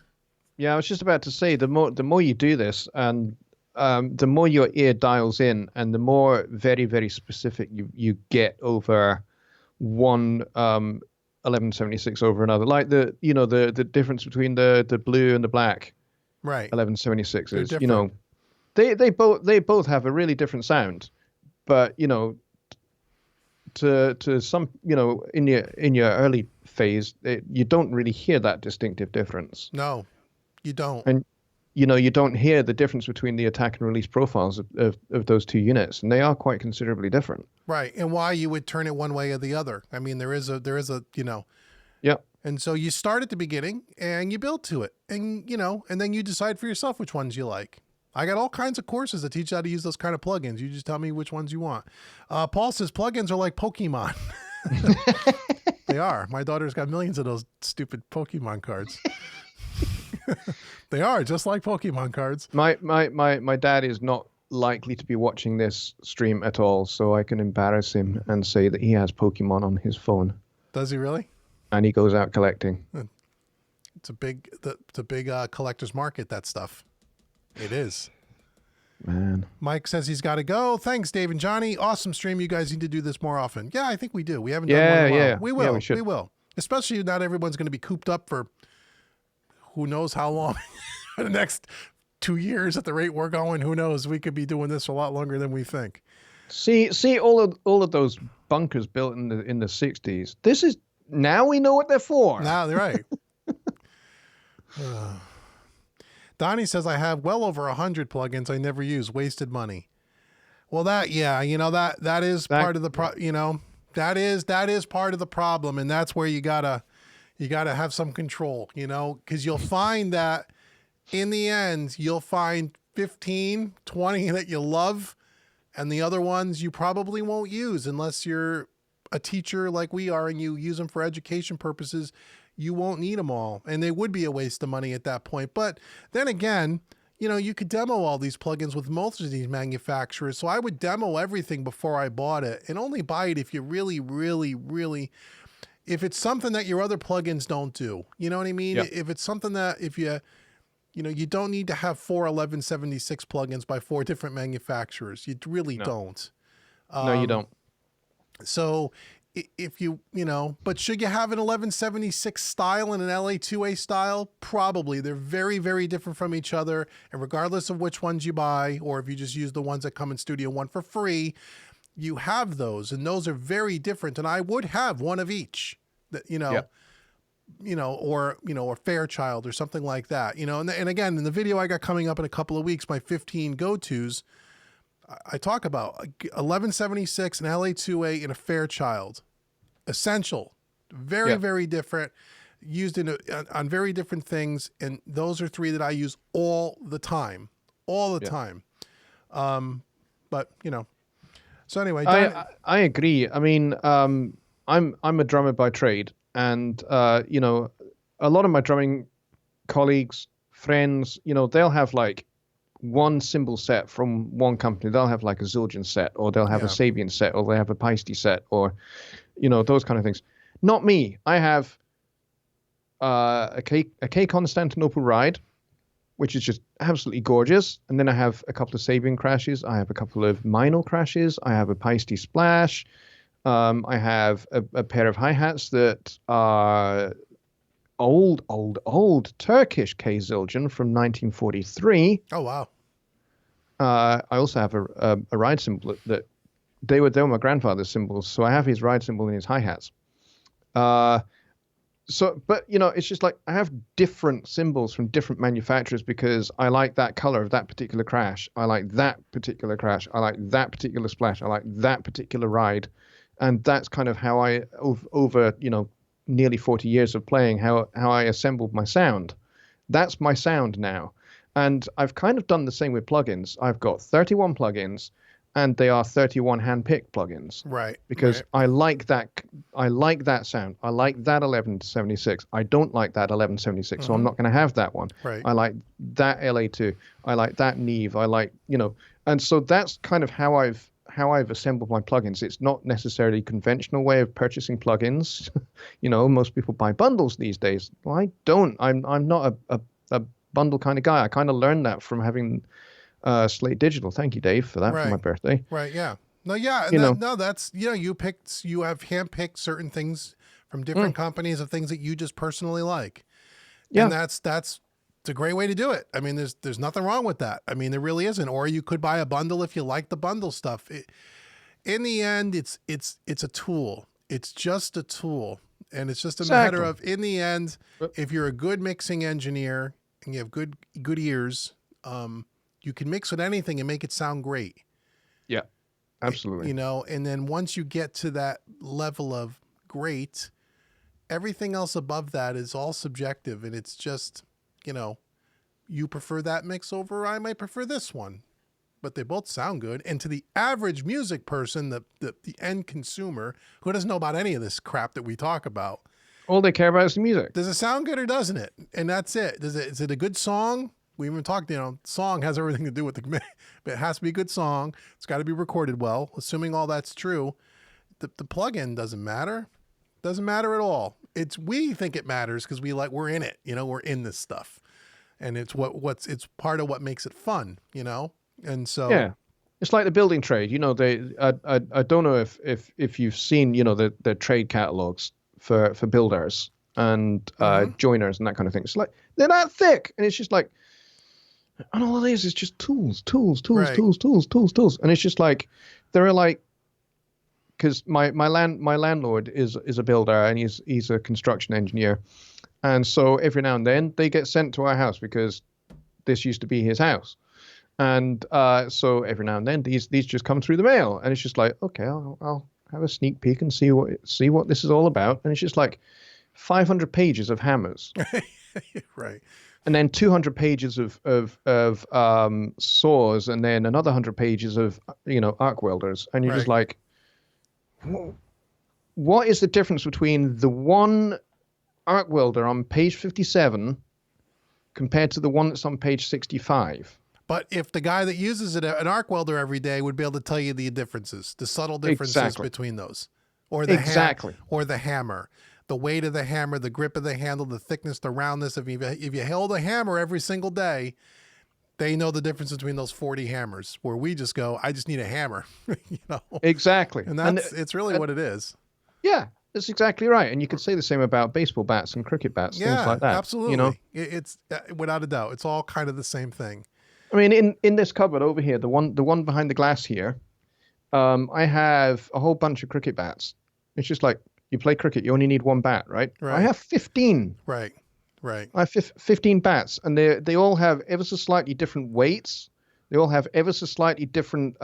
Yeah, I was just about to say, the more you do this, and the more your ear dials in, and the more very, very specific you get over one 1176 over another, like the difference between the blue and the black. Right. 1176s, they both have a really different sound, but to some, in your early phase, you don't really hear that distinctive difference. No, you don't. And you don't hear the difference between the attack and release profiles of those two units, and they are quite considerably different. Right. And why you would turn it one way or the other. I mean, there is a Yeah. And so you start at the beginning and you build to it, and and then you decide for yourself which ones you like. I got all kinds of courses that teach you how to use those kind of plugins. You just tell me which ones you want. Paul says plugins are like Pokemon. They are. My daughter's got millions of those stupid Pokemon cards. They are just like Pokemon cards. My dad is not likely to be watching this stream at all, so I can embarrass him and say that he has Pokemon on his phone. Does he really? And he goes out collecting. It's a big collector's market, that stuff. It is. Man. Mike says he's got to go. Thanks, Dave and Johnny. Awesome stream. You guys need to do this more often. Yeah, I think we do. We haven't done one in a while. Yeah. We will. Yeah, we will. Especially not everyone's going to be cooped up for who knows how long. the next 2 years at the rate we're going, who knows? We could be doing this a lot longer than we think. See all of those bunkers built in the 60s. This is now we know what they're for. Now they're right. Donnie says I have well over 100 plugins I never use. Wasted money. Well, that is part of the that is part of the problem, and that's where you gotta have some control, because you'll find that in the end you'll find 15, 20 that you love, and the other ones you probably won't use unless you're a teacher like we are and you use them for education purposes. You won't need them all, and they would be a waste of money at that point. But then again, you could demo all these plugins with most of these manufacturers. So I would demo everything before I bought it, and only buy it if you really, really, really, if it's something that your other plugins don't do. You know what I mean? Yeah. If it's something that you don't need to have 4 1176 plugins by 4 different manufacturers. You really don't. No, you don't. So if but should you have an 1176 style and an LA2A style? Probably. They're very, very different from each other. And regardless of which ones you buy, or if you just use the ones that come in Studio One for free, you have those, and those are very different. And I would have one of each, or Fairchild or something like that, and again, in the video I got coming up in a couple of weeks, my 15 go-tos, I talk about 1176, an LA2A, and a Fairchild. Essential. Very, very different. Used on very different things. And those are 3 that I use all the time. All the time. But, So anyway. I agree. I mean, I'm a drummer by trade. And, a lot of my drumming colleagues, friends, they'll have like one cymbal set from one company. They'll have like a Zildjian set, or they'll have a Sabian set, or they have a Paiste set, or those kind of things. Not me. I have a K Constantinople Ride, which is just absolutely gorgeous, and then I have a couple of Sabian crashes. I have a couple of Meinl crashes. I have a Paiste Splash. I have a pair of hi-hats that are old Turkish K Zildjian from 1943. Oh, wow. I also have a ride cymbal that they were my grandfather's cymbals, so I have his ride cymbal and his hi-hats. But it's just like I have different cymbals from different manufacturers because I like that color of that particular crash. I like that particular crash. I like that particular splash. I like that particular ride. And that's kind of how I, over nearly 40 years of playing, how I assembled my sound. That's my sound now. And I've kind of done the same with plugins. I've got 31 plugins, and they are 31 hand-picked plugins. Right. Because I like that sound. I like that 1176. I don't like that 1176, so I'm not going to have that one. Right. I like that LA2. I like that Neve. I like, and so that's kind of how I've assembled my plugins. It's not necessarily a conventional way of purchasing plugins. Most people buy bundles these days. Well, I don't. I'm not a bundle kind of guy. I kind of learned that from having Slate Digital. Thank you, Dave, for that for my birthday. Right. Yeah. No. Yeah. That's you have handpicked certain things from different companies of things that you just personally like. Yeah. And that's a great way to do it. I mean, there's nothing wrong with that. I mean, there really isn't. Or you could buy a bundle if you like the bundle stuff. In the end, it's a tool. It's just a tool, and it's just a matter of, in the end, if you're a good mixing engineer and you have good ears, you can mix with anything and make it sound great. Yeah, absolutely. And then once you get to that level of great, everything else above that is all subjective, and it's just, you prefer that mix over, I might prefer this one, but they both sound good. And to the average music person, the end consumer who doesn't know about any of this crap that we talk about, all they care about is the music. Does it sound good or doesn't it? And that's it. Is it a good song? We even talked, song has everything to do with it has to be a good song. It's got to be recorded well. Assuming all that's true, the plug-in doesn't matter. Doesn't matter at all. We think it matters because we're in it, we're in this stuff, and it's it's part of what makes it fun, and so yeah, it's like the building trade. I don't know if you've seen the trade catalogs for builders and joiners and that kind of thing. It's like they're that thick, and it's just like And all it is just tools, tools, tools, Right. tools, tools, tools, tools. And it's just like, there are like, because my landlord is a builder, and he's a construction engineer. And so every now and then they get sent to our house because this used to be his house. And so every now and then these just come through the mail, and it's just like, okay, I'll have a sneak peek and see what this is all about. And it's just like 500 pages of hammers, Right. and then 200 pages of saws, and then another 100 pages of arc welders, and you're just Right. like, what is the difference between the one arc welder on page 57 compared to the one that's on page 65? But if the guy that uses it, an arc welder every day, would be able to tell you the differences, the subtle differences Exactly. between those, or the Exactly. or the hammer, the weight of the hammer, the grip of the handle, the thickness, the roundness. If you held a hammer every single day, they know the difference between those 40 hammers. Where we just go, I just need a hammer, Exactly. and it's really what it is. Yeah, that's exactly right. And you could say the same about baseball bats and cricket bats, things like that. Absolutely. It's without a doubt, it's all kind of the same thing. I mean, in this cupboard over here, the one behind the glass here, I have a whole bunch of cricket bats. It's just like, you play cricket, you only need one bat, right? Right. I have 15. Right. I have 15 bats, and they all have ever so slightly different weights. They all have ever so slightly different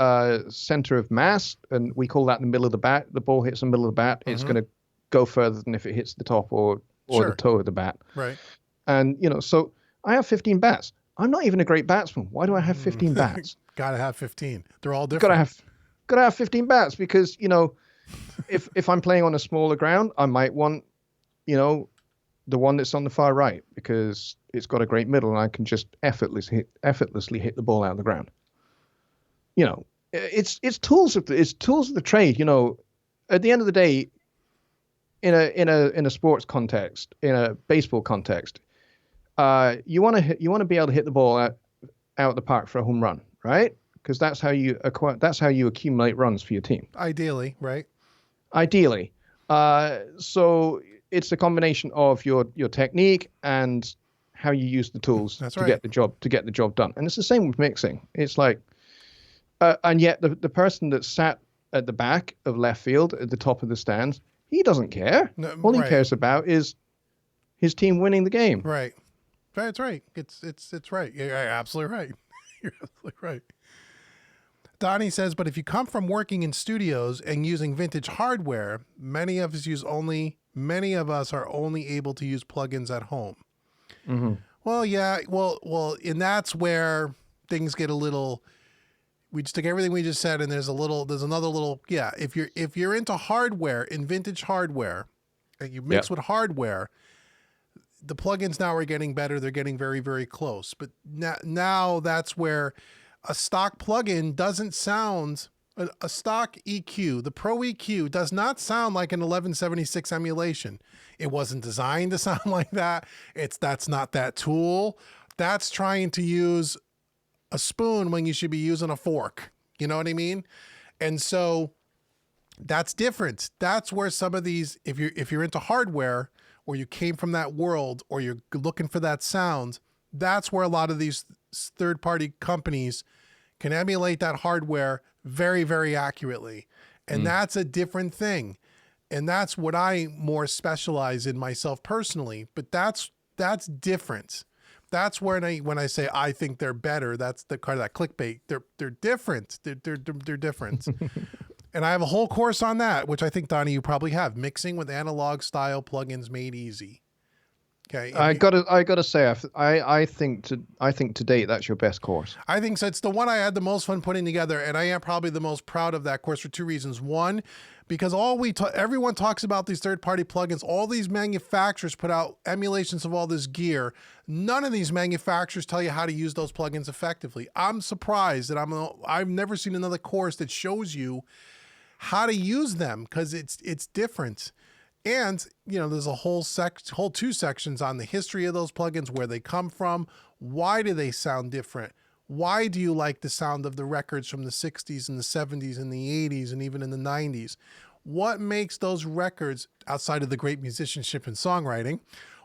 center of mass, and we call that the middle of the bat. The ball hits the middle of the bat, it's going to go further than if it hits the top or Sure. the toe of the bat. Right. And so I have 15 bats. I'm not even a great batsman. Why do I have 15 bats? Gotta have 15. They're all different. Gotta have 15 bats, because if I'm playing on a smaller ground, I might want the one that's on the far right, because it's got a great middle and I can just effortlessly hit the ball out of the ground. It's tools of the trade. At the end of the day, in a sports context, in a baseball context, you want to be able to hit the ball out the park for a home run, right? Because that's how you accumulate runs for your team. Ideally, right? Ideally. So it's a combination of your technique and how you use the tools That's to right. get the job done. And it's the same with mixing. It's like, and yet the person that sat at the back of left field at the top of the stands, he doesn't care. No, All he right. cares about is his team winning the game. Right. That's right. It's right. You're absolutely right. You're absolutely right. Donnie says, but if you come from working in studios and using vintage hardware, many of us are only able to use plugins at home. Mm-hmm. Well, yeah. Well, and that's where things get a little. We just took everything we just said, and there's another little. Yeah. If you're into hardware, in vintage hardware, and you mix with hardware, the plugins now are getting better. They're getting very, very close. But now that's where a stock plugin doesn't sound. A stock EQ, the Pro EQ, does not sound like an 1176 emulation. It wasn't designed to sound like that. That's not that tool. That's trying to use a spoon when you should be using a fork. You know what I mean? And so that's different. That's where some of these, if you're into hardware, or you came from that world, or you're looking for that sound, that's where a lot of these third-party companies can emulate that hardware very, very accurately. And that's a different thing. And that's what I more specialize in myself personally. But that's different. That's where when I say I think they're better, that's the kind of that clickbait. They're different. They're different. And I have a whole course on that, which I think, Donnie, you probably have. Mixing with analog style plugins made easy. Okay. I gotta say, I think to date that's your best course. I think so. It's the one I had the most fun putting together, and I am probably the most proud of that course for two reasons. One, because everyone talks about these third-party plugins. All these manufacturers put out emulations of all this gear. None of these manufacturers tell you how to use those plugins effectively. I'm surprised that I've never seen another course that shows you how to use them, because it's different. And, there's a whole two sections on the history of those plugins, where they come from, why do they sound different? Why do you like the sound of the records from the 60s and the 70s and the 80s and even in the 90s? What makes those records, outside of the great musicianship and songwriting,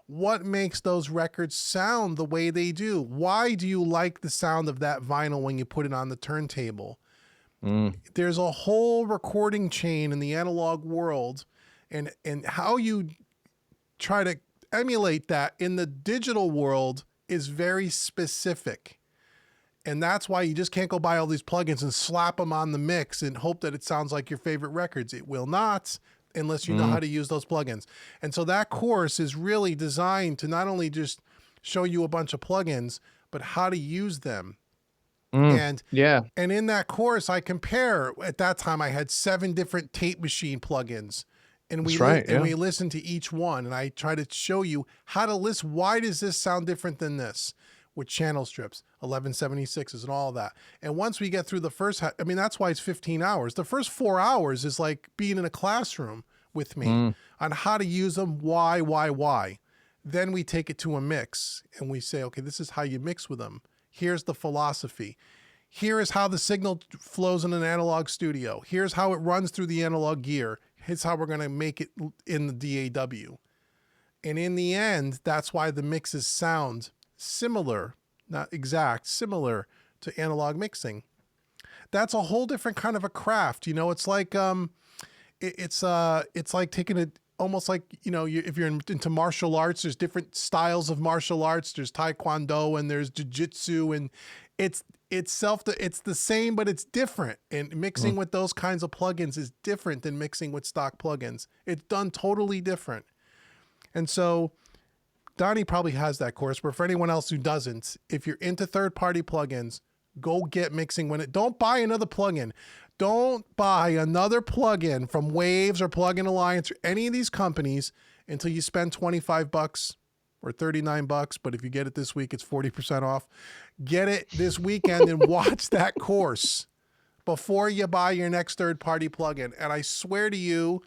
What makes those records sound the way they do? Why do you like the sound of that vinyl when you put it on the turntable? There's a whole recording chain in the analog world, and how you try to emulate that in the digital world is very specific. And that's why you just can't go buy all these plugins and slap them on the mix and hope that it sounds like your favorite records. It will not, unless you know how to use those plugins. And so that course is really designed to not only just show you a bunch of plugins, but how to use them. And in that course, I compare. At that time, I had 7 different tape machine plugins. And we we listen to each one, and I try to show you how to listen. Why does this sound different than this? With channel strips, 1176s, and all that. And once we get through the first, that's why it's 15 hours. The first 4 hours is like being in a classroom with me on how to use them. Why? Then we take it to a mix, and we say, okay, this is how you mix with them. Here's the philosophy. Here is how the signal flows in an analog studio. Here's how it runs through the analog gear. Here's how we're going to make it in the DAW. And in the end, that's why the mixes sound similar, not exact, similar to analog mixing. That's a whole different kind of a craft. It's like, it's like taking it almost like, if you're into martial arts, there's different styles of martial arts. There's Taekwondo and there's Jiu-Jitsu, and it's the same, but it's different. And mixing with those kinds of plugins is different than mixing with stock plugins. It's done totally different. And so Donnie probably has that course, but for anyone else who doesn't, if you're into third-party plugins, go get mixing when don't buy another plugin. Don't buy another plugin from Waves or Plugin Alliance or any of these companies until you spend $25 or $39. But if you get it this week, it's 40% off. Get it this weekend and watch that course before you buy your next third-party plugin. And I swear to you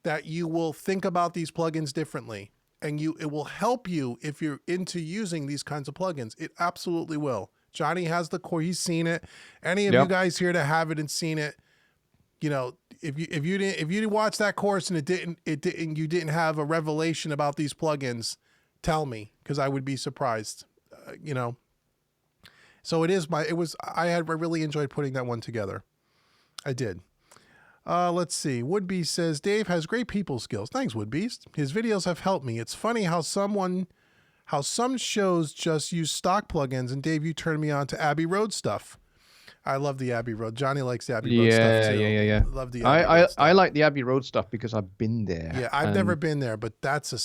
that you will think about these plugins differently. And it will help you if you're into using these kinds of plugins. It absolutely will. Johnny has the core. He's seen it. Any of you guys here to have it and seen it, if you didn't watch that course and you didn't have a revelation about these plugins, tell me, because I would be surprised. So I really enjoyed putting that one together. I did. Let's see. Woodbeast says, Dave has great people skills. Thanks, Woodbeast. His videos have helped me. It's funny how some shows just use stock plugins, and Dave, you turned me on to Abbey Road stuff. I love the Abbey Road. Johnny likes the Abbey Road stuff too. Yeah. Love the Abbey Road stuff. I like the Abbey Road stuff because I've been there. Yeah, I've never been there, but that's a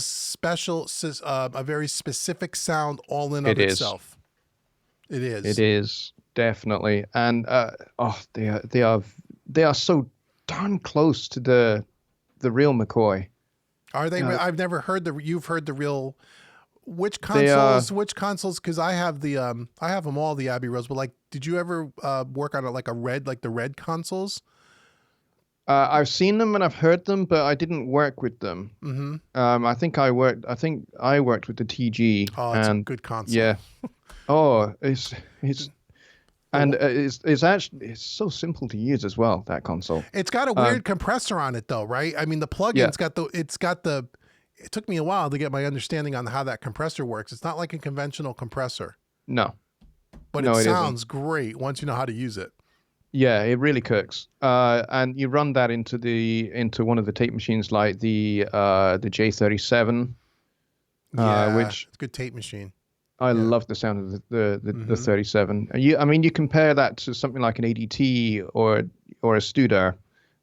special, a very specific sound all in of itself. It is. It is. Definitely, and they are so darn close to the real McCoy. Are they? I've never heard you've heard the real. Which consoles? Which consoles? Because I have I have them all, the Abbey Roads. But like, did you ever work on the red consoles? I've seen them and I've heard them, but I didn't work with them. Mm-hmm. I think I worked with the TG. Oh, it's a good console. Yeah. Oh, it's. And it's so simple to use as well, that console. It's got a weird compressor on it though, right? I mean, the plugin's it took me a while to get my understanding on how that compressor works. It's not like a conventional compressor. No. But it sounds great once you know how to use it. Yeah, it really cooks. And you run that into one of the tape machines like the J37. Which it's a good tape machine. I love the sound of the 37. You compare that to something like an ADT or a Studer,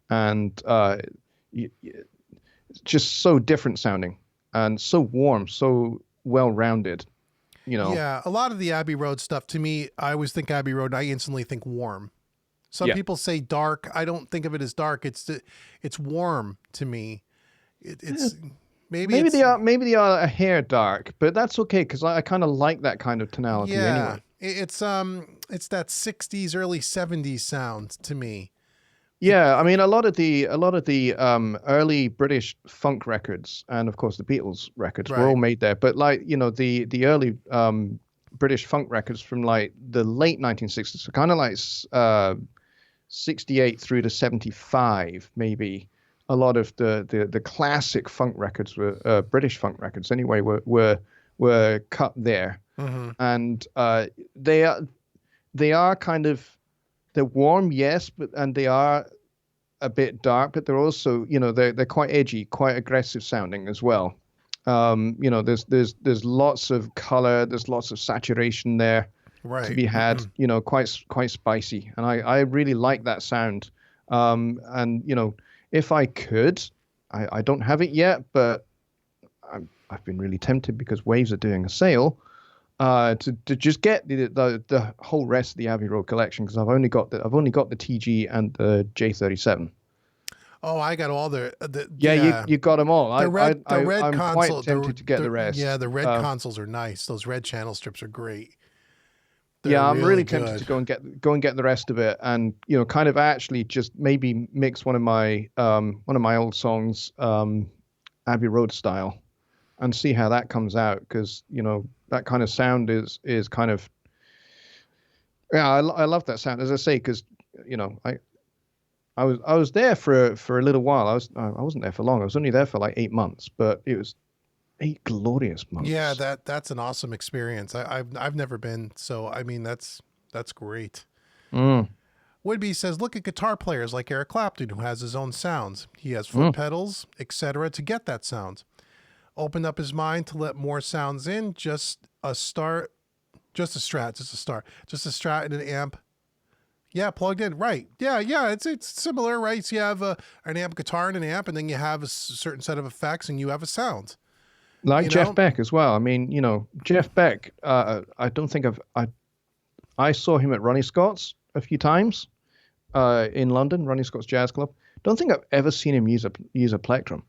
and it's just so different sounding and so warm, so well rounded. Yeah, a lot of the Abbey Road stuff, to me, I always think Abbey Road, and I instantly think warm. Some people say dark. I don't think of it as dark. It's warm to me. Maybe they are a hair dark, but that's okay because I kind of like that kind of tonality anyway. It's that 60s, early 70s sound to me. Yeah, I mean a lot of the early British funk records and of course the Beatles records were all made there. But the early British funk records from like the late 1960s, so kind of like 68 through to 75 maybe. a lot of the classic funk records were British funk records anyway were cut there, and they are kind of they're warm, yes, and they are a bit dark, but they're also they're quite edgy, quite aggressive sounding as well. There's lots of color, there's lots of saturation there to be had, quite spicy. And I really like that sound. And if I could, I don't have it yet, but I've been really tempted because Waves are doing a sale to just get the whole rest of the Abbey Road collection, because I've only got the TG and the J37. Oh, I got all the You got them all. The red I'm console. quite tempted to get the rest. Yeah, the red consoles are nice. Those red channel strips are great. I'm really tempted to go and get the rest of it, and kind of actually just maybe mix one of my old songs, Abbey Road style, and see how that comes out, because that kind of sound is kind of I love that sound, as I say, because I was there for a little while. I wasn't there for long. I was only there for like 8 months, but it was 8 glorious months. Yeah, that's an awesome experience. I've never been, so I mean that's great. Woodby says, look at guitar players like Eric Clapton, who has his own sounds. He has foot pedals, etc., to get that sound. Opened up his mind to let more sounds in. Just a Strat and an amp. Yeah, plugged in. Right. Yeah. It's similar, right? So you have an amp guitar and an amp, and then you have a certain set of effects, and you have a sound. Like Jeff Beck as well. I mean, Jeff Beck, I don't think I saw him at Ronnie Scott's a few times in London, Ronnie Scott's Jazz Club. Don't think I've ever seen him use a plectrum.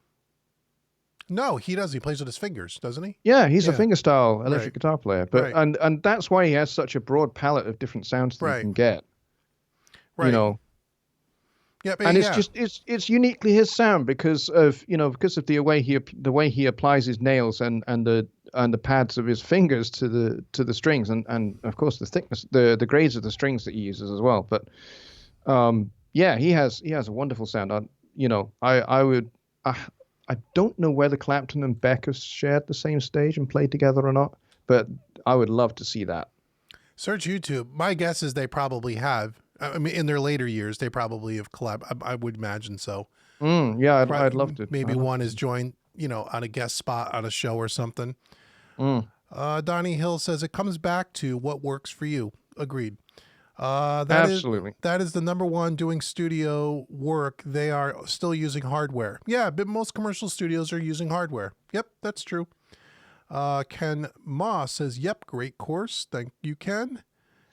No, he does. He plays with his fingers, doesn't he? Yeah, he's a fingerstyle electric guitar player. But and that's why he has such a broad palette of different sounds that he can get. Right. Yeah, and it's uniquely his sound because of the way he applies his nails and the pads of his fingers to the strings, and of course the thickness, the grades of the strings that he uses as well. But he has a wonderful sound. I don't know whether Clapton and Beck have shared the same stage and played together or not, but I would love to see that. Search YouTube. My guess is they probably have. I mean, in their later years, they probably have collabed. I would imagine so. I'd love to. Maybe one is joined, on a guest spot on a show or something. Donnie Hill says it comes back to what works for you. Agreed. Absolutely. That is the number one doing studio work. They are still using hardware. Yeah, but most commercial studios are using hardware. Yep, that's true. Ken Moss says, yep, great course. Thank you, Ken.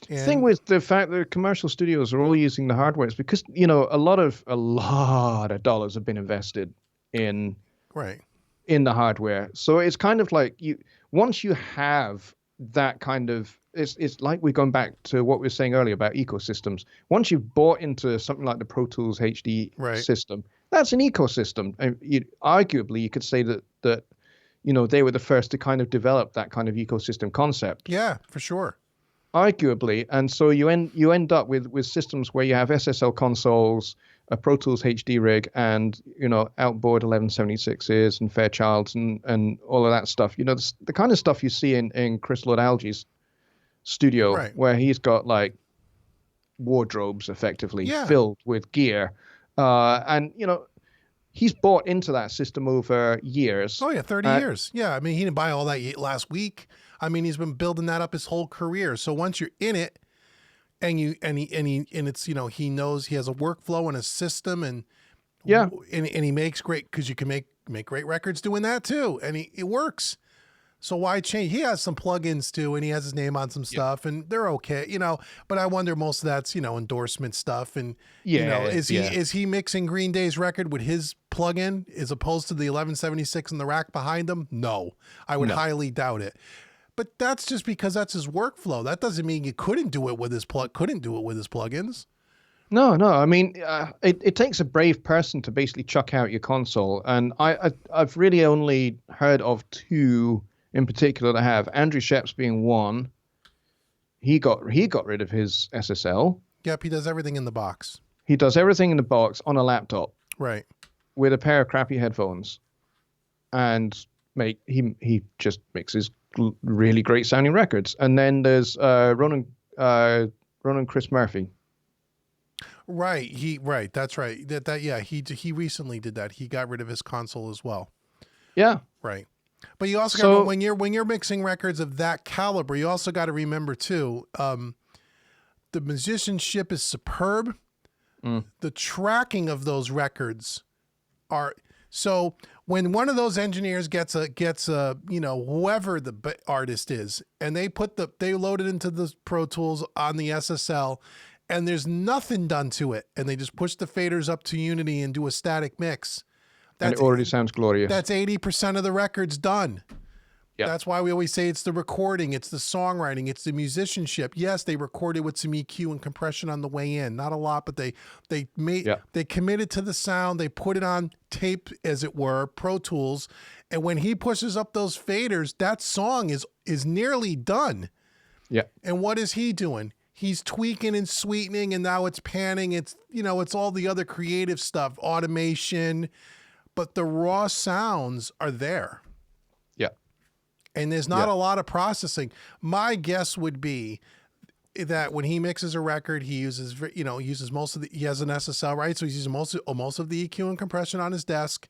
The thing with the fact that commercial studios are all using the hardware is because a lot of dollars have been invested in the hardware. So it's kind of like once you have that kind of it's like we're going back to what we were saying earlier about ecosystems. Once you've bought into something like the Pro Tools HD system, that's an ecosystem. And arguably, you could say that they were the first to kind of develop that kind of ecosystem concept. Yeah, for sure. Arguably, and so you end up with systems where you have SSL consoles, a Pro Tools HD rig, and outboard 1176s and Fairchilds and all of that stuff. The kind of stuff you see in Chris Lord-Alge's studio, where he's got like wardrobes effectively filled with gear, and he's bought into that system over years. Oh yeah, 30 years. Yeah, I mean he didn't buy all that last week. I mean, he's been building that up his whole career. So once you're in it, and it's he knows he has a workflow and a system, and he makes great, because you can make great records doing that too, and it works. So why change? He has some plugins too, and he has his name on some stuff, and they're okay, But I wonder, most of that's endorsement stuff, and is he mixing Green Day's record with his plugin as opposed to the 1176 in the rack behind him? No, I would highly doubt it. But that's just because that's his workflow. That doesn't mean you couldn't do it with his plugins. No. I mean, it takes a brave person to basically chuck out your console, and I've really only heard of two in particular that have. Andrew Sheps being one. He got rid of his SSL. Yep, he does everything in the box. He does everything in the box on a laptop. Right. with a pair of crappy headphones and he just mixes really great sounding records. And then there's Ronan Chris Murphy. Right. That's right. Yeah. He recently did that. He got rid of his console as well. Yeah. Right. But you also got when you're mixing records of that caliber, you also got to remember too, the musicianship is superb. The tracking of those records are so when one of those engineers gets a whoever the artist is, and they load it into the Pro Tools on the SSL, and there's nothing done to it, and they just push the faders up to Unity and do a static mix. And it already sounds glorious. That's 80% of the record's done. Yep. That's why we always say it's the recording, it's the songwriting, it's the musicianship. Yes, they recorded with some EQ and compression on the way in. Not a lot, but they committed to the sound. They put it on tape, as it were, Pro Tools. And when he pushes up those faders, that song is nearly done. Yeah. And what is he doing? He's tweaking and sweetening, and now it's panning. It's all the other creative stuff, automation, but the raw sounds are there. Yeah. And there's not a lot of processing. My guess would be that when he mixes a record, he uses most of he has an SSL, right? So he's using most of the EQ and compression on his desk.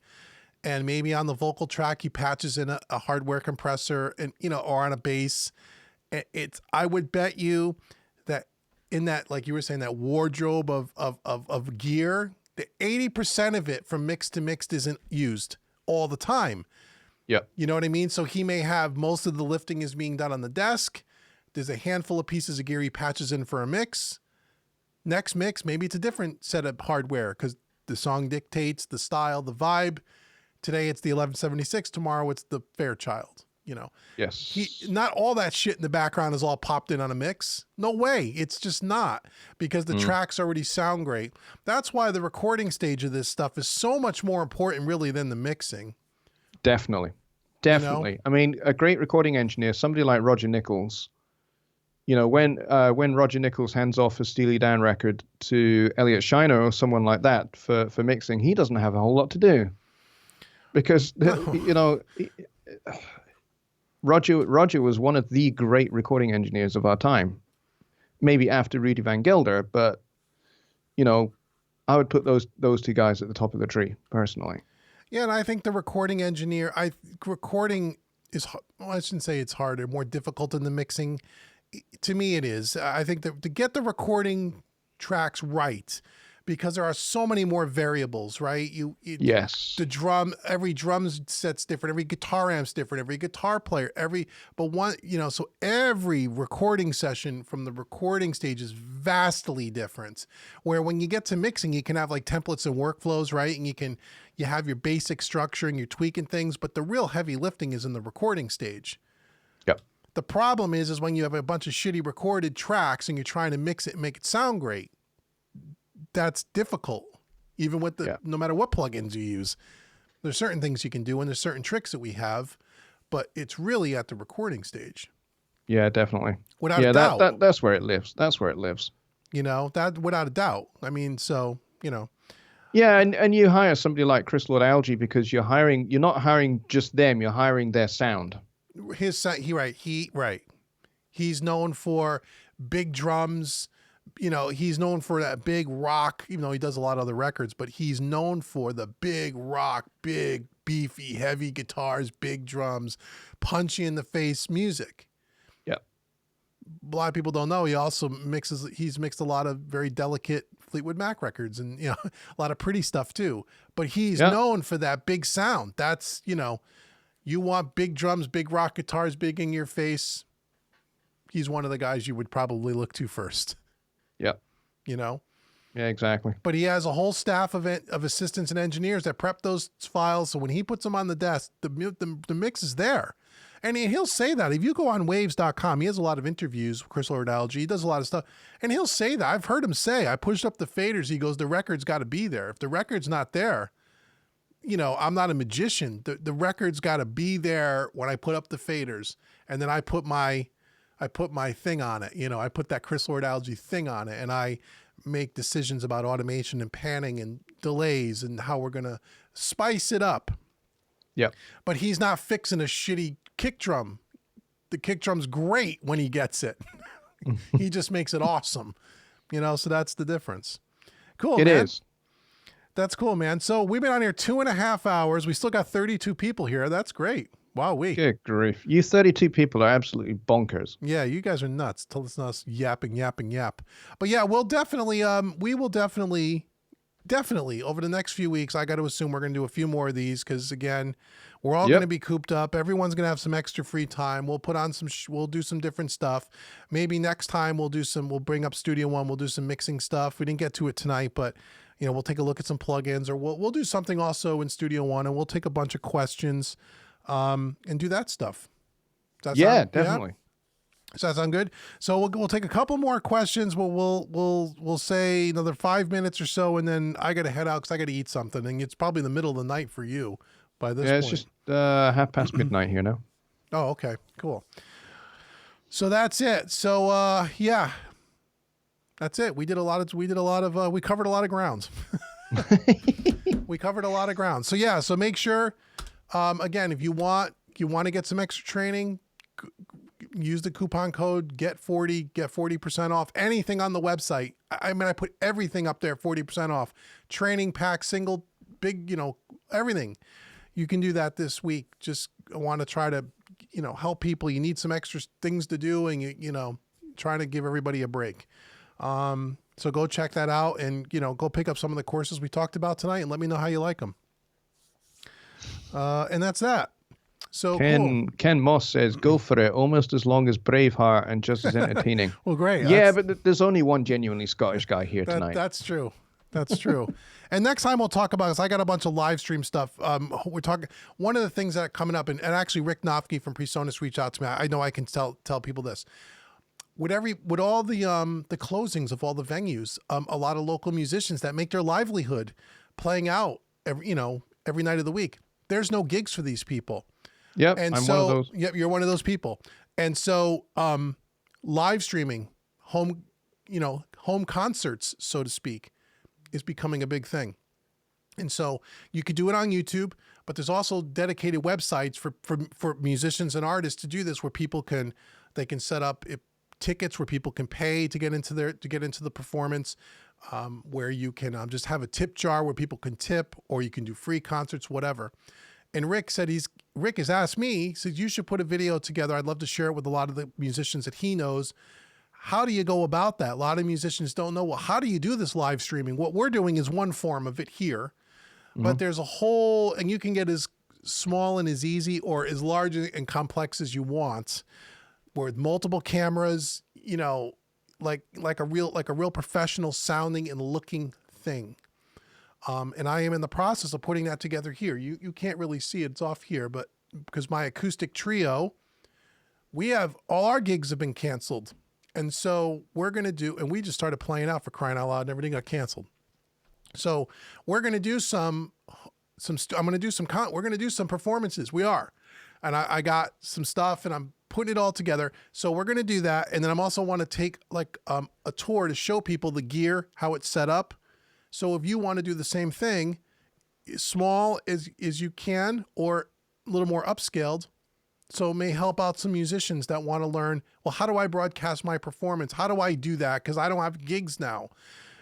And maybe on the vocal track, he patches in a hardware compressor and, or on a bass. I would bet you that in that, like you were saying, that wardrobe of gear, the 80% of it from mix to mixed isn't used all the time. Yeah. You know what I mean? So he may have most of the lifting is being done on the desk. There's a handful of pieces of gear he patches in for a mix. Next mix, maybe it's a different set of hardware because the song dictates the style, the vibe. Today it's the 1176. Tomorrow it's the Fairchild. Yes. Not all that shit in the background is all popped in on a mix. No way. It's just not, because the tracks already sound great. That's why the recording stage of this stuff is so much more important really than the mixing. Definitely. I mean, a great recording engineer, somebody like Roger Nichols, when Roger Nichols hands off a Steely Dan record to Elliot Shiner or someone like that for mixing, he doesn't have a whole lot to do because, Roger was one of the great recording engineers of our time, maybe after Rudy Van Gelder, but, I would put those two guys at the top of the tree personally. Yeah, and I think the recording engineer, recording is, I shouldn't say it's harder, more difficult than the mixing. To me, it is. I think that to get the recording tracks right, because there are so many more variables, right? Yes. The drum, every drum set's different, every guitar amp's different, every guitar player, so every recording session from the recording stage is vastly different. Where when you get to mixing, you can have like templates and workflows, right? And you have your basic structure and you're tweaking things, but the real heavy lifting is in the recording stage. Yep. The problem is when you have a bunch of shitty recorded tracks and you're trying to mix it and make it sound great. That's difficult, even with no matter what plugins you use. There's certain things you can do and there's certain tricks that we have, but it's really at the recording stage. Yeah, definitely. Without a doubt. That's where it lives. That's where it lives. That without a doubt. I mean, Yeah, and you hire somebody like Chris Lord-Alge because you're not hiring just them, you're hiring their sound. His sound, he's known for big drums. He's known for that big rock, even though he does a lot of other records, but he's known for the big rock, big, beefy, heavy guitars, big drums, punchy in the face music. Yeah. A lot of people don't know. He's mixed a lot of very delicate Fleetwood Mac records and, a lot of pretty stuff too, but he's known for that big sound. That's, you want big drums, big rock guitars, big in your face. He's one of the guys you would probably look to first. Yep. Yeah, exactly. But he has a whole staff of assistants and engineers that prep those files. So when he puts them on the desk, the mix is there. And he'll say that. If you go on waves.com, he has a lot of interviews with Chris Lord-Alge. He does a lot of stuff. And he'll say that. I've heard him say, I pushed up the faders. He goes, the record's got to be there. If the record's not there, I'm not a magician. The record's got to be there when I put up the faders. And then I put my thing on it. I put that Chris Lord-Alge thing on it, and I make decisions about automation and panning and delays and how we're going to spice it up. Yep. But he's not fixing a shitty kick drum. The kick drum's great when he gets it. He just makes it awesome. So that's the difference. Cool, It man. is. That's cool, man. So we've been on here 2.5 hours. We still got 32 people here. That's great. Wow, Good grief. You 32 people are absolutely bonkers. Yeah, you guys are nuts. Till it's not yap. But yeah, we will definitely over the next few weeks, I got to assume we're going to do a few more of these because again, we're all going to be cooped up. Everyone's going to have some extra free time. We'll put on we'll do some different stuff. Maybe next time we'll bring up Studio One. We'll do some mixing stuff. We didn't get to it tonight, but we'll take a look at some plugins or we'll do something also in Studio One and we'll take a bunch of questions, and do that stuff. Does that sound, definitely. Does that sound good? So we'll take a couple more questions. We'll say another 5 minutes or so, and then I got to head out because I got to eat something, and it's probably the middle of the night for you by this point. It's just midnight here now. Oh, okay, cool. So that's it. So that's it. We covered a lot of grounds. We covered a lot of ground. So yeah. So make sure, again, if you want to get some extra training, use the coupon code get 40% off anything on the website. I put everything up there, 40% off. Training pack, single, big, everything. You can do that this week. Just want to try to, help people. You need some extra things to do and trying to give everybody a break. So go check that out and, go pick up some of the courses we talked about tonight and let me know how you like them. And that's that. So Ken Moss says, go for it. Almost as long as Braveheart and just as entertaining. Well, great. Yeah, but there's only one genuinely Scottish guy here tonight. That's true. That's true. And next time we'll talk about, because I got a bunch of live stream stuff. We're talking, one of the things that are coming up, and actually Rick Nofke from PreSonus reached out to me. I know I can tell people this. With all the closings of all the venues, a lot of local musicians that make their livelihood playing out every night of the week. There's no gigs for these people. Yep, and I'm so, one of those. Yep, you're one of those people. And so, live streaming, home concerts, so to speak, is becoming a big thing. And so you could do it on YouTube, but there's also dedicated websites for musicians and artists to do this, where they can set up tickets where people can pay to get into the performance, where you can just have a tip jar where people can tip, or you can do free concerts, whatever. And Rick has asked me, he said, you should put a video together. I'd love to share it with a lot of the musicians that he knows. How do you go about that? A lot of musicians don't know, well, how do you do this live streaming? What we're doing is one form of it here, but there's a whole, and you can get as small and as easy or as large and complex as you want, with multiple cameras, like a real professional sounding and looking thing. And I am in the process of putting that together here. You can't really see it. It's off here, but because my acoustic trio, all our gigs have been canceled. And so we're going to do, and we just started playing out, for crying out loud, and everything got canceled. So we're going to do we're going to do some performances. We are. And I got some stuff and I'm putting it all together. So we're going to do that. And then I'm also want to take a tour to show people the gear, how it's set up. So if you want to do the same thing, as small as you can, or a little more upscaled, so it may help out some musicians that want to learn, well, how do I broadcast my performance? How do I do that? Because I don't have gigs now.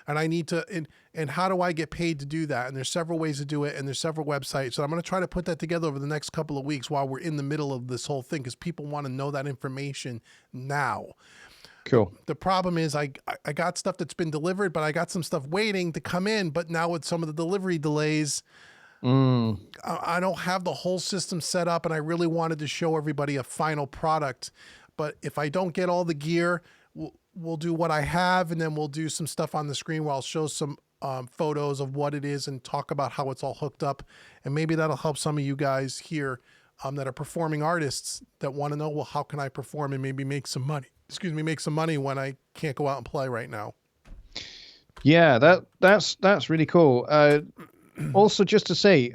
And I need to, and how do I get paid to do that? And there's several ways to do it, and there's several websites. So I'm going to try to put that together over the next couple of weeks while we're in the middle of this whole thing, because people want to know that information now. Cool. The problem is I got stuff that's been delivered, but I got some stuff waiting to come in. But now with some of the delivery delays, I don't have the whole system set up, and I really wanted to show everybody a final product. But if I don't get all the gear, we'll do what I have, and then we'll do some stuff on the screen where I'll show some photos of what it is and talk about how it's all hooked up. And maybe that'll help some of you guys here that are performing artists that want to know, well, how can I perform and maybe make some money? Make some money when I can't go out and play right now. Yeah, that's really cool. Also, just to say,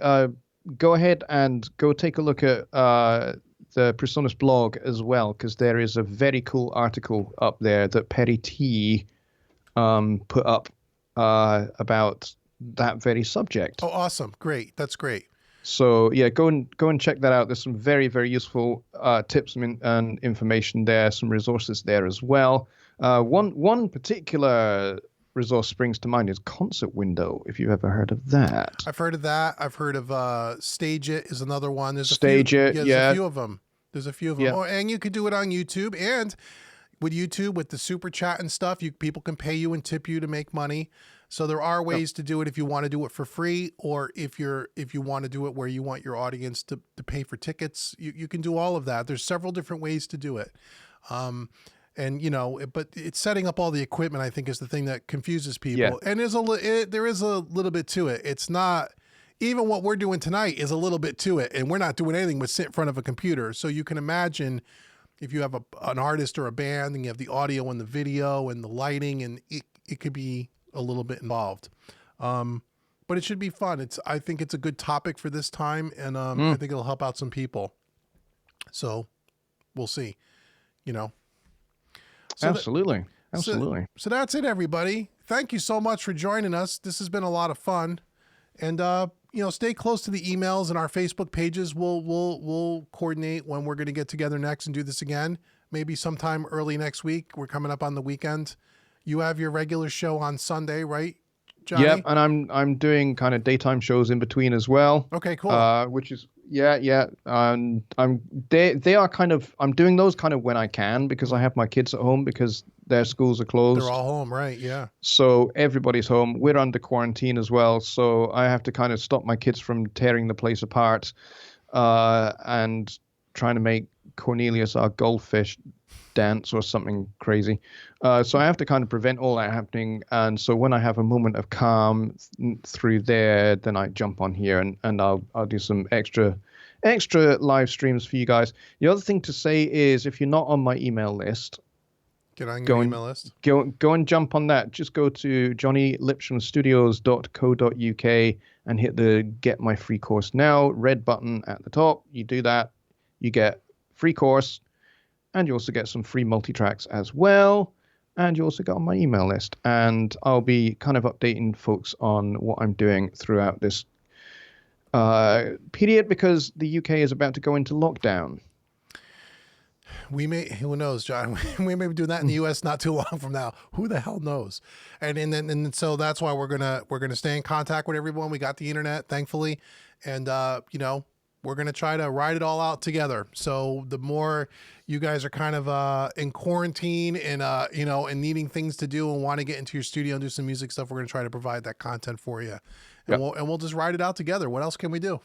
go ahead and go take a look at the PreSonus blog as well, because there is a very cool article up there that Perry T put up about that very subject. Oh, awesome. Great. That's great. So yeah, go and check that out. There's some very, very useful tips and information there, some resources there as well. One particular resource springs to mind is Concert Window, if you've ever heard of that. I've heard of that. I've heard of Stage It is another one. There's Stage a few, It, there's yeah. a few of them. There's a few of them. Yeah. Oh, and you could do it on YouTube. And with YouTube, with the super chat and stuff, people can pay you and tip you to make money. So there are ways to do it if you want to do it for free, or if you want to do it where you want your audience to pay for tickets, you can do all of that. There's several different ways to do it. And but it's setting up all the equipment, I think, is the thing that confuses people. Yeah. And there is a little bit to it. It's not, even what we're doing tonight is a little bit to it, and we're not doing anything but sit in front of a computer. So you can imagine if you have an artist or a band and you have the audio and the video and the lighting, and it could be a little bit involved. But it should be fun. I think it's a good topic for this time, and I think it'll help out some people. So we'll see, So Absolutely. Absolutely. So that's it, everybody. Thank you so much for joining us. This has been a lot of fun. And stay close to the emails and our Facebook pages. We'll coordinate when we're going to get together next and do this again. Maybe sometime early next week. We're coming up on the weekend. You have your regular show on Sunday, right, Johnny? Yep, and I'm doing kind of daytime shows in between as well. Okay, cool. Which is and they are kind of, I'm doing those kind of when I can, because I have my kids at home because their schools are closed. They're all home, right? Yeah. So everybody's home. We're under quarantine as well, so I have to kind of stop my kids from tearing the place apart, and trying to make Cornelius our goldfish dance or something crazy. So I have to kind of prevent all that happening. And so when I have a moment of calm through there, then I jump on here and I'll do some extra live streams for you guys. The other thing to say is, if you're not on my email list, get on your email list. Go and jump on that. Just go to jonnylipshamstudios.co.uk and hit the Get My Free Course Now red button at the top. You do that, you get free course, and you also get some free multi-tracks as well. And you also get on my email list. And I'll be kind of updating folks on what I'm doing throughout this period, because the UK is about to go into lockdown. Who knows, John? We may be doing that in the U.S. not too long from now. Who the hell knows? And so that's why we're gonna stay in contact with everyone. We got the internet, thankfully, and we're gonna try to ride it all out together. So the more you guys are kind of in quarantine and and needing things to do and want to get into your studio and do some music stuff, we're gonna try to provide that content for you, and we'll just ride it out together. What else can we do?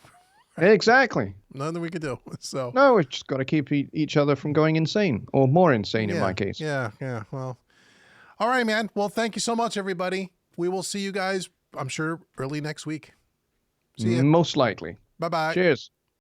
Exactly. Nothing we could do. So no, we've just got to keep each other from going insane, or more insane in my case. Yeah. Well, all right, man. Well, thank you so much, everybody. We will see you guys, I'm sure, early next week. See you. Most likely. Bye-bye. Cheers.